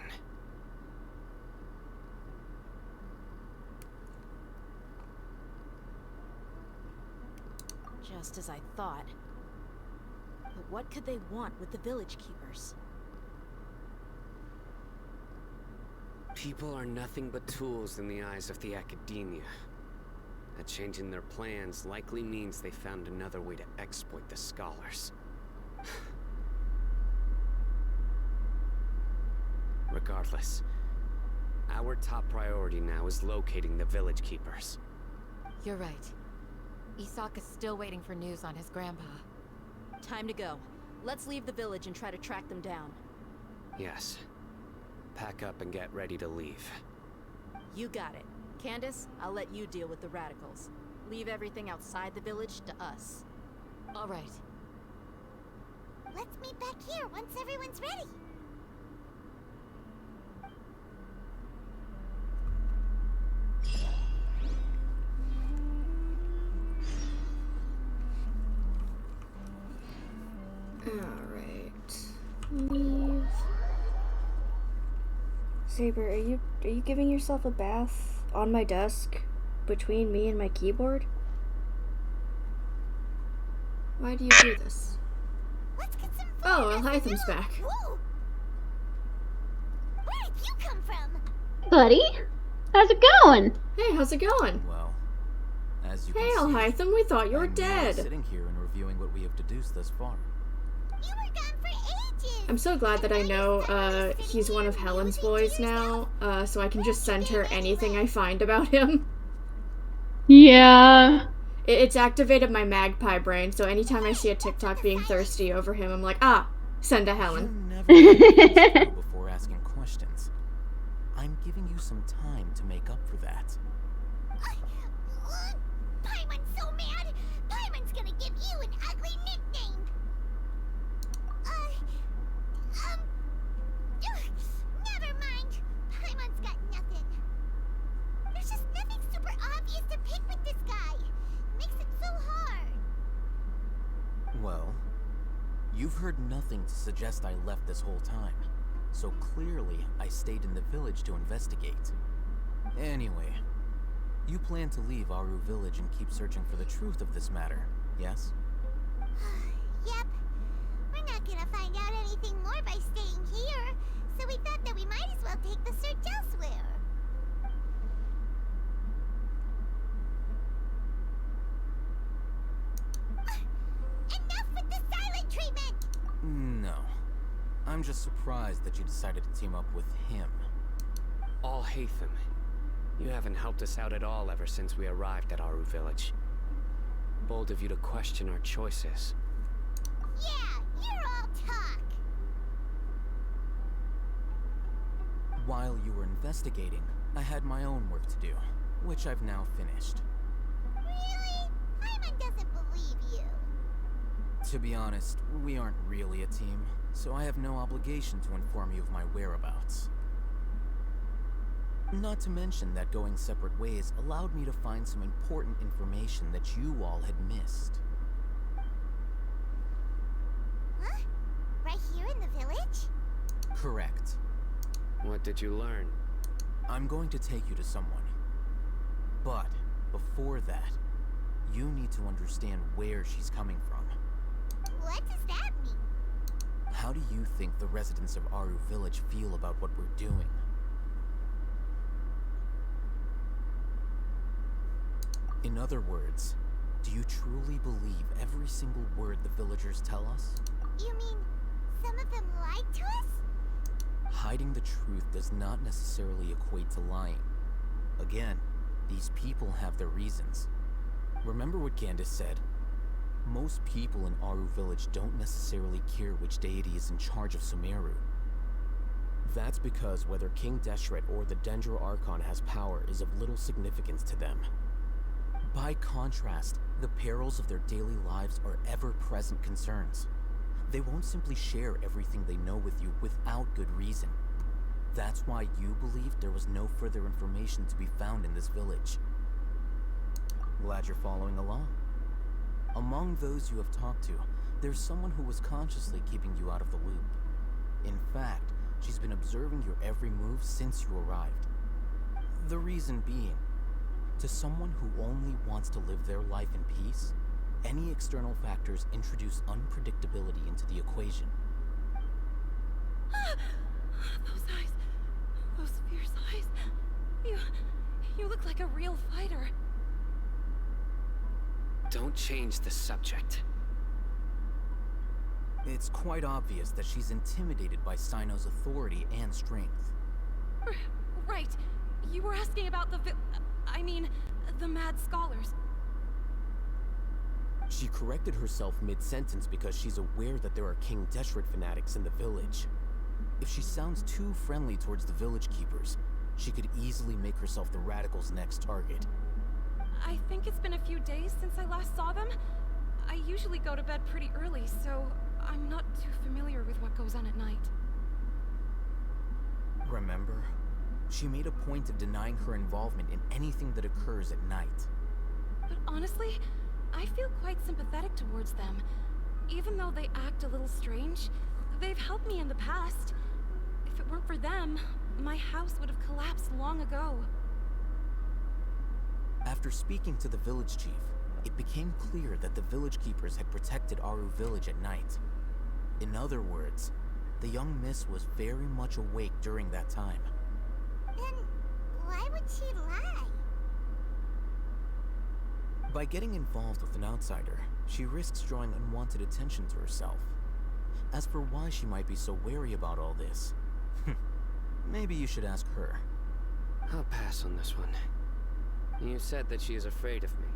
Just as I thought. But what could they want with the village keepers? People are nothing but tools in the eyes of the Academia. A change in their plans likely means they found another way to exploit the scholars. Regardless, our top priority now is locating the village keepers. You're right. Isak is still waiting for news on his grandpa. Time to go. Let's leave the village and try to track them down. Yes. pack up and get ready to leave. You got it. Candace, I'll let you deal with the radicals. Leave everything outside the village to us. All right. Let's meet back here once everyone's ready. Alright. Leave. Saber, are you giving yourself a bath on my desk between me and my keyboard? Why do you do this? Let's get some Oh, Alhytham's back. Whoa. Where did you come from? Buddy, how's it going? Hey, how's it going? Well, as you Hey, can see, Alhytham, we thought you were I'm dead. sitting here and reviewing what we have deduced thus far. You were gone for ages. I'm so glad that I know he's one of Helen's boys now, so I can just send her anything I find about him. Yeah. It's activated my magpie brain, so anytime I see a TikTok being thirsty over him, I'm like, ah, send to Helen. You never know before asking questions. I'm giving you some time to make up for that. Paimon's so mad. Paimon's gonna give you an ugly nickname. Never mind. Paimon's got nothing. There's just nothing super obvious to pick with this guy. Makes it so hard. Well, you've heard nothing to suggest I left this whole time, so clearly I stayed in the village to investigate. Anyway, you plan to leave Aru village and keep searching for the truth of this matter, yes? Yep. We're not gonna find out anything more by staying here, so we thought that we might as well take the search elsewhere. Enough with the silent treatment! No. I'm just surprised that you decided to team up with him. Alhytham, you haven't helped us out at all ever since we arrived at Aru village. Bold of you to question our choices. Yeah, you're all talk. While you were investigating, I had my own work to do, which I've now finished. Really? Paimon doesn't believe you. To be honest, we aren't really a team, so I have no obligation to inform you of my whereabouts. Not to mention that going separate ways allowed me to find some important information that you all had missed. Huh? Right here in the village? Correct. What did you learn? I'm going to take you to someone. But before that, you need to understand where she's coming from. What does that mean? How do you think the residents of Aru village feel about what we're doing? In other words, do you truly believe every single word the villagers tell us? You mean some of them lied to us? Hiding the truth does not necessarily equate to lying. Again, these people have their reasons. Remember what Candace said? Most people in Aru village don't necessarily care which deity is in charge of Sumeru. That's because whether King Deshret or the Dendro Archon has power is of little significance to them. By contrast, the perils of their daily lives are ever-present concerns. They won't simply share everything they know with you without good reason. That's why you believed there was no further information to be found in this village. Glad you're following along. Among those you have talked to, there's someone who was consciously keeping you out of the loop. In fact, she's been observing your every move since you arrived. The reason being, to someone who only wants to live their life in peace, any external factors introduce unpredictability into the equation. Those eyes. Those fierce eyes. You look like a real fighter. Don't change the subject. It's quite obvious that she's intimidated by Sino's authority and strength. Right. You were asking about the the mad scholars. She corrected herself mid-sentence because she's aware that there are King Deshret fanatics in the village. If she sounds too friendly towards the village keepers, she could easily make herself the radicals' next target. I think it's been a few days since I last saw them. I usually go to bed pretty early, so I'm not too familiar with what goes on at night. Remember? She made a point of denying her involvement in anything that occurs at night. But honestly, I feel quite sympathetic towards them. Even though they act a little strange, they've helped me in the past. If it weren't for them, my house would have collapsed long ago. After speaking to the village chief, it became clear that the village keepers had protected Aru village at night. In other words, the young miss was very much awake during that time. Then why would she lie? By getting involved with an outsider, she risks drawing unwanted attention to herself. As for why she might be so wary about all this, maybe you should ask her. I'll pass on this one. You said that she is afraid of me.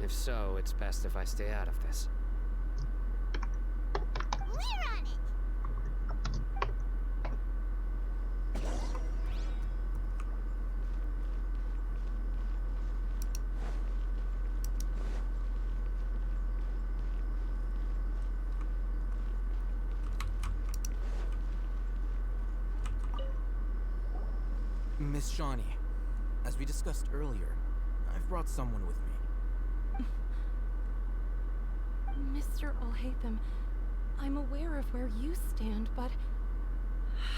If so, it's best if I stay out of this. We're on it! Miss Shawnee, as we discussed earlier, I've brought someone with me. Mr. Alhaitham, I'm aware of where you stand, but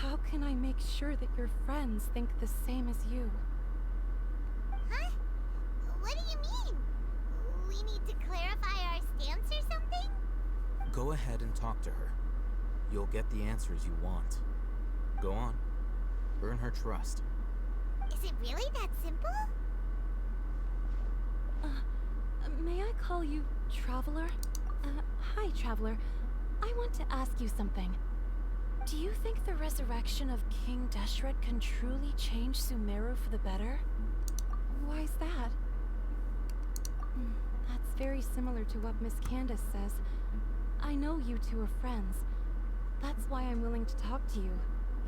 how can I make sure that your friends think the same as you? Huh? What do you mean? We need to clarify our stance or something? Go ahead and talk to her. You'll get the answers you want. Go on. Earn her trust. Is it really that simple? May I call you Traveler? Hi, Traveler. I want to ask you something. Do you think the resurrection of King Deshret can truly change Sumeru for the better? Why's that? That's very similar to what Miss Candace says. I know you two are friends. That's why I'm willing to talk to you,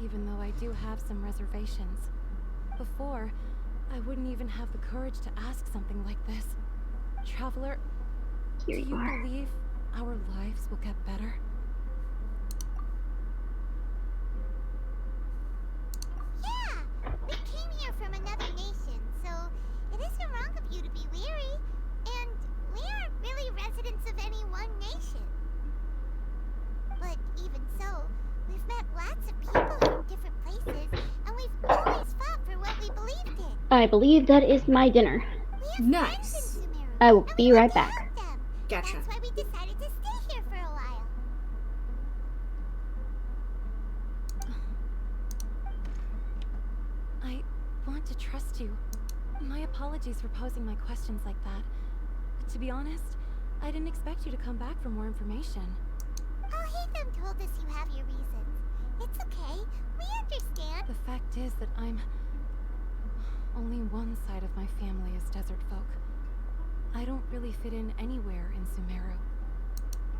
even though I do have some reservations. Before, I wouldn't even have the courage to ask something like this. Traveler, do you believe our lives will get better? Yeah! We came here from another nation, so it isn't wrong of you to be weary. And we aren't really residents of any one nation. But even so, we've met lots of people from different places, and we've always fought for what we believed in. I believe that is my dinner. Nice. I will be right back. Gotcha. That's why we decided to stay here for a while. I want to trust you. My apologies for posing my questions like that. To be honest, I didn't expect you to come back for more information. Alhaitham told us you have your reasons. It's okay. We understand. The fact is that only one side of my family is desert folk. I don't really fit in anywhere in Sumeru.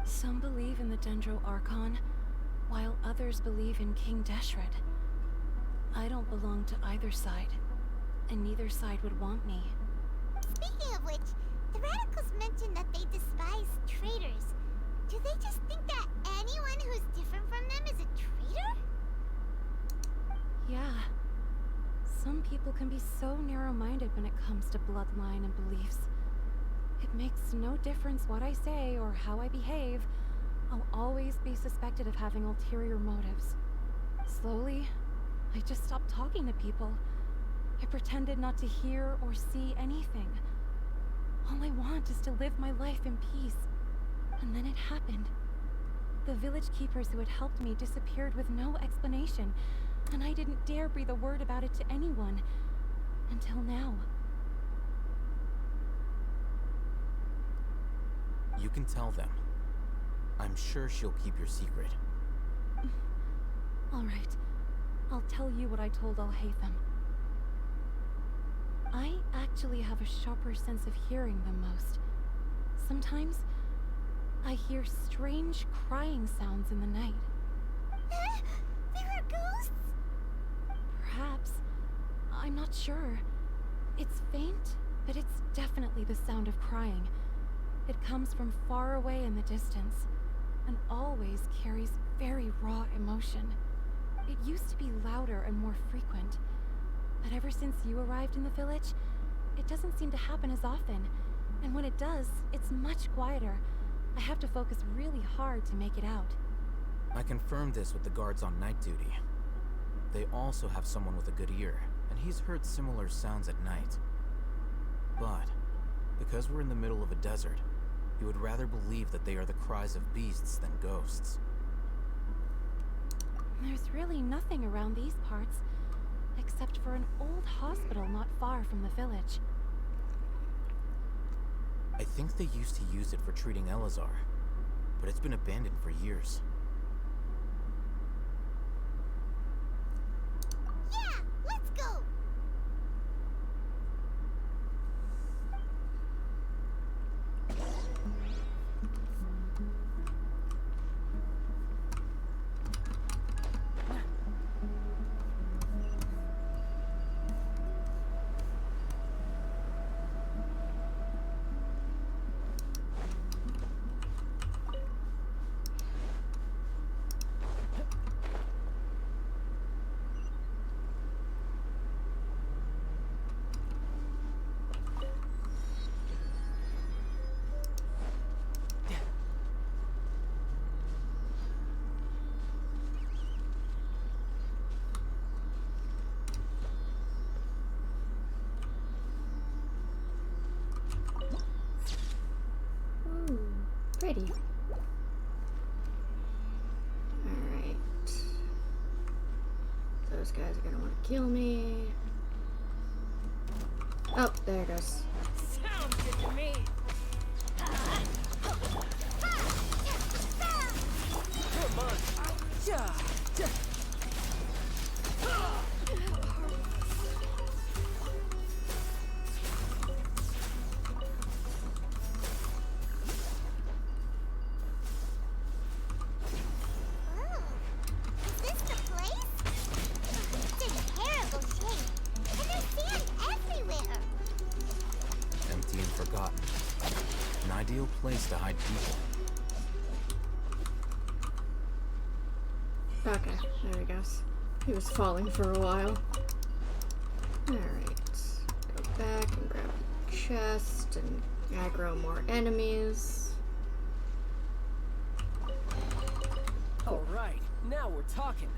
Some believe in the Dendro Archon, while others believe in King Deshret. I don't belong to either side, and neither side would want me. Speaking of which, the radicals mentioned that they despise traitors. Do they just think that anyone who's different from them is a traitor? Yeah. Some people can be so narrow-minded when it comes to bloodline and beliefs. It makes no difference what I say or how I behave. I'll always be suspected of having ulterior motives. Slowly, I just stopped talking to people. I pretended not to hear or see anything. All I want is to live my life in peace. And then it happened. The village keepers who had helped me disappeared with no explanation, and I didn't dare breathe a word about it to anyone. Until now. You can tell them. I'm sure she'll keep your secret. All right. I'll tell you what I told Alhaitham. I actually have a sharper sense of hearing than most. Sometimes, I hear strange crying sounds in the night. There are I'm not sure. It's faint, but it's definitely the sound of crying. It comes from far away in the distance, and always carries very raw emotion. It used to be louder and more frequent, but ever since you arrived in the village, it doesn't seem to happen as often, and when it does, it's much quieter. I have to focus really hard to make it out. I confirmed this with the guards on night duty. They also have someone with a good ear, and he's heard similar sounds at night. But, because we're in the middle of a desert, he would rather believe that they are the cries of beasts than ghosts. There's really nothing around these parts, except for an old hospital not far from the village. I think they used to use it for treating Elazar, but it's been abandoned for years. Yeah, let's go! Pretty. Alright. Those guys are gonna want to kill me. Oh, there it goes. Sounds good to me. Come on. Place to hide people. Okay, there he goes. He was falling for a while. Alright. Go back and grab the chest and aggro more enemies. Alright, now we're talking.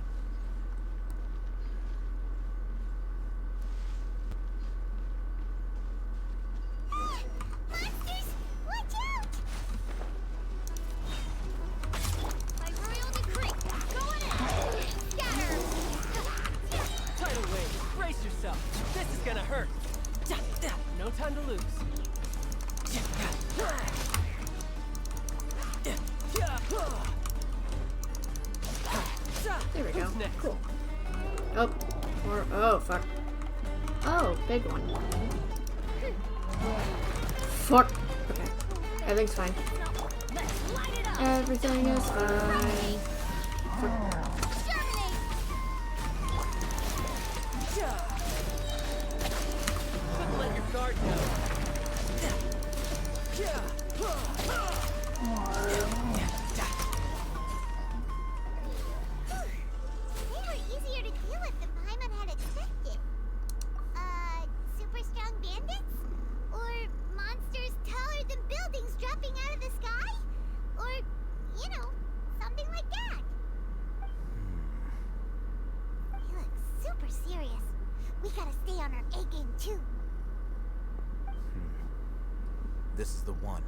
No time to lose. There we go. Cool. Oh, oh, fuck. Oh, big one. Fuck. Okay. Everything's fine. Everything is fine. Fuck. Let your guard down. They were easier to deal with than Paimon had expected. Super strong bandits? Or monsters taller than buildings dropping out of the sky? Or, you know, something like that. They look super serious. We gotta stay on our A game too. This is the one.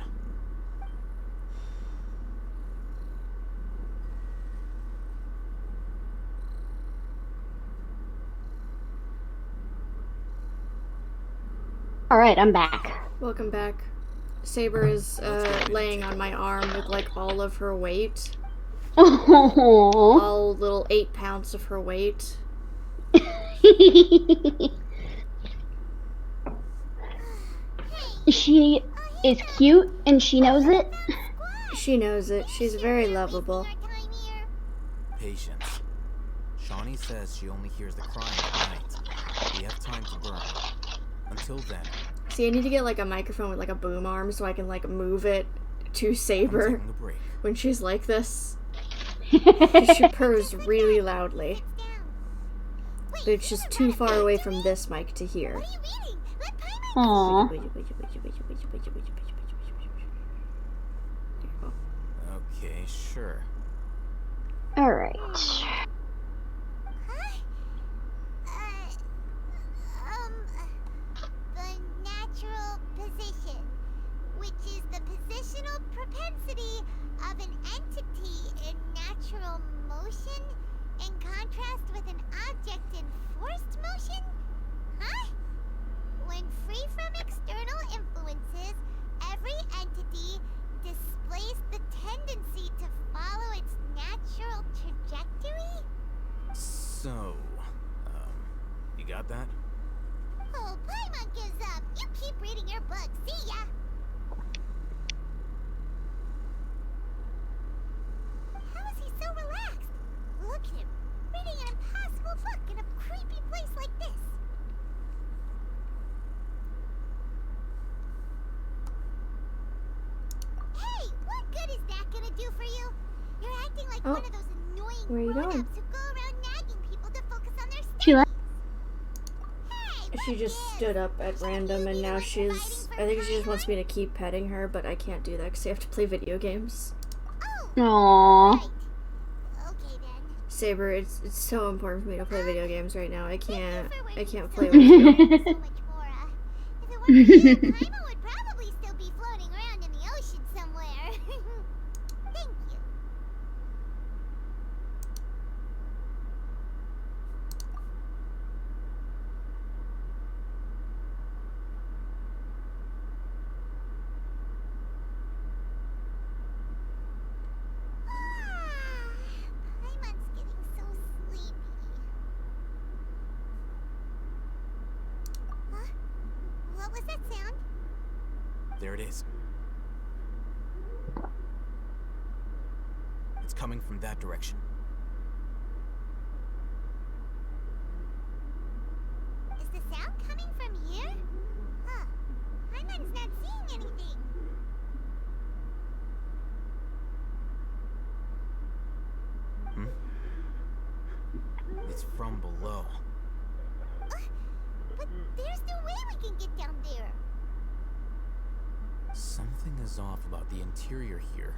Alright, I'm back. Welcome back. Saber is laying on my arm with like all of her weight. All little 8 pounds of her weight. She is cute and she knows it. She knows it. She's very lovable. Patience. Shawnee says she only hears the crying at night. We have time to burn. Until then, See, I need to get like a microphone with like a boom arm so I can like move it to Saber taking a break. when she's like this. 'Cause she purrs really loudly. But it's just too far away from this mic to hear. Aww. Okay, sure. Alright. The natural position, which is the positional propensity of an entity in natural motion in contrast with an object in forced motion? Huh? When free from external influences, every entity displays the tendency to follow its natural trajectory? So, you got that? Oh, Paimon gives up. You keep reading your book. See ya. How is he so relaxed? Look at him, reading an impossible book in a creepy place like this. Hey, what good is that gonna do for you? You're acting like one of those annoying Where you grown-ups going? who go around nagging people to focus on their She left. She just stood up at random and now she's... I think she just wants me to keep petting her, but I can't do that because I have to play video games. Aww. Saber, it's so important for me to play video games right now. I can't play with you. Paimon would probably still be floating around in the ocean somewhere. Thank you. Paimon's getting so sleepy. Huh? What was that sound? There it is. It's coming from that direction. Is the sound coming from here? Huh. Paimon's not seeing anything. It's from below. But there's no way we can get down there. Something is off about the interior here.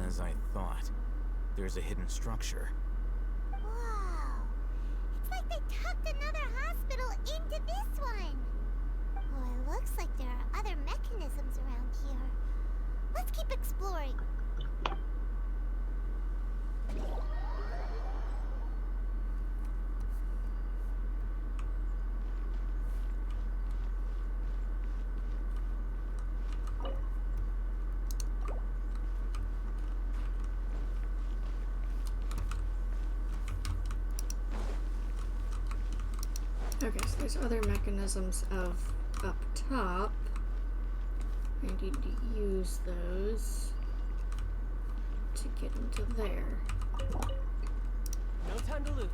As I thought, there's a hidden structure. Wow. It's like they tucked another hospital into this one. Oh, it looks like there are other mechanisms around here. Let's keep exploring. Okay, so there's other mechanisms of up top. I need to use those to get into there. No time to lose.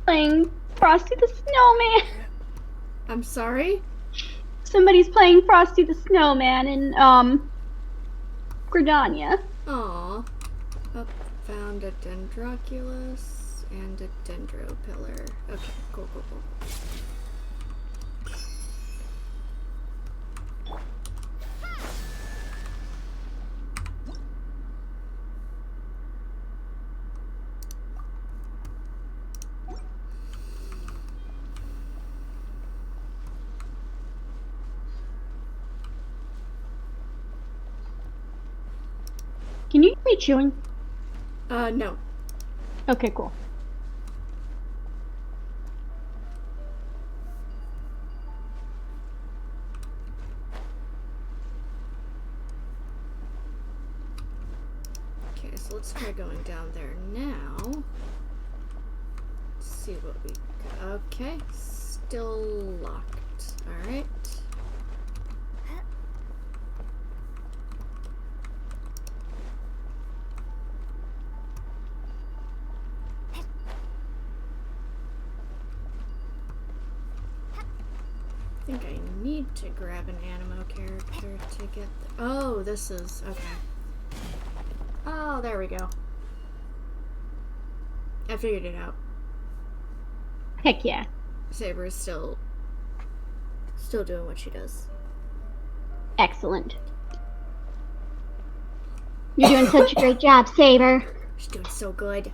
Playing Frosty the Snowman. I'm sorry? Somebody's playing Frosty the Snowman in, Gridania. Aw. Up, found a Dendroculus and a Dendropillar. Okay, cool. Can you hear me chewing? No. Okay, cool. Okay, so let's try going down there now. Let's see what we got. Okay, still locked. Alright. I think I need to grab an animo character to get the— oh, this is— okay. Oh, there we go. I figured it out. Heck yeah. Saber is still doing what she does. Excellent. You're doing such a great job, Saber. She's doing so good.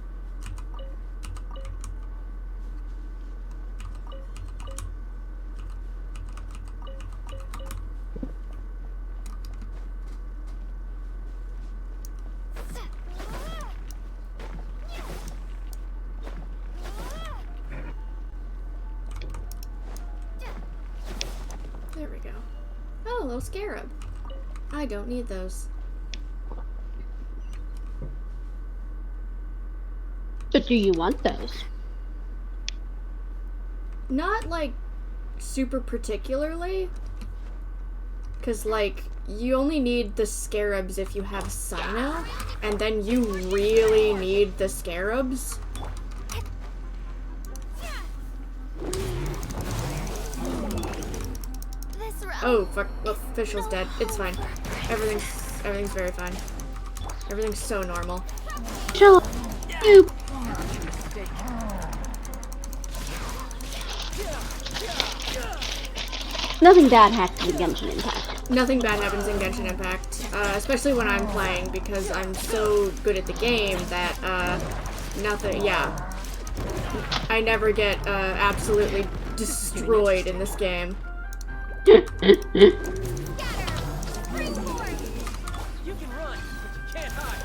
There we go. Oh, little scarab. I don't need those. But do you want those? Not, like, super particularly. Because, like, you only need the scarabs if you have Sino, and then you really need the scarabs. Oh, fuck. Oh, Official's dead. It's fine. Everything's very fine. Everything's so normal. Chill. Nope. Nothing bad happens in Genshin Impact. Nothing bad happens in Genshin Impact, especially when I'm playing, because I'm so good at the game that, nothing, yeah. I never get, absolutely destroyed in this game. You can run, but you can't hide.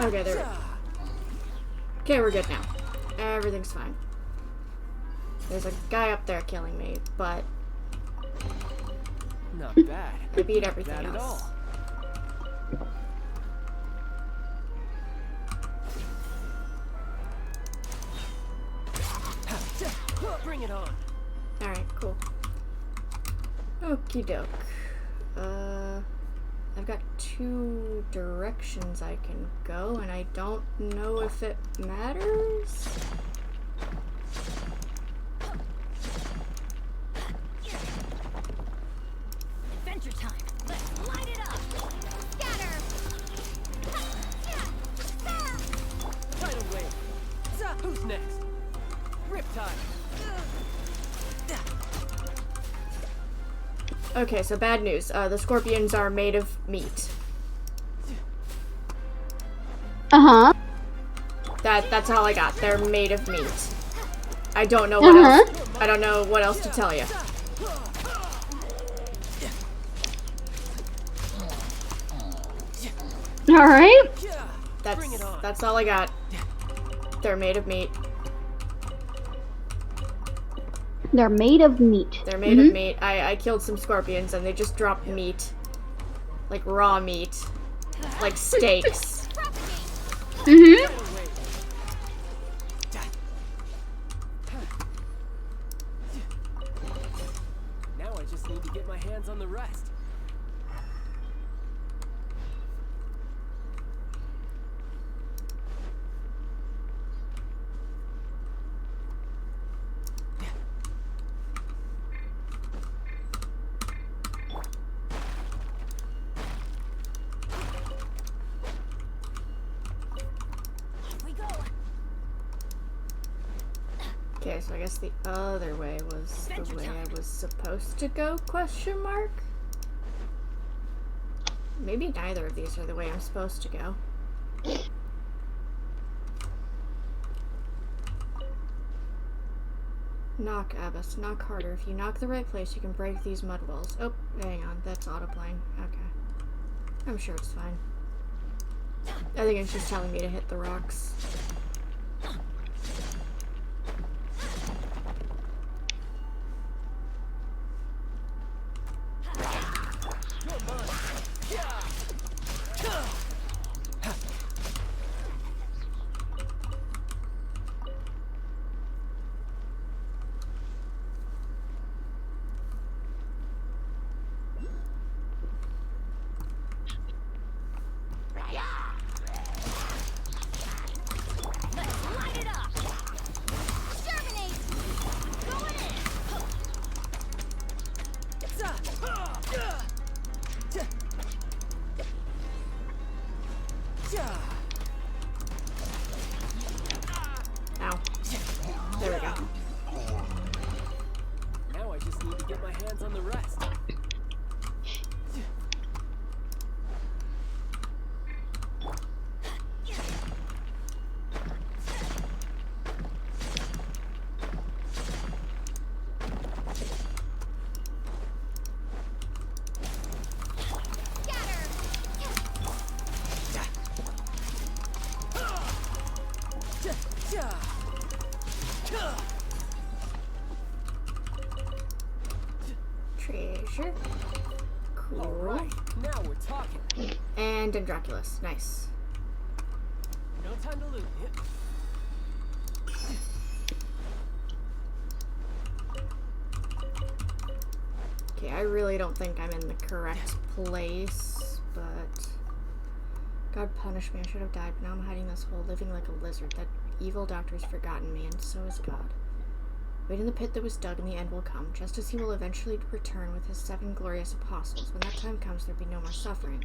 Okay, there we go. Okay, we're good now. Everything's fine. There's a guy up there killing me, but Not bad. I beat everything Not bad at else. all. Bring it on. Alright, cool. Okie doke. I've got 2 directions I can go, and I don't know if it matters. Adventure time. Let's light it up. Scatter. Tidal wave. Who's next? Riptide. Okay, so bad news. The scorpions are made of meat. Uh-huh. That's all I got. They're made of meat. I don't know what else. I don't know what else to tell you. All right. That's all I got. They're made of meat. They're made of meat. They're made of meat. I killed some scorpions and they just dropped meat. Like raw meat. Like steaks. Now I just need to get my hands on the rest. Okay, so I guess the other way was the way I was supposed to go, question mark? Maybe neither of these are the way I'm supposed to go. Knock, Abbas. Knock harder. If you knock the right place, you can break these mud walls. Oh, hang on. That's autoplaying. Okay. I'm sure it's fine. I think it's just telling me to hit the rocks. Ow. There we go. Now I just need to get my hands on the rest. Treasure. Cool. Alright, now we're talking. And Dendroculus. Nice. No time to lose. Okay, I really don't think I'm in the correct place, but God punish me, I should have died, but now I'm hiding this hole, living like a lizard. That evil doctor's forgotten me, and so is God. Wait in the pit that was dug, and the end will come, just as he will eventually return with his 7 glorious apostles. When that time comes, there'll be no more suffering.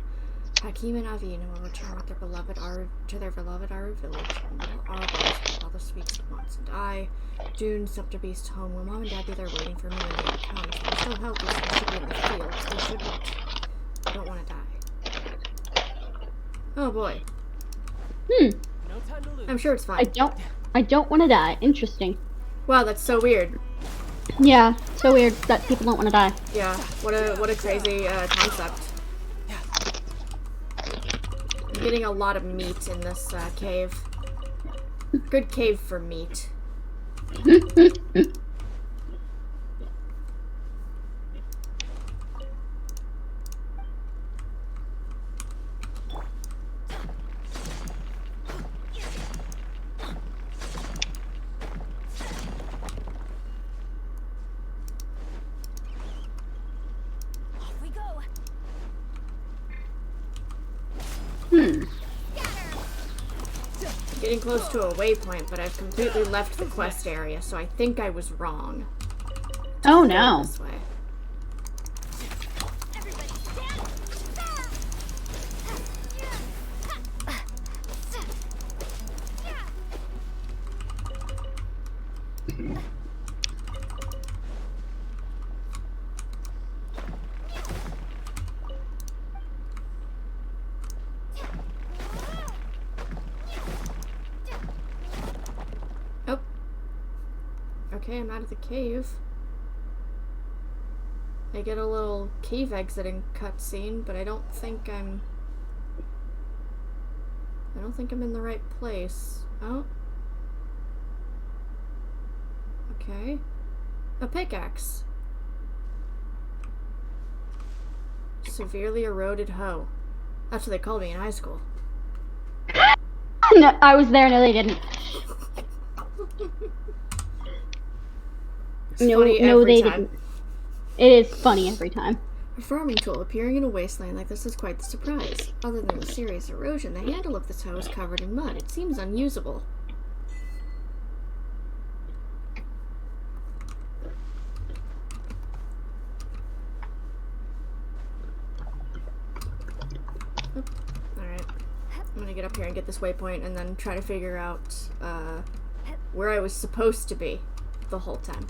Hakim and Avina will return with their beloved Aru village, and little Arabars with all the sweets at once. And I, Dune, Scepter Beast, home. Will Mom and Dad be there waiting for me when the end comes? They're so helpless, they should be in the fields. They shouldn't. I don't want to die. Oh boy. No time to lose. I'm sure it's fine. I don't want to die. Interesting. Wow, that's so weird. Yeah, so weird that people don't want to die. Yeah, what a crazy concept. I'm getting a lot of meat in this cave. Good cave for meat. Getting close to a waypoint, but I've completely left the quest area, so I think I was wrong. Oh no. This way. Okay, I'm out of the cave. I get a little cave exiting cutscene, but I don't think I'm in the right place. Oh. Okay. A pickaxe. Severely eroded hoe. That's what they called me in high school. No, I was there. No, they didn't. No, they didn't. It is funny every time. A farming tool appearing in a wasteland like this is quite the surprise. Other than the serious erosion, the handle of this hoe is covered in mud. It seems unusable. Alright. I'm gonna get up here and get this waypoint and then try to figure out where I was supposed to be the whole time.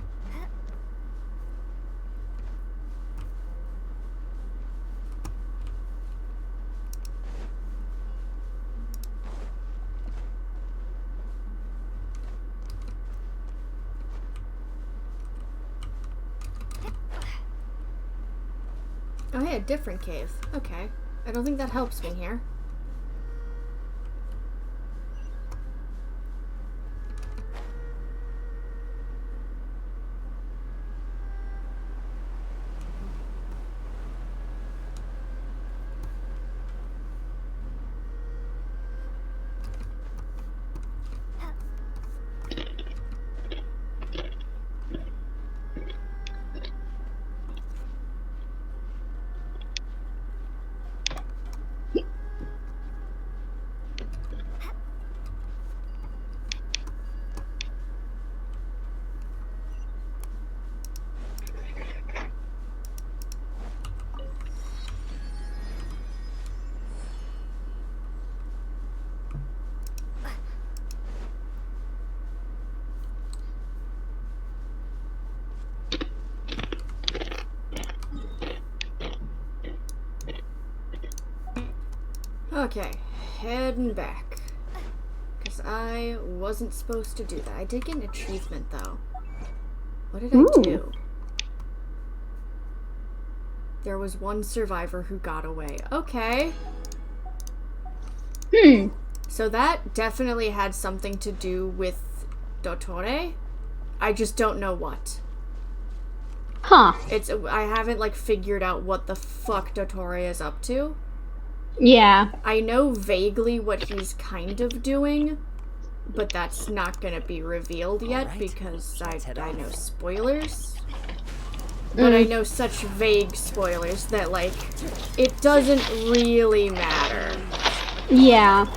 Oh, hey, a different cave. Okay. I don't think that helps me here. Okay, heading back. Because I wasn't supposed to do that. I did get an achievement, though. What did I do? There was one survivor who got away. Okay. So that definitely had something to do with Dottore. I just don't know what. Huh. I haven't, like, figured out what the fuck Dottore is up to. Yeah. I know vaguely what he's kind of doing, but that's not gonna be revealed yet because I know spoilers. But I know such vague spoilers that, like, it doesn't really matter. Yeah.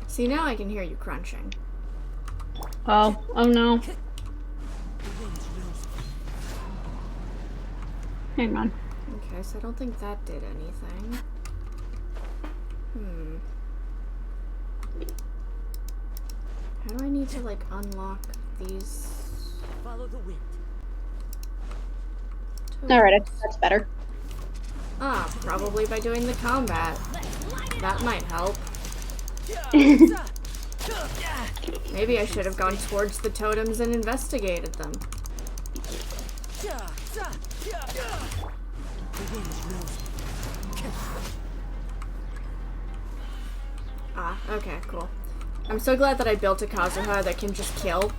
See, now I can hear you crunching. Oh no. Hang on. Okay, so I don't think that did anything. How do I need to, like, unlock these? Follow the wind. Alright, I think that's better. Ah, probably by doing the combat. That might help. Maybe I should have gone towards the totems and investigated them. Ah, okay, cool. I'm so glad that I built a Kazuha that can just kill.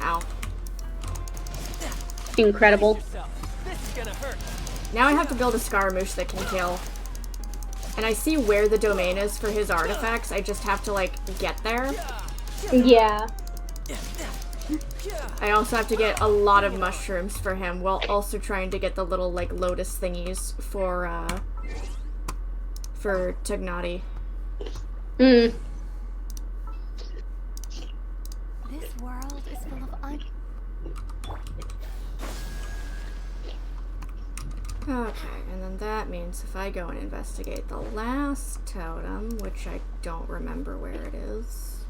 Ow. Incredible. Now I have to build a Scaramouche that can kill. And I see where the domain is for his artifacts, I just have to, like, get there. Yeah. I also have to get a lot of mushrooms for him, while also trying to get the little, like, lotus thingies for Tignati. This world is full of Okay, and then that means if I go and investigate the last totem, which I don't remember where it is.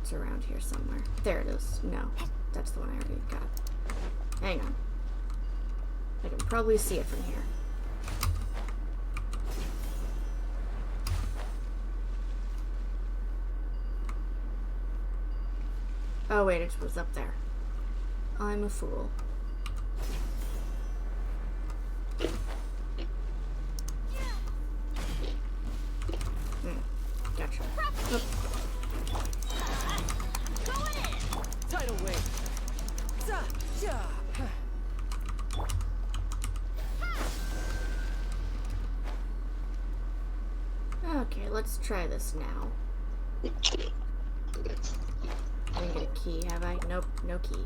It's around here somewhere. There it is. No, that's the one I already got. Hang on. I can probably see it from here. Oh wait, it was up there. I'm a fool. Gotcha. Oh. Tidal wave. Okay, let's try this now. I didn't get a key, have I? Nope, no key.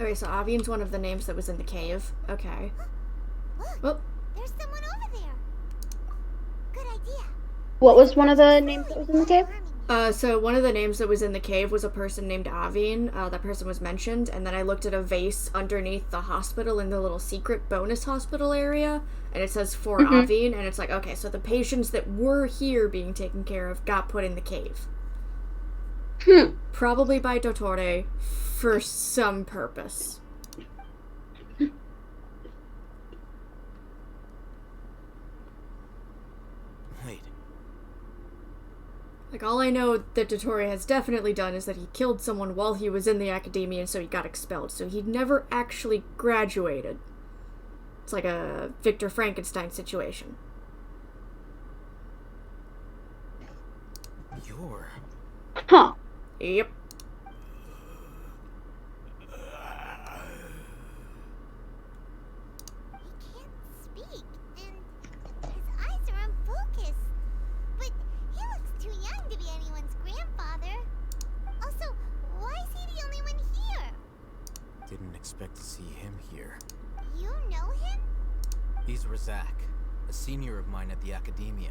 Okay, so Avian's one of the names that was in the cave. Okay. Look, there's someone over there. Good idea. What was one of the names that was in the cave? So one of the names that was in the cave was a person named Avin. That person was mentioned, and then I looked at a vase underneath the hospital in the little secret bonus hospital area, and it says for Avin, and it's like, okay, so the patients that were here being taken care of got put in the cave. Probably by Dottore for some purpose. Wait. Like, all I know that Dottore has definitely done is that he killed someone while he was in the academia, and so he got expelled. So he never actually graduated. It's like a Victor Frankenstein situation. You're... Huh. Yep. Speak, and his eyes are unfocused. But he looks too young to be anyone's grandfather. Also, why is he the only one here? Didn't expect to see him here. You know him? He's Razak, a senior of mine at the academia.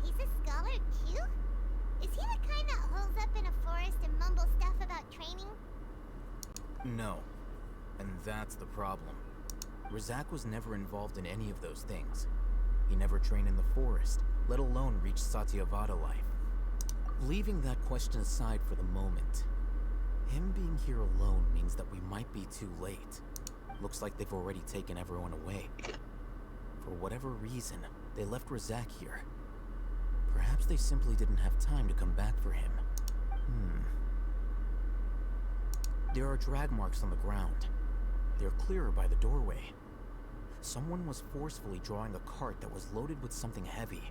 He's a scholar too? Is he the kind that holes up in a forest and mumbles stuff about training? No. And that's the problem. Razak was never involved in any of those things. He never trained in the forest, let alone reach Satyavada life. Leaving that question aside for the moment, him being here alone means that we might be too late. Looks like they've already taken everyone away. For whatever reason, they left Razak here. Perhaps they simply didn't have time to come back for him. There are drag marks on the ground. They're clearer by the doorway. Someone was forcefully drawing a cart that was loaded with something heavy.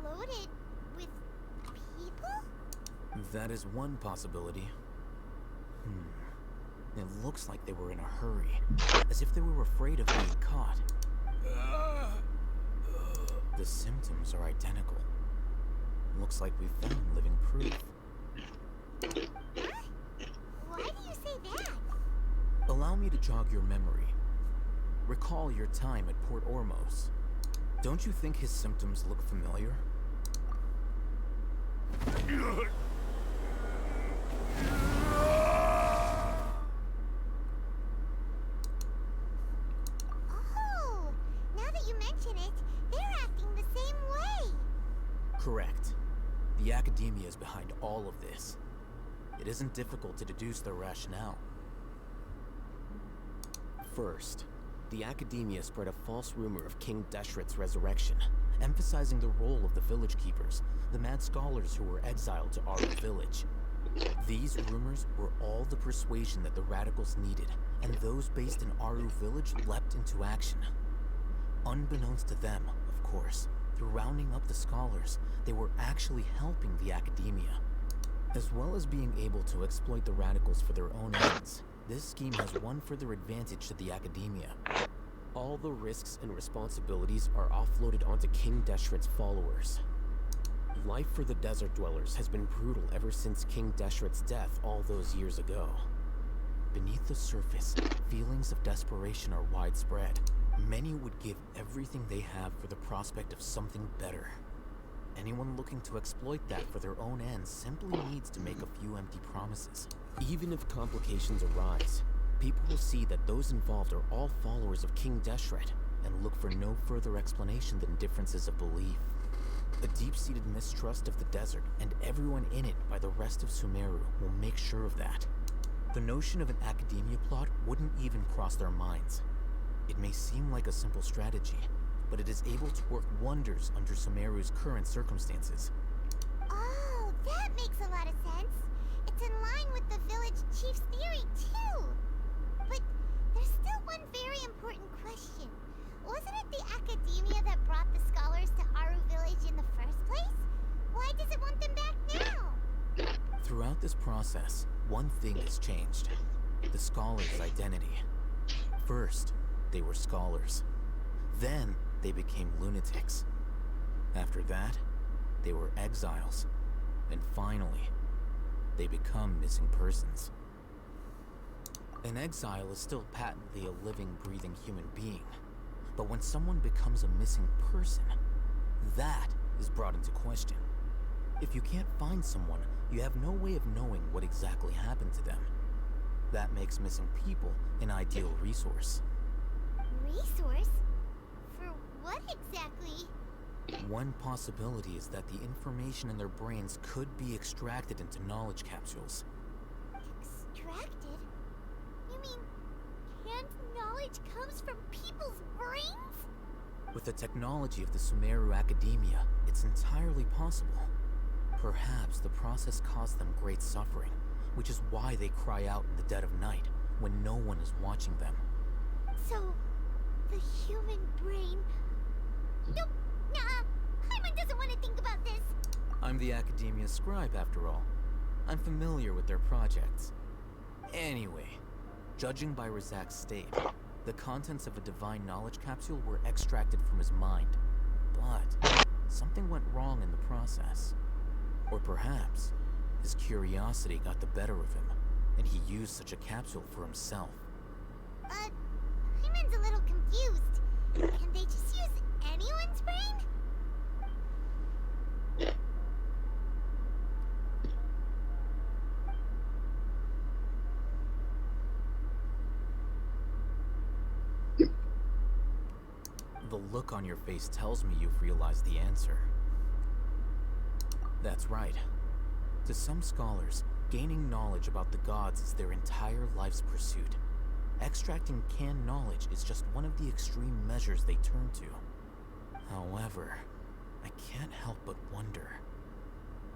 Loaded with people? That is one possibility. It looks like they were in a hurry, as if they were afraid of being caught. The symptoms are identical. Looks like we found living proof. Why do you say that? Allow me to jog your memory. Recall your time at Port Ormos. Don't you think his symptoms look familiar? Oh, now that you mention it, they're acting the same way. Correct. The academia is behind all of this. It isn't difficult to deduce their rationale. First, the academia spread a false rumor of King Deshret's resurrection, emphasizing the role of the village keepers, the mad scholars who were exiled to Aru village. These rumors were all the persuasion that the radicals needed, and those based in Aru village leapt into action. Unbeknownst to them, of course, through rounding up the scholars, they were actually helping the academia. As well as being able to exploit the radicals for their own ends, this scheme has one further advantage to the academia. All the risks and responsibilities are offloaded onto King Deshret's followers. Life for the desert dwellers has been brutal ever since King Deshret's death all those years ago. Beneath the surface, feelings of desperation are widespread. Many would give everything they have for the prospect of something better. Anyone looking to exploit that for their own ends simply needs to make a few empty promises. Even if complications arise, people will see that those involved are all followers of King Deshret, and look for no further explanation than differences of belief. A deep-seated mistrust of the desert and everyone in it by the rest of Sumeru will make sure of that. The notion of an academia plot wouldn't even cross their minds. It may seem like a simple strategy, but it is able to work wonders under Sumeru's current circumstances. Oh, that makes a lot of sense. It's in line with the village chief's theory, too. But there's still one very important question. Wasn't it the academia that brought the scholars to Aru village in the first place? Why does it want them back now? Throughout this process, one thing has changed. The scholars' identity. First, they were scholars. Then, they became lunatics. After that, they were exiles. And finally, they become missing persons. An exile is still patently a living, breathing human being. But when someone becomes a missing person, that is brought into question. If you can't find someone, you have no way of knowing what exactly happened to them. That makes missing people an ideal resource. Resource? For what exactly? One possibility is that the information in their brains could be extracted into knowledge capsules. Extracted? You mean canned knowledge comes from people's brains? With the technology of the Sumeru Academia, it's entirely possible. Perhaps the process caused them great suffering, which is why they cry out in the dead of night, when no one is watching them. So, the human brain... Nope, nah, Paimon doesn't want to think about this. I'm the Academia's scribe, after all. I'm familiar with their projects. Anyway, judging by Razak's state, the contents of a divine knowledge capsule were extracted from his mind. But something went wrong in the process. Or perhaps his curiosity got the better of him, and he used such a capsule for himself. Paimon's a little confused. Can they just use anyone's brain? The look on your face tells me you've realized the answer. That's right. To some scholars, gaining knowledge about the gods is their entire life's pursuit. Extracting canned knowledge is just one of the extreme measures they turn to. However, I can't help but wonder,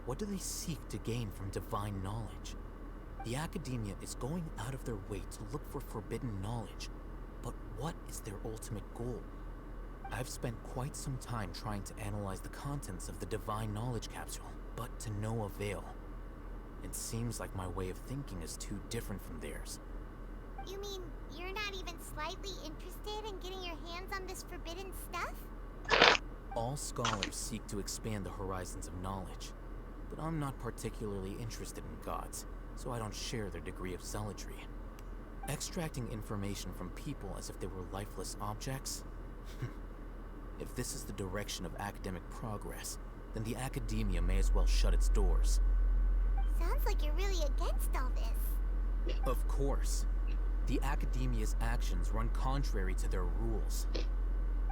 what do they seek to gain from divine knowledge? The Academia is going out of their way to look for forbidden knowledge, but what is their ultimate goal? I've spent quite some time trying to analyze the contents of the divine knowledge capsule, but to no avail. It seems like my way of thinking is too different from theirs. You mean you're not even slightly interested in getting your hands on this forbidden stuff? All scholars seek to expand the horizons of knowledge, but I'm not particularly interested in gods, so I don't share their degree of zealotry. Extracting information from people as if they were lifeless objects? If this is the direction of academic progress, then the Academia may as well shut its doors. Sounds like you're really against all this. Of course. The Academia's actions run contrary to their rules.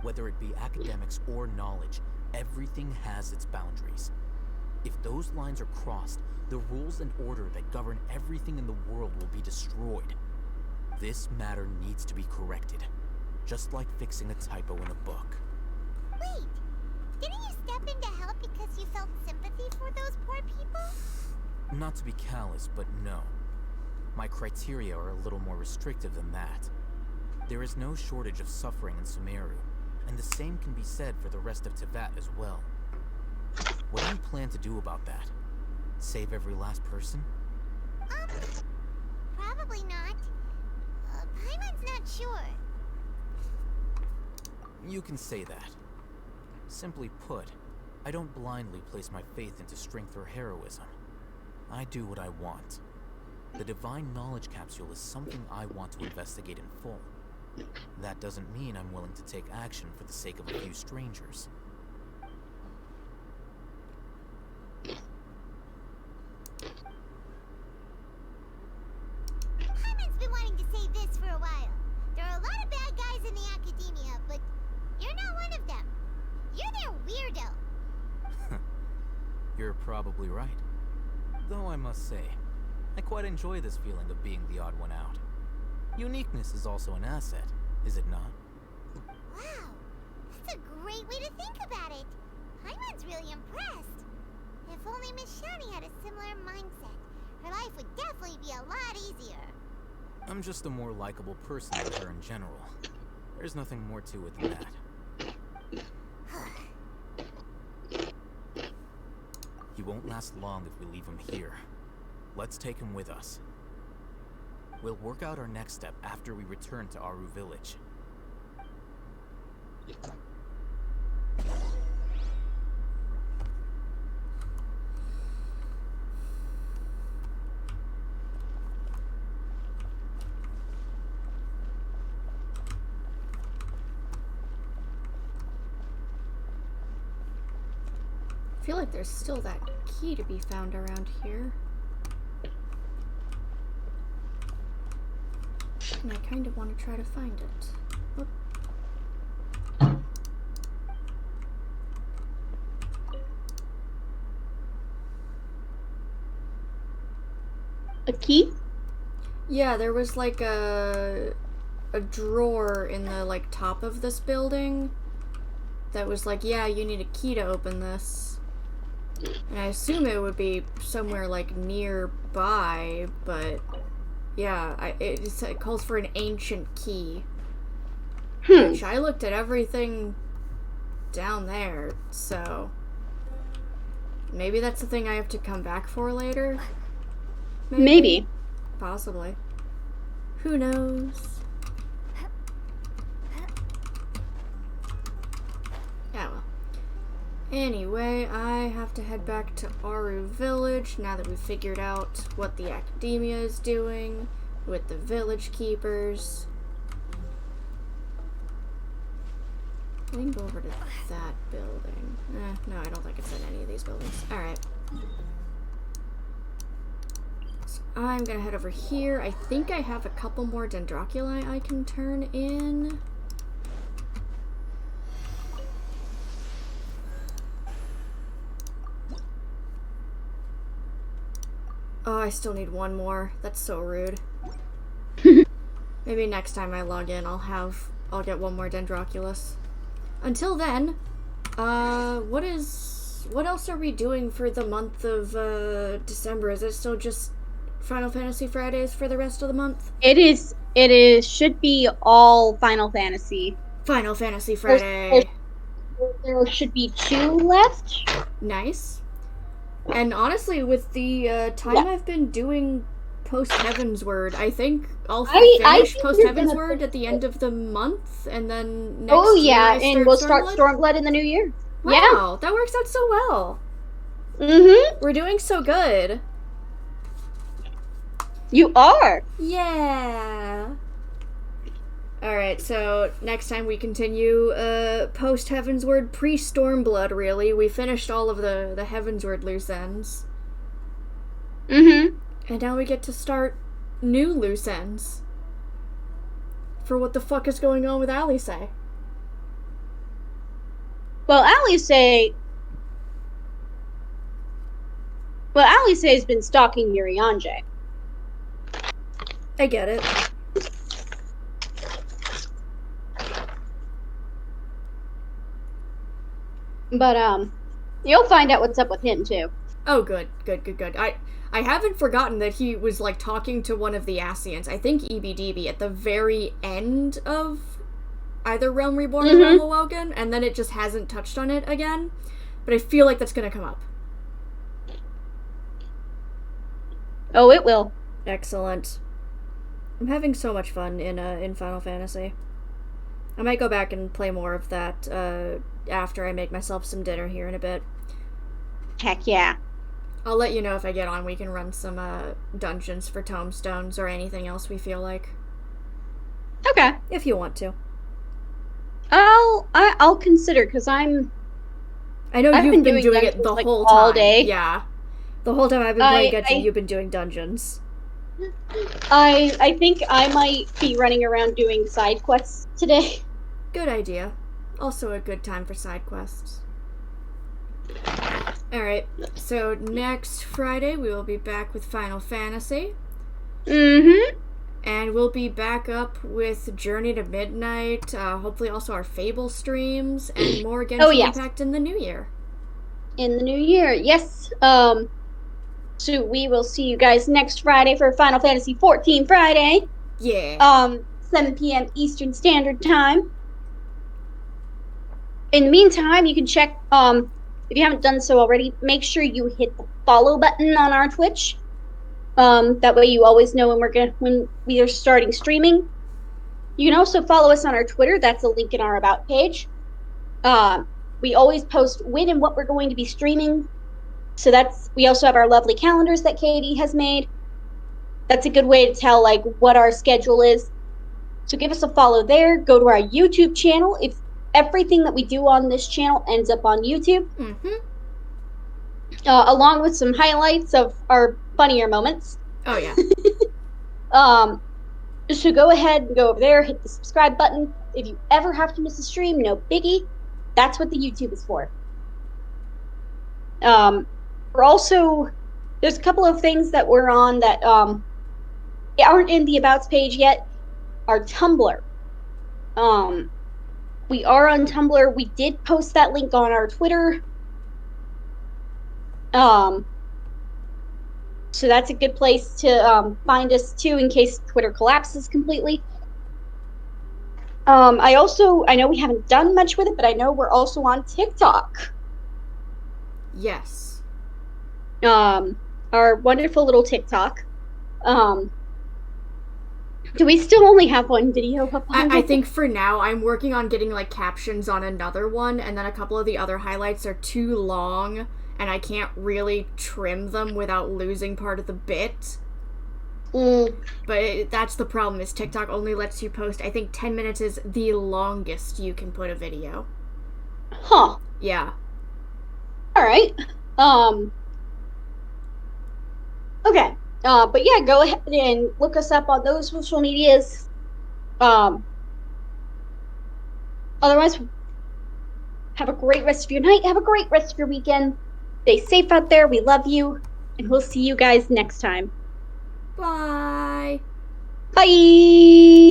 Whether it be academics or knowledge, everything has its boundaries. If those lines are crossed, the rules and order that govern everything in the world will be destroyed. This matter needs to be corrected, just like fixing a typo in a book. Wait, didn't you step in to help because you felt sympathy for those poor people? Not to be callous, but no. My criteria are a little more restrictive than that. There is no shortage of suffering in Sumeru, and the same can be said for the rest of Teyvat as well. What do you plan to do about that? Save every last person? Probably not. Paimon's not sure. You can say that. Simply put, I don't blindly place my faith into strength or heroism. I do what I want. The divine knowledge capsule is something I want to investigate in full. That doesn't mean I'm willing to take action for the sake of a few strangers. Paimon's been wanting to say this for a while. There are a lot of bad guys in the Academia, but you're not one of them. You're their weirdo. You're probably right. Though I must say, I quite enjoy this feeling of being the odd one out. Uniqueness is also an asset, is it not? Wow, that's a great way to think about it. Paimon's really impressed. If only Miss Shani had a similar mindset, her life would definitely be a lot easier. I'm just a more likable person than her in general. There's nothing more to it than that. He won't last long if we leave him here. Let's take him with us. We'll work out our next step after we return to Aru Village. feel like there's still that key to be found around here. And I kind of want to try to find it. Oop. A key? Yeah, there was like a drawer in the like top of this building that was like, yeah, you need a key to open this. And I assume it would be somewhere like nearby, but yeah, it calls for an ancient key. Which I looked at everything down there, so maybe that's the thing I have to come back for later. Maybe. Possibly. Who knows? Yeah, well. Anyway, I have to head back to Aru Village now that we've figured out what the Academia is doing with the village keepers. We can go over to that building. No, I don't think it's in any of these buildings. Alright. So I'm gonna head over here. I think I have a couple more Dendroculi I can turn in. Oh, I still need one more. That's so rude. Maybe next time I log in, I'll get one more Dendroculus. Until then, what else are we doing for the month of December? Is it still just Final Fantasy Fridays for the rest of the month? It is. Should be all Final Fantasy. Final Fantasy Friday. There should be 2 left. Nice. And honestly, with the time I've been doing Post Heavensward, I think I'll finish Post Heavensward at the end of the month, and then next year and we'll start Stormblood in the new year. Wow, that works out so well. Mm-hmm. We're doing so good. You are. Yeah. Alright, so next time we continue post Heavensward, pre-Stormblood, really. We finished all of the Heavensward loose ends. Mm-hmm. And now we get to start new loose ends. For what the fuck is going on with Alice? Well, Alice has been stalking Urianger. I get it. But, you'll find out what's up with him, too. Oh, good. I haven't forgotten that he was, like, talking to one of the Ascians, I think EBDB, at the very end of either Realm Reborn or Realm Awoken, and then it just hasn't touched on it again. But I feel like that's gonna come up. Oh, it will. Excellent. I'm having so much fun in Final Fantasy. I might go back and play more of that, after I make myself some dinner here in a bit. Heck yeah. I'll let you know if I get on. We can run some dungeons for tomestones or anything else we feel like. Okay. If you want to. I'll consider, because I know you've been doing it the whole time. All day. Yeah. The whole time I've been playing Genshin, you've been doing dungeons. I think I might be running around doing side quests today. Good idea. Also a good time for side quests. Alright, so next Friday we will be back with Final Fantasy. Mm-hmm. And we'll be back up with Journey to Midnight, hopefully also our Fable streams, and more Genshin Impact in the new year. In the new year, yes. So we will see you guys next Friday for Final Fantasy 14 Friday. Yeah. 7 p.m. Eastern Standard Time. In the meantime, you can check, if you haven't done so already, make sure you hit the follow button on our Twitch. That way you always know when we are starting streaming. You can also follow us on our Twitter. That's a link in our About page. We always post when and what we're going to be streaming. So we also have our lovely calendars that Katie has made. That's a good way to tell like what our schedule is. So give us a follow there. Go to our YouTube channel. If everything that we do on this channel ends up on YouTube. Mm-hmm. along with some highlights of our funnier moments. Oh yeah. So go ahead and go over there, hit the subscribe button. If you ever have to miss a stream, no biggie. That's what the YouTube is for. We're also, there's a couple of things that we're on that aren't in the Abouts page yet. Our Tumblr. We are on Tumblr. We did post that link on our Twitter. So that's a good place to find us too in case Twitter collapses completely. I know we haven't done much with it, but I know we're also on TikTok. Yes. Our wonderful little TikTok. Do we still only have one video up on I think for now I'm working on getting like captions on another one, and then a couple of the other highlights are too long and I can't really trim them without losing part of the bit. But that's the problem, is TikTok only lets you post, I think 10 minutes is the longest you can put a video. Huh. Yeah. Alright. Okay. But yeah, go ahead and look us up on those social medias. Otherwise, have a great rest of your night. Have a great rest of your weekend. Stay safe out there. We love you. And we'll see you guys next time. Bye. Bye.